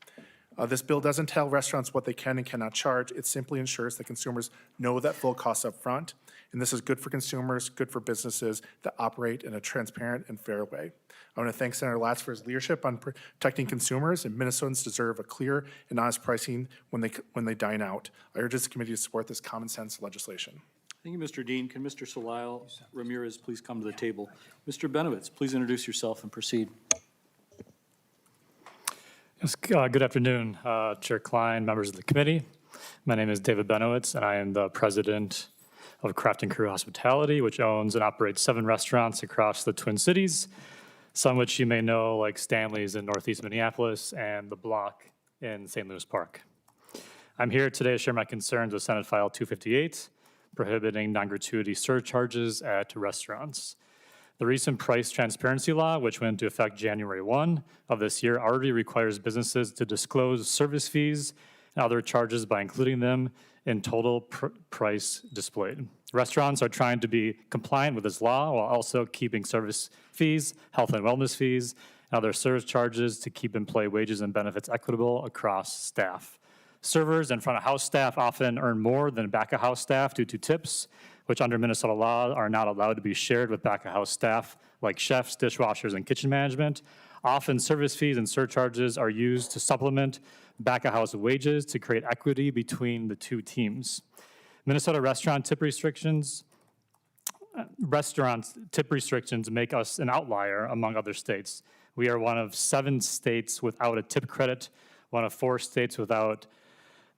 This bill doesn't tell restaurants what they can and cannot charge. It simply ensures that consumers know that full cost up front. And this is good for consumers, good for businesses that operate in a transparent and fair way. I want to thank Senator Latz for his leadership on protecting consumers, and Minnesotans deserve a clear and honest pricing when they dine out. I urge this committee to support this common sense legislation. Thank you, Mr. Dean. Can Mr. Solisle Ramirez please come to the table? Mr. Benowitz, please introduce yourself and proceed. Yes, good afternoon, Chair Klein, members of the committee. My name is David Benowitz, and I am the president of Craft and Crew Hospitality, which owns and operates 7 restaurants across the Twin Cities, some which you may know, like Stanley's in Northeast Minneapolis and The Block in St. Louis Park. I'm here today to share my concerns with Senate File 258, prohibiting non-gratuity surcharges at restaurants. The recent price transparency law, which went into effect January 1 of this year, already requires businesses to disclose service fees and other charges by including them in total price displayed. Restaurants are trying to be compliant with this law while also keeping service fees, health and wellness fees, and other service charges to keep employee wages and benefits equitable across staff. Servers and front of house staff often earn more than back of house staff due to tips, which under Minnesota law are not allowed to be shared with back of house staff like chefs, dishwashers, and kitchen management. Often service fees and surcharges are used to supplement back of house wages to create equity between the two teams. Minnesota restaurant tip restrictions make us an outlier among other states. We are one of 7 states without a tip credit, one of 4 states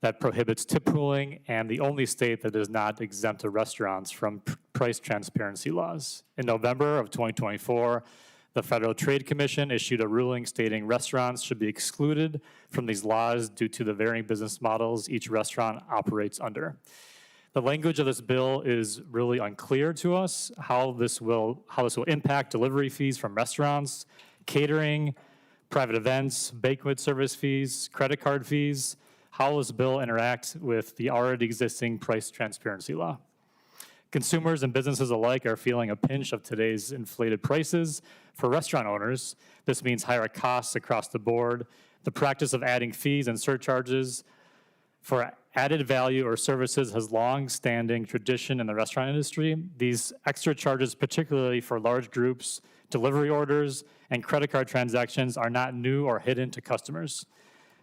that prohibits tip pooling, and the only state that does not exempt the restaurants from price transparency laws. In November of 2024, the Federal Trade Commission issued a ruling stating restaurants should be excluded from these laws due to the varying business models each restaurant operates under. The language of this bill is really unclear to us, how this will impact delivery fees from restaurants, catering, private events, banquet service fees, credit card fees. How will this bill interact with the already existing price transparency law? Consumers and businesses alike are feeling a pinch of today's inflated prices. For restaurant owners, this means higher costs across the board. The practice of adding fees and surcharges for added value or services has long-standing tradition in the restaurant industry. These extra charges, particularly for large groups, delivery orders, and credit card transactions, are not new or hidden to customers.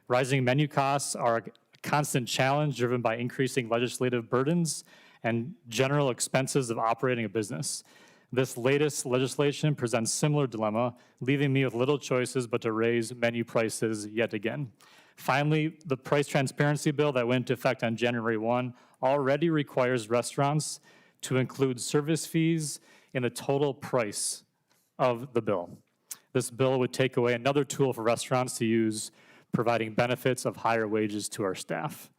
Rising menu costs are a constant challenge driven by increasing legislative burdens and general expenses of operating a business. This latest legislation presents similar dilemma, leaving me with little choices but to raise menu prices yet again. Finally, the price transparency bill that went into effect on January 1 already requires restaurants to include service fees in the total price of the bill. This bill would take away another tool for restaurants to use, providing benefits of higher wages to our staff.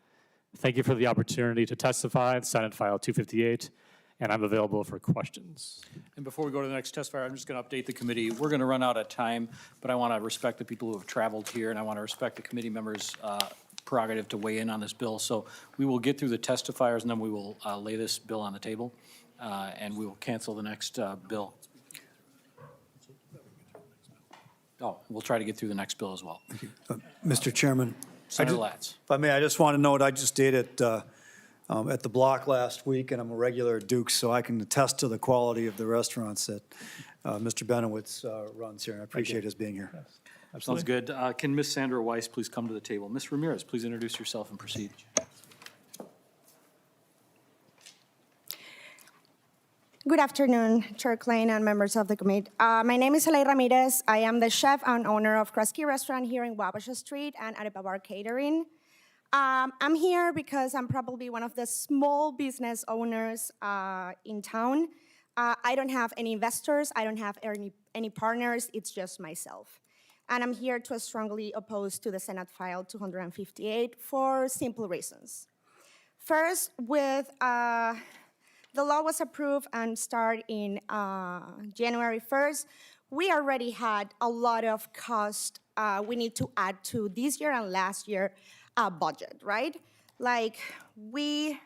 Thank you for the opportunity to testify, Senate File 258, and I'm available for questions. And before we go to the next testifier, I'm just going to update the committee. We're going to run out of time, but I want to respect the people who have traveled here, and I want to respect the committee members' prerogative to weigh in on this bill. So we will get through the testifiers, and then we will lay this bill on the table, and we will cancel the next bill. Oh, we'll try to get through the next bill as well. Mr. Chairman, Senator Latz. if I may, I just want to note, I just stayed at the Block last week, and I'm a regular at Duke's, so I can attest to the quality of the restaurants that Mr. Benowitz runs here, and I appreciate his being here. Sounds good. Can Ms. Sandra Weiss please come to the table? Ms. Ramirez, please introduce yourself and proceed. Good afternoon, Chair Klein and members of the committee. My name is Elay Ramirez. I am the chef and owner of Kresge Restaurant here in Wabash Street and Arepa Bar Catering. I'm here because I'm probably one of the small business owners in town. I don't have any investors. I don't have any partners. It's just myself. and I'm here to strongly oppose to the Senate File 258 for simple reasons. First, with the law was approved and started in January 1st, we already had a lot of cost we need to add to this year and last year budget, right? Like, we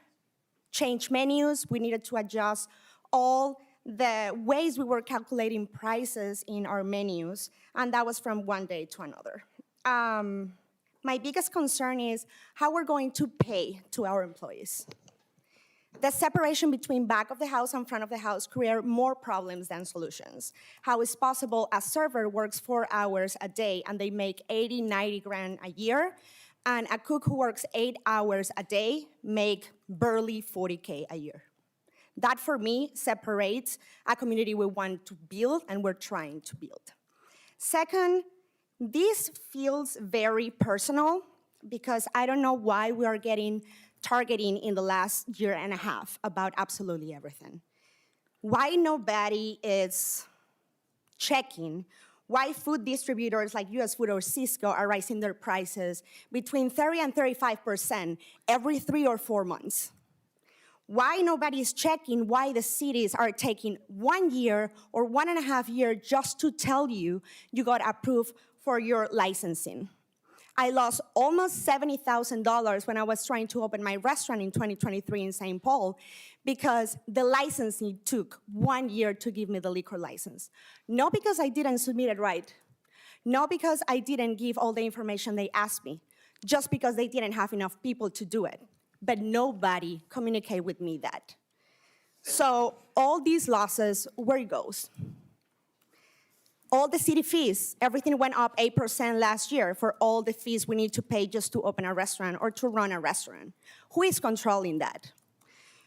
changed menus, we needed to adjust all the ways we were calculating prices in our menus, and that was from one day to another. My biggest concern is how we're going to pay to our employees. The separation between back of the house and front of the house create more problems than solutions. How is possible a server works 4 hours a day and they make 80, 90 grand a year, and a cook who works 8 hours a day make barely 40K a year? That, for me, separates a community we want to build and we're trying to build. Second, this feels very personal because I don't know why we are getting targeting in the last year and a half about absolutely everything. Why nobody is checking why food distributors like US Food or Cisco are raising their prices between 30 and 35% every 3 or 4 months. Why nobody is checking why the cities are taking 1 year or 1.5 years just to tell you you got approved for your licensing. I lost almost $70,000 when I was trying to open my restaurant in 2023 in St. Paul because the licensing took 1 year to give me the liquor license. Not because I didn't submit it right, not because I didn't give all the information they asked me, just because they didn't have enough people to do it. But nobody communicated with me that. So all these losses, where it goes? All the city fees, everything went up 8% last year for all the fees we need to pay just to open a restaurant or to run a restaurant. Who is controlling that?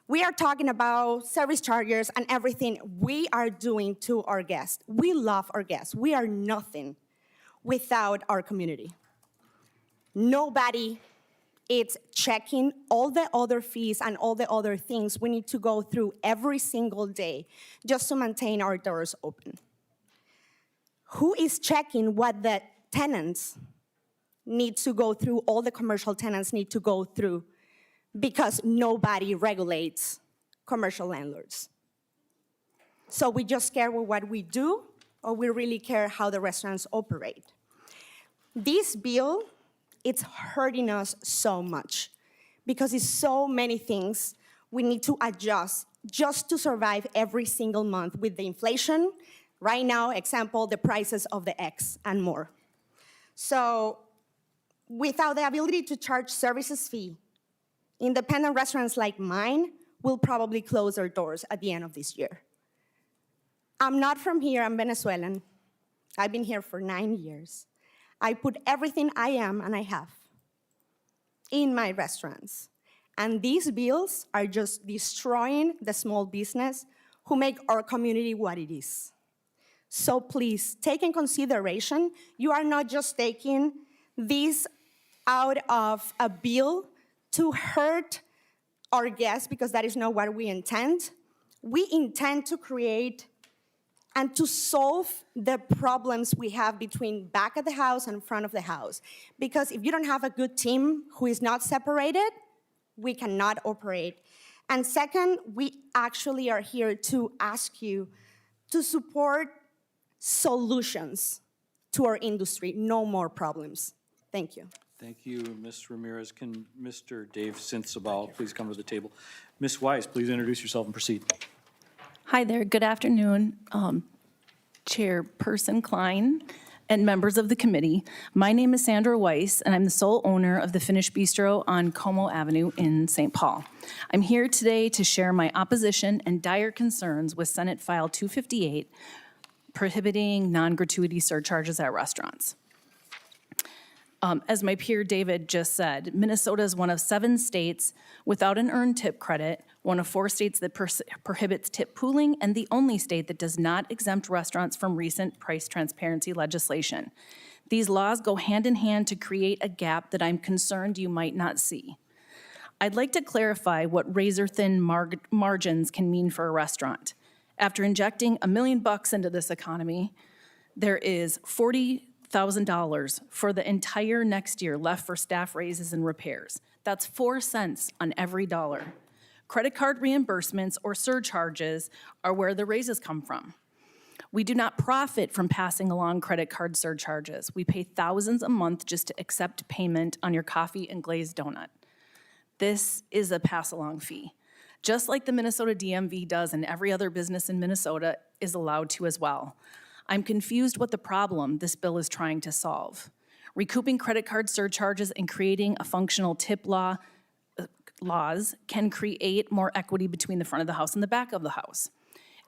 We are talking about service charges and everything we are doing to our guests. We love our guests. We are nothing without our community. Nobody is checking all the other fees and all the other things we need to go through every single day just to maintain our doors open. Who is checking what the tenants need to go through, all the commercial tenants need to go through, because nobody regulates commercial landlords? So we just care with what we do, or we really care how the restaurants operate? This bill, it's hurting us so much because it's so many things we need to adjust just to survive every single month with the inflation. Right now, example, the prices of the eggs and more. So without the ability to charge services fee, independent restaurants like mine will probably close their doors at the end of this year. I'm not from here, I'm Venezuelan. I've been here for 9 years. I put everything I am and I have in my restaurants. And these bills are just destroying the small business who make our community what it is. So please, take in consideration, you are not just taking this out of a bill to hurt our guests, because that is not what we intend. We intend to create and to solve the problems we have between back of the house and front of the house. Because if you don't have a good team who is not separated, we cannot operate. And second, we actually are here to ask you to support solutions to our industry, no more problems. Thank you. Thank you, Ms. Ramirez. Can Mr. Dave Sensabaugh please come to the table? Ms. Wise, please introduce yourself and proceed. Hi there, good afternoon, Chairperson Klein and members of the committee. My name is Sandra Weiss, and I'm the sole owner of the Finnish Bistro on Como Avenue in St. Paul. I'm here today to share my opposition and dire concerns with Senate File 258, prohibiting non-gratuity surcharges at restaurants. As my peer David just said, Minnesota is one of 7 states without an earned tip credit, one of 4 states that prohibits tip pooling, and the only state that does not exempt restaurants from recent price transparency legislation. These laws go hand in hand to create a gap that I'm concerned you might not see. I'd like to clarify what razor-thin margins can mean for a restaurant. After injecting $1 million into this economy, there is $40,000 $8,000 for the entire next year left for staff raises and repairs. That's 4 cents on every dollar. Credit card reimbursements or surcharges are where the raises come from. We do not profit from passing along credit card surcharges. We pay thousands a month just to accept payment on your coffee and glazed donut. This is a pass-along fee, just like the Minnesota DMV does and every other business in Minnesota is allowed to as well. I'm confused what the problem this bill is trying to solve. Recouping credit card surcharges and creating a functional tip laws can create more equity between the front of the house and the back of the house.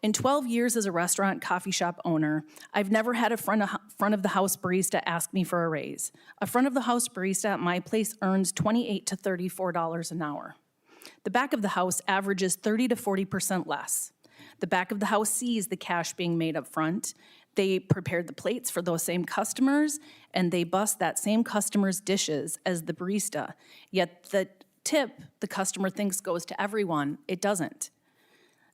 In 12 years as a restaurant coffee shop owner, I've never had a front of the house barista ask me for a raise. A front of the house barista at my place earns $28 to $34 an hour. The back of the house averages 30 to 40% less. The back of the house sees the cash being made up front. They prepared the plates for those same customers, and they bust that same customer's dishes as the barista. Yet the tip the customer thinks goes to everyone, it doesn't.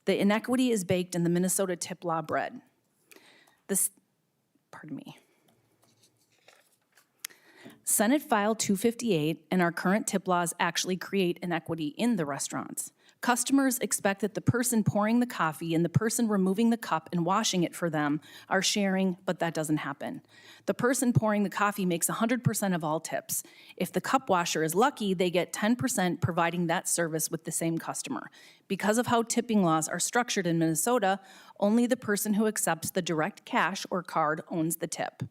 The inequity is baked in the Minnesota tip law bread. Senate File 258 and our current tip laws actually create inequity in the restaurants. Customers expect that the person pouring the coffee and the person removing the cup and washing it for them are sharing, but that doesn't happen. The person pouring the coffee makes 100% of all tips. If the cup washer is lucky, they get 10% providing that service with the same customer. Because of how tipping laws are structured in Minnesota, only the person who accepts the direct cash or card owns the tip.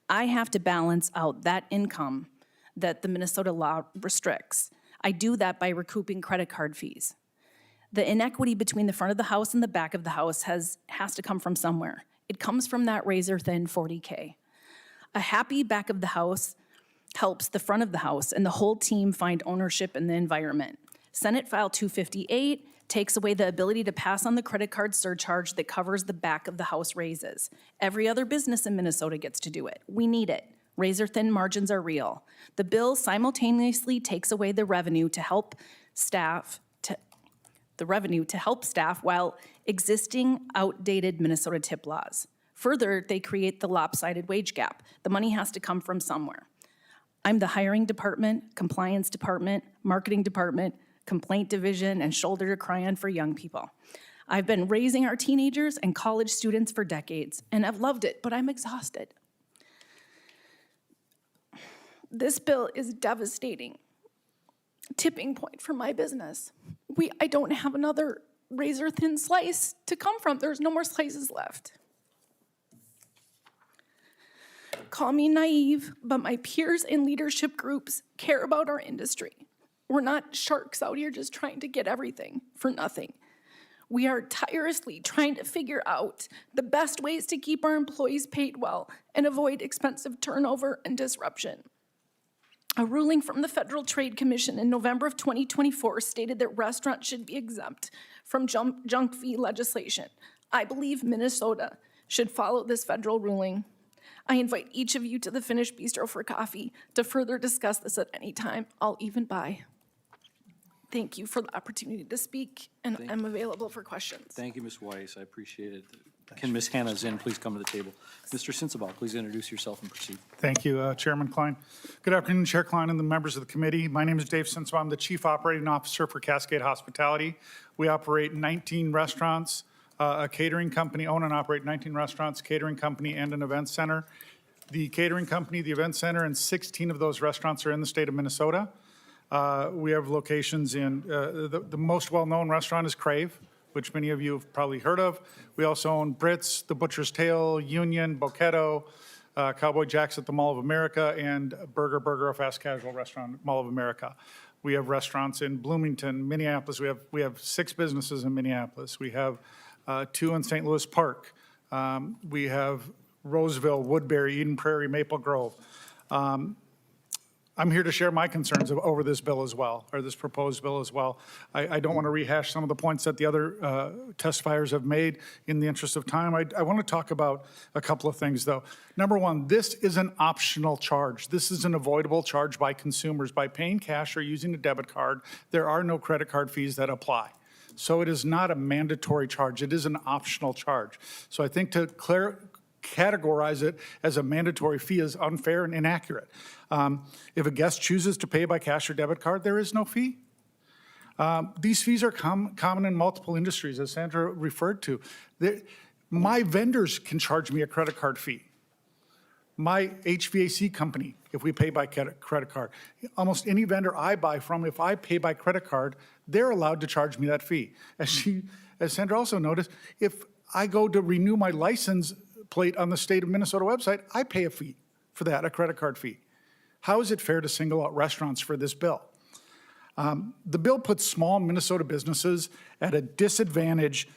I have to balance out that income that the Minnesota law restricts. I do that by recouping credit card fees. The inequity between the front of the house and the back of the house has to come from somewhere. It comes from that razor-thin $40K. A happy back of the house helps the front of the house and the whole team find ownership in the environment. Senate File 258 takes away the ability to pass on the credit card surcharge that covers the back of the house raises. Every other business in Minnesota gets to do it. We need it. Razor-thin margins are real. The bill simultaneously takes away the revenue to help staff while existing outdated Minnesota tip laws. Further, they create the lopsided wage gap. The money has to come from somewhere. I'm the hiring department, compliance department, marketing department, complaint division, and shoulder to cry on for young people. I've been raising our teenagers and college students for decades, and I've loved it, but I'm exhausted. This bill is devastating. Tipping point for my business. I don't have another razor-thin slice to come from. There's no more slices left. Call me naive, but my peers in leadership groups care about our industry. We're not sharks out here just trying to get everything for nothing. We are tirelessly trying to figure out the best ways to keep our employees paid well and avoid expensive turnover and disruption. A ruling from the Federal Trade Commission in November of 2024 stated that restaurants should be exempt from junk fee legislation. I believe Minnesota should follow this federal ruling. I invite each of you to the Finnish Bistro for coffee to further discuss this at any time. I'll even buy. Thank you for the opportunity to speak, and I'm available for questions. Thank you, Ms. Weiss. I appreciate it. Can Ms. Hannah Zinn please come to the table? Mr. Sensabaugh, please introduce yourself and proceed. Thank you, Chairman Klein. Good afternoon, Chair Klein and the members of the committee. My name is Dave Sensabaugh. I'm the Chief Operating Officer for Cascade Hospitality. We operate 19 restaurants, a catering company, own and operate 19 restaurants, catering company, and an event center. The catering company, the event center, and 16 of those restaurants are in the state of Minnesota. We have locations in, the most well-known restaurant is Crave, which many of you have probably heard of. We also own Brits, The Butcher's Tail, Union, Boquetto, Cowboy Jack's at the Mall of America, and Burger, a fast casual restaurant at Mall of America. We have restaurants in Bloomington, Minneapolis. We have 6 businesses in Minneapolis. We have 2 in St. Louis Park. We have Roseville, Woodbury, Eden Prairie, Maple Grove. I'm here to share my concerns over this bill as well, or this proposed bill as well. I don't want to rehash some of the points that the other testifiers have made in the interest of time. I want to talk about a couple of things, though. Number one, this is an optional charge. This is an avoidable charge by consumers. By paying cash or using a debit card, there are no credit card fees that apply. So it is not a mandatory charge. It is an optional charge. So I think to categorize it as a mandatory fee is unfair and inaccurate. If a guest chooses to pay by cash or debit card, there is no fee. These fees are common in multiple industries, as Sandra referred to. My vendors can charge me a credit card fee. My HVAC company, if we pay by credit card. Almost any vendor I buy from, if I pay by credit card, they're allowed to charge me that fee. As Sandra also noticed, if I go to renew my license plate on the state of Minnesota website, I pay a fee for that, a credit card fee. How is it fair to single out restaurants for this bill? The bill puts small Minnesota businesses at a disadvantage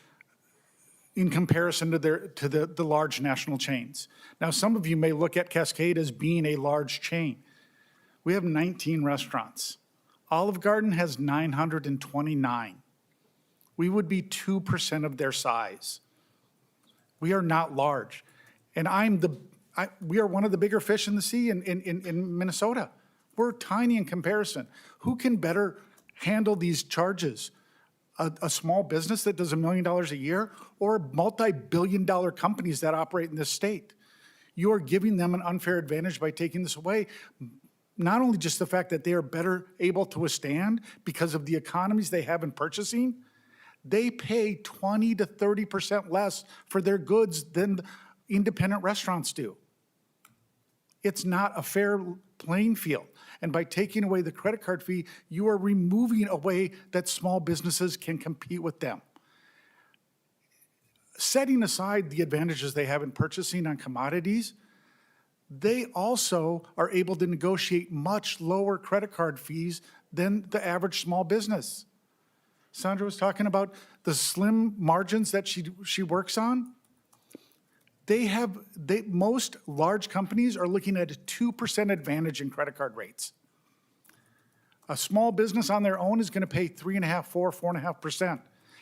in comparison to the large national chains. Now, some of you may look at Cascade as being a large chain. We have 19 restaurants. Olive Garden has 929. We would be 2% of their size. We are not large. And we are one of the bigger fish in the sea in Minnesota. We're tiny in comparison. Who can better handle these charges? A small business that does $1 million a year, or multi-billion-dollar companies that operate in this state? You are giving them an unfair advantage by taking this away. Not only just the fact that they are better able to withstand because of the economies they have in purchasing, they pay 20 to 30% less for their goods than independent restaurants do. It's not a fair playing field. And by taking away the credit card fee, you are removing a way that small businesses can compete with them. Setting aside the advantages they have in purchasing on commodities, they also are able to negotiate much lower credit card fees than the average small business. Sandra was talking about the slim margins that she works on. Most large companies are looking at a 2% advantage in credit card rates. A small business on their own is going to pay 3.5%, 4.5%.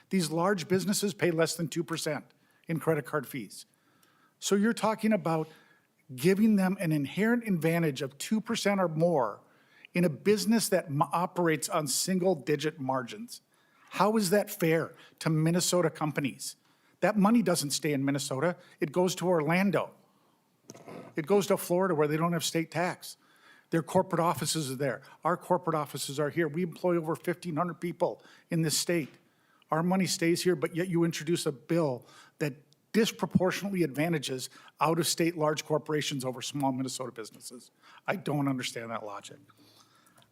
These large businesses pay less than 2% in credit card fees. So you're talking about giving them an inherent advantage of 2% or more in a business that operates on single-digit margins. How is that fair to Minnesota companies? That money doesn't stay in Minnesota. It goes to Orlando. It goes to Florida where they don't have state tax. Their corporate offices are there. Our corporate offices are here. We employ over 1,500 people in this state. Our money stays here, but yet you introduce a bill that disproportionately advantages out-of-state large corporations over small Minnesota businesses. I don't understand that logic.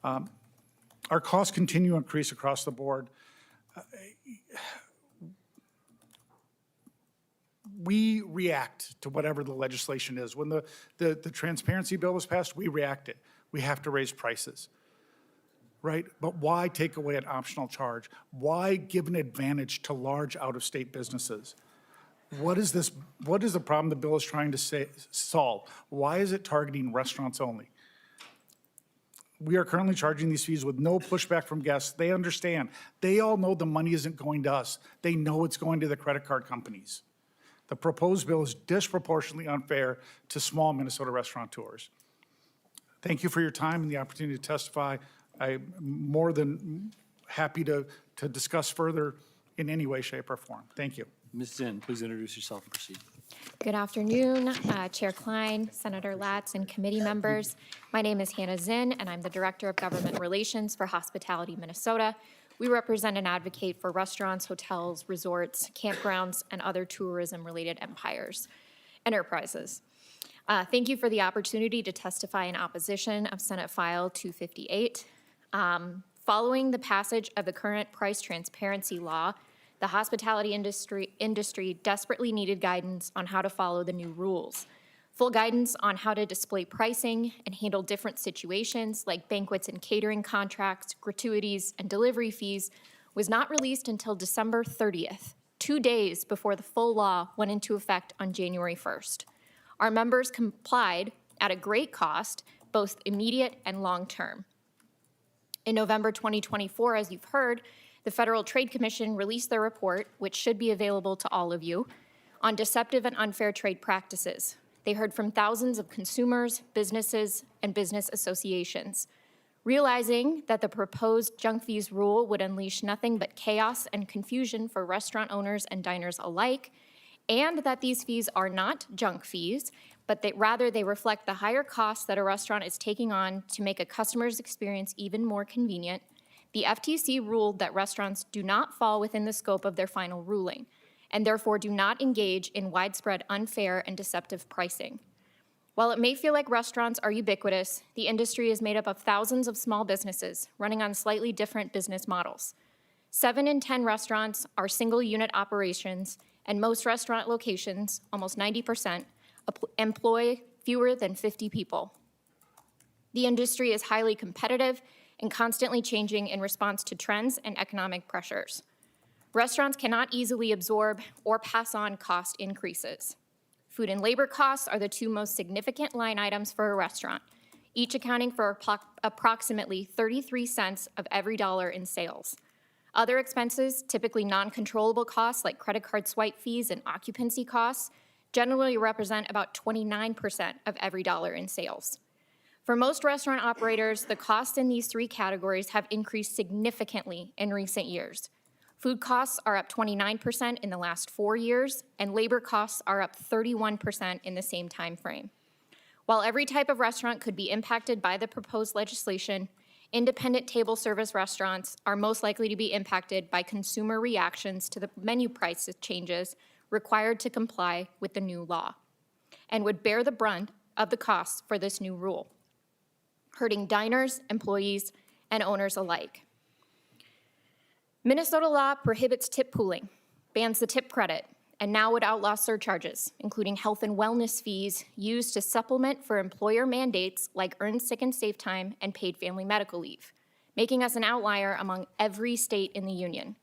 Our costs continue to increase across the board. We react to whatever the legislation is. When the transparency bill was passed, we reacted. We have to raise prices, right? But why take away an optional charge? Why give an advantage to large out-of-state businesses? What is the problem the bill is trying to solve? Why is it targeting restaurants only? We are currently charging these fees with no pushback from guests. They understand. They all know the money isn't going to us. They know it's going to the credit card companies. The proposed bill is disproportionately unfair to small Minnesota restaurateurs. Thank you for your time and the opportunity to testify. I'm more than happy to discuss further in any way, shape, or form. Thank you. Ms. Zinn, please introduce yourself and proceed. Good afternoon, Chair Klein, Senator Latz, and committee members. My name is Hannah Zinn, and I'm the Director of Government Relations for Hospitality Minnesota. We represent and advocate for restaurants, hotels, resorts, campgrounds, and other tourism-related enterprises. Thank you for the opportunity to testify in opposition of Senate File 258. Following the passage of the current price transparency law, the hospitality industry desperately needed guidance on how to follow the new rules. Full guidance on how to display pricing and handle different situations like banquets and catering contracts, gratuities, and delivery fees was not released until December 30th, 2 days before the full law went into effect on January 1st. Our members complied at a great cost, both immediate and long-term. In November 2024, as you've heard, the Federal Trade Commission released their report, which should be available to all of you, on deceptive and unfair trade practices. They heard from thousands of consumers, businesses, and business associations. Realizing that the proposed junk fees rule would unleash nothing but chaos and confusion for restaurant owners and diners alike, and that these fees are not junk fees, but that rather they reflect the higher costs that a restaurant is taking on to make a customer's experience even more convenient, the FTC ruled that restaurants do not fall within the scope of their final ruling, and therefore do not engage in widespread unfair and deceptive pricing. While it may feel like restaurants are ubiquitous, the industry is made up of thousands of small businesses running on slightly different business models. 7 in 10 restaurants are single-unit operations, and most restaurant locations, almost 90%, employ fewer than 50 people. The industry is highly competitive and constantly changing in response to trends and economic pressures. Restaurants cannot easily absorb or pass on cost increases. Food and labor costs are the 2 most significant line items for a restaurant, each accounting for approximately 33 cents of every dollar in sales. Other expenses, typically non-controllable costs like credit card swipe fees and occupancy costs, generally represent about 29% of every dollar in sales. For most restaurant operators, the costs in these 3 categories have increased significantly in recent years. Food costs are up 29% in the last 4 years, and labor costs are up 31% in the same time frame. While every type of restaurant could be impacted by the proposed legislation, independent table service restaurants are most likely to be impacted by consumer reactions to the menu price changes required to comply with the new law, and would bear the brunt of the costs for this new rule, hurting diners, employees, and owners alike. Minnesota law prohibits tip pooling, bans the tip credit, and now would outlaw surcharges, including health and wellness fees used to supplement for employer mandates like earned sick and safe time and paid family medical leave, making us an outlier among every state in the union.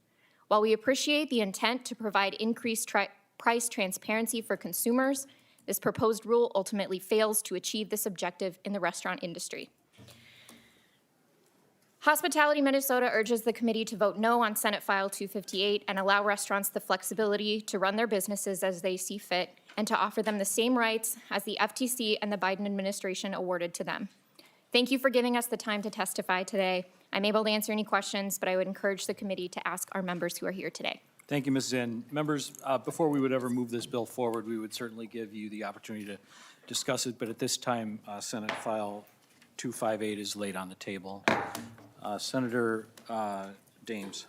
While we appreciate the intent to provide increased price transparency for consumers, this proposed rule ultimately fails to achieve this objective in the restaurant industry. Hospitality Minnesota urges the committee to vote no on Senate File 258 and allow restaurants the flexibility to run their businesses as they see fit and to offer them the same rights as the FTC and the Biden administration awarded to them. Thank you for giving us the time to testify today. I'm able to answer any questions, but I would encourage the committee to ask our members who are here today. Thank you, Ms. Zinn. Members, before we would ever move this bill forward, we would certainly give you the opportunity to discuss it, but at this time, Senate File 258 is laid on the table. Senator Dames.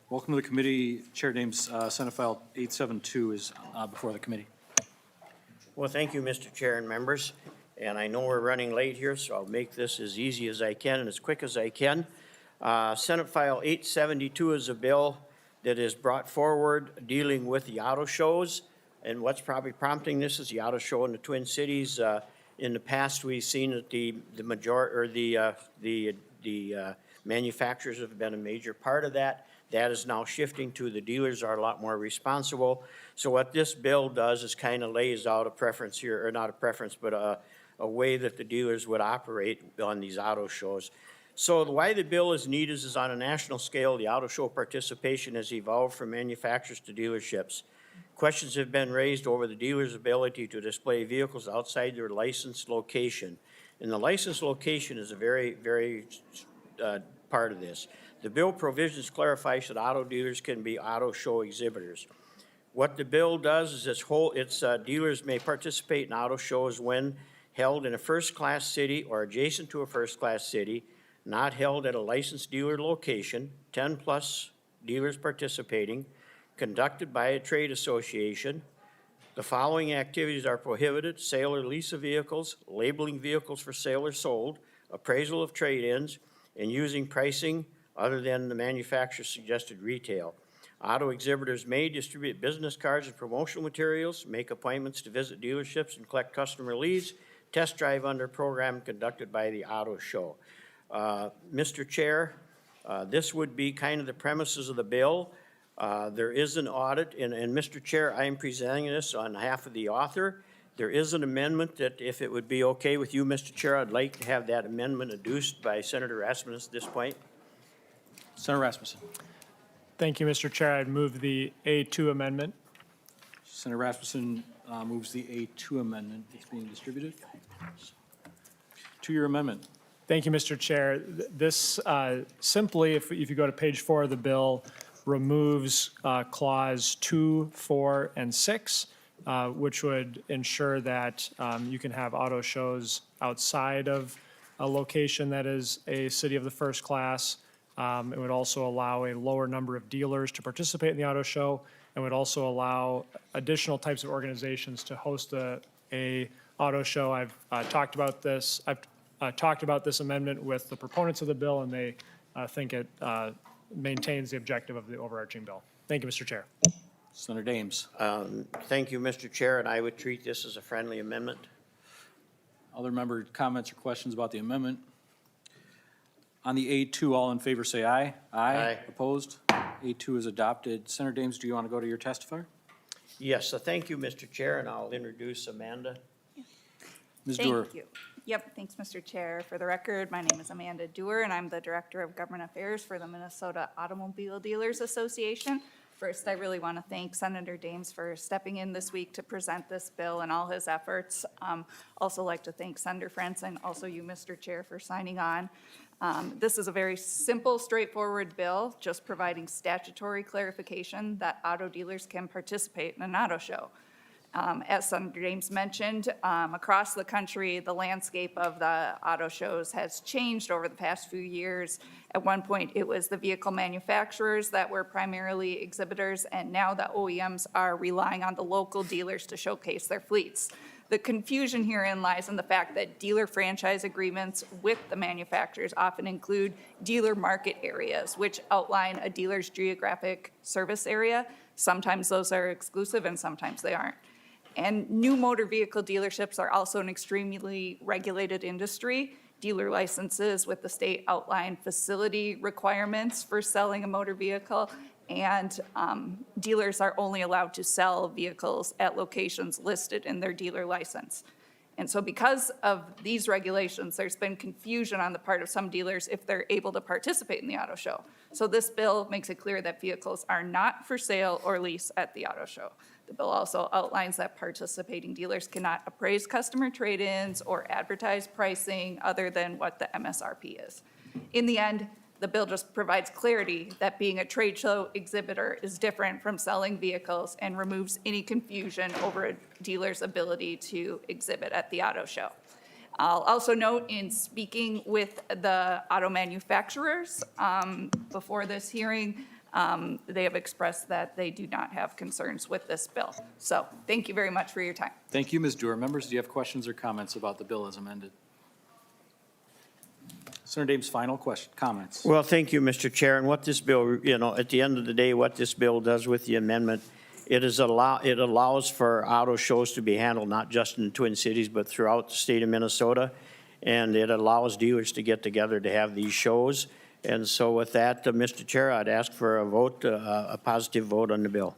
Welcome to the committee. Chair Dames, Senate File 872 is before the committee. Well, thank you, Mr. Chair and members. And I know we're running late here, so I'll make this as easy as I can and as quick as I can. Senate File 872 is a bill that is brought forward dealing with the auto shows. And what's probably prompting this is the auto show in the Twin Cities. In the past, we've seen that the manufacturers have been a major part of that. That is now shifting to the dealers are a lot more responsible. So what this bill does is kind of lays out a preference here, or not a preference, but a way that the dealers would operate on these auto shows. So why the bill is needed is on a national scale, the auto show participation has evolved from manufacturers to dealerships. Questions have been raised over the dealer's ability to display vehicles outside their licensed location. And the licensed location is a very, very part of this. The bill provisions clarifies that auto dealers can be auto show exhibitors. What the bill does is dealers may participate in auto shows when held in a first-class city or adjacent to a first-class city, not held at a licensed dealer location, 10-plus dealers participating, conducted by a trade association. The following activities are prohibited: sale or lease of vehicles, labeling vehicles for sale or sold, appraisal of trade-ins, and using pricing other than the manufacturer's suggested retail. Auto exhibitors may distribute business cards and promotional materials, make appointments to visit dealerships and collect customer leads, test drive under a program conducted by the auto show. Mr. Chair, this would be kind of the premises of the bill. There is an audit, and Mr. Chair, I am presenting this on behalf of the author. There is an amendment that, if it would be okay with you, Mr. Chair, I'd like to have that amendment introduced by Senator Rasmussen at this point. Senator Rasmussen. Thank you, Mr. Chair. I'd move the A2 amendment. Senator Rasmussen moves the A2 amendment. It's being distributed. To your amendment. Thank you, Mr. Chair. This simply, if you go to page 4 of the bill, removes clause 2, 4, and 6, which would ensure that you can have auto shows outside of a location that is a city of the first class. It would also allow a lower number of dealers to participate in the auto show, and would also allow additional types of organizations to host a auto show. I've talked about this. I've talked about this amendment with the proponents of the bill, and they think it maintains the objective of the overarching bill. Thank you, Mr. Chair. Senator Dames. Thank you, Mr. Chair, and I would treat this as a friendly amendment. Other member comments or questions about the amendment? On the A2, all in favor say aye. Aye. Opposed? A2 is adopted. Senator Dames, do you want to go to your testifier? Yes, so thank you, Mr. Chair, and I'll introduce Amanda. Ms. Dewar. Thank you. Yep, thanks, Mr. Chair. For the record, my name is Amanda Dewar, and I'm the Director of Government Affairs for the Minnesota Automobile Dealers Association. First, I really want to thank Senator Dames for stepping in this week to present this bill and all his efforts. Also like to thank Senator Frentz and also you, Mr. Chair, for signing on. This is a very simple, straightforward bill, just providing statutory clarification that auto dealers can participate in an auto show. As Senator James mentioned, across the country, the landscape of the auto shows has changed over the past few years. At one point, it was the vehicle manufacturers that were primarily exhibitors, and now the OEMs are relying on the local dealers to showcase their fleets. The confusion herein lies in the fact that dealer franchise agreements with the manufacturers often include dealer market areas, which outline a dealer's geographic service area. Sometimes those are exclusive and sometimes they aren't. And new motor vehicle dealerships are also an extremely regulated industry. Dealer licenses with the state outline facility requirements for selling a motor vehicle, and dealers are only allowed to sell vehicles at locations listed in their dealer license. And so because of these regulations, there's been confusion on the part of some dealers if they're able to participate in the auto show. So this bill makes it clear that vehicles are not for sale or lease at the auto show. The bill also outlines that participating dealers cannot appraise customer trade-ins or advertise pricing other than what the MSRP is. In the end, the bill just provides clarity that being a trade show exhibitor is different from selling vehicles and removes any confusion over a dealer's ability to exhibit at the auto show. I'll also note in speaking with the auto manufacturers before this hearing, they have expressed that they do not have concerns with this bill. So thank you very much for your time. Thank you, Ms. Dewar. Members, do you have questions or comments about the bill as amended? Senator Dames, final comments. Well, thank you, Mr. Chair, and what this bill, at the end of the day, what this bill does with the amendment, it allows for auto shows to be handled not just in Twin Cities, but throughout the state of Minnesota, and it allows dealers to get together to have these shows. And so with that, Mr. Chair, I'd ask for a vote, a positive vote on the bill.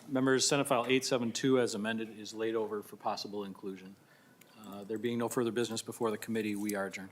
Members, Senate File 872 as amended is laid over for possible inclusion. There being no further business before the committee, we are adjourned.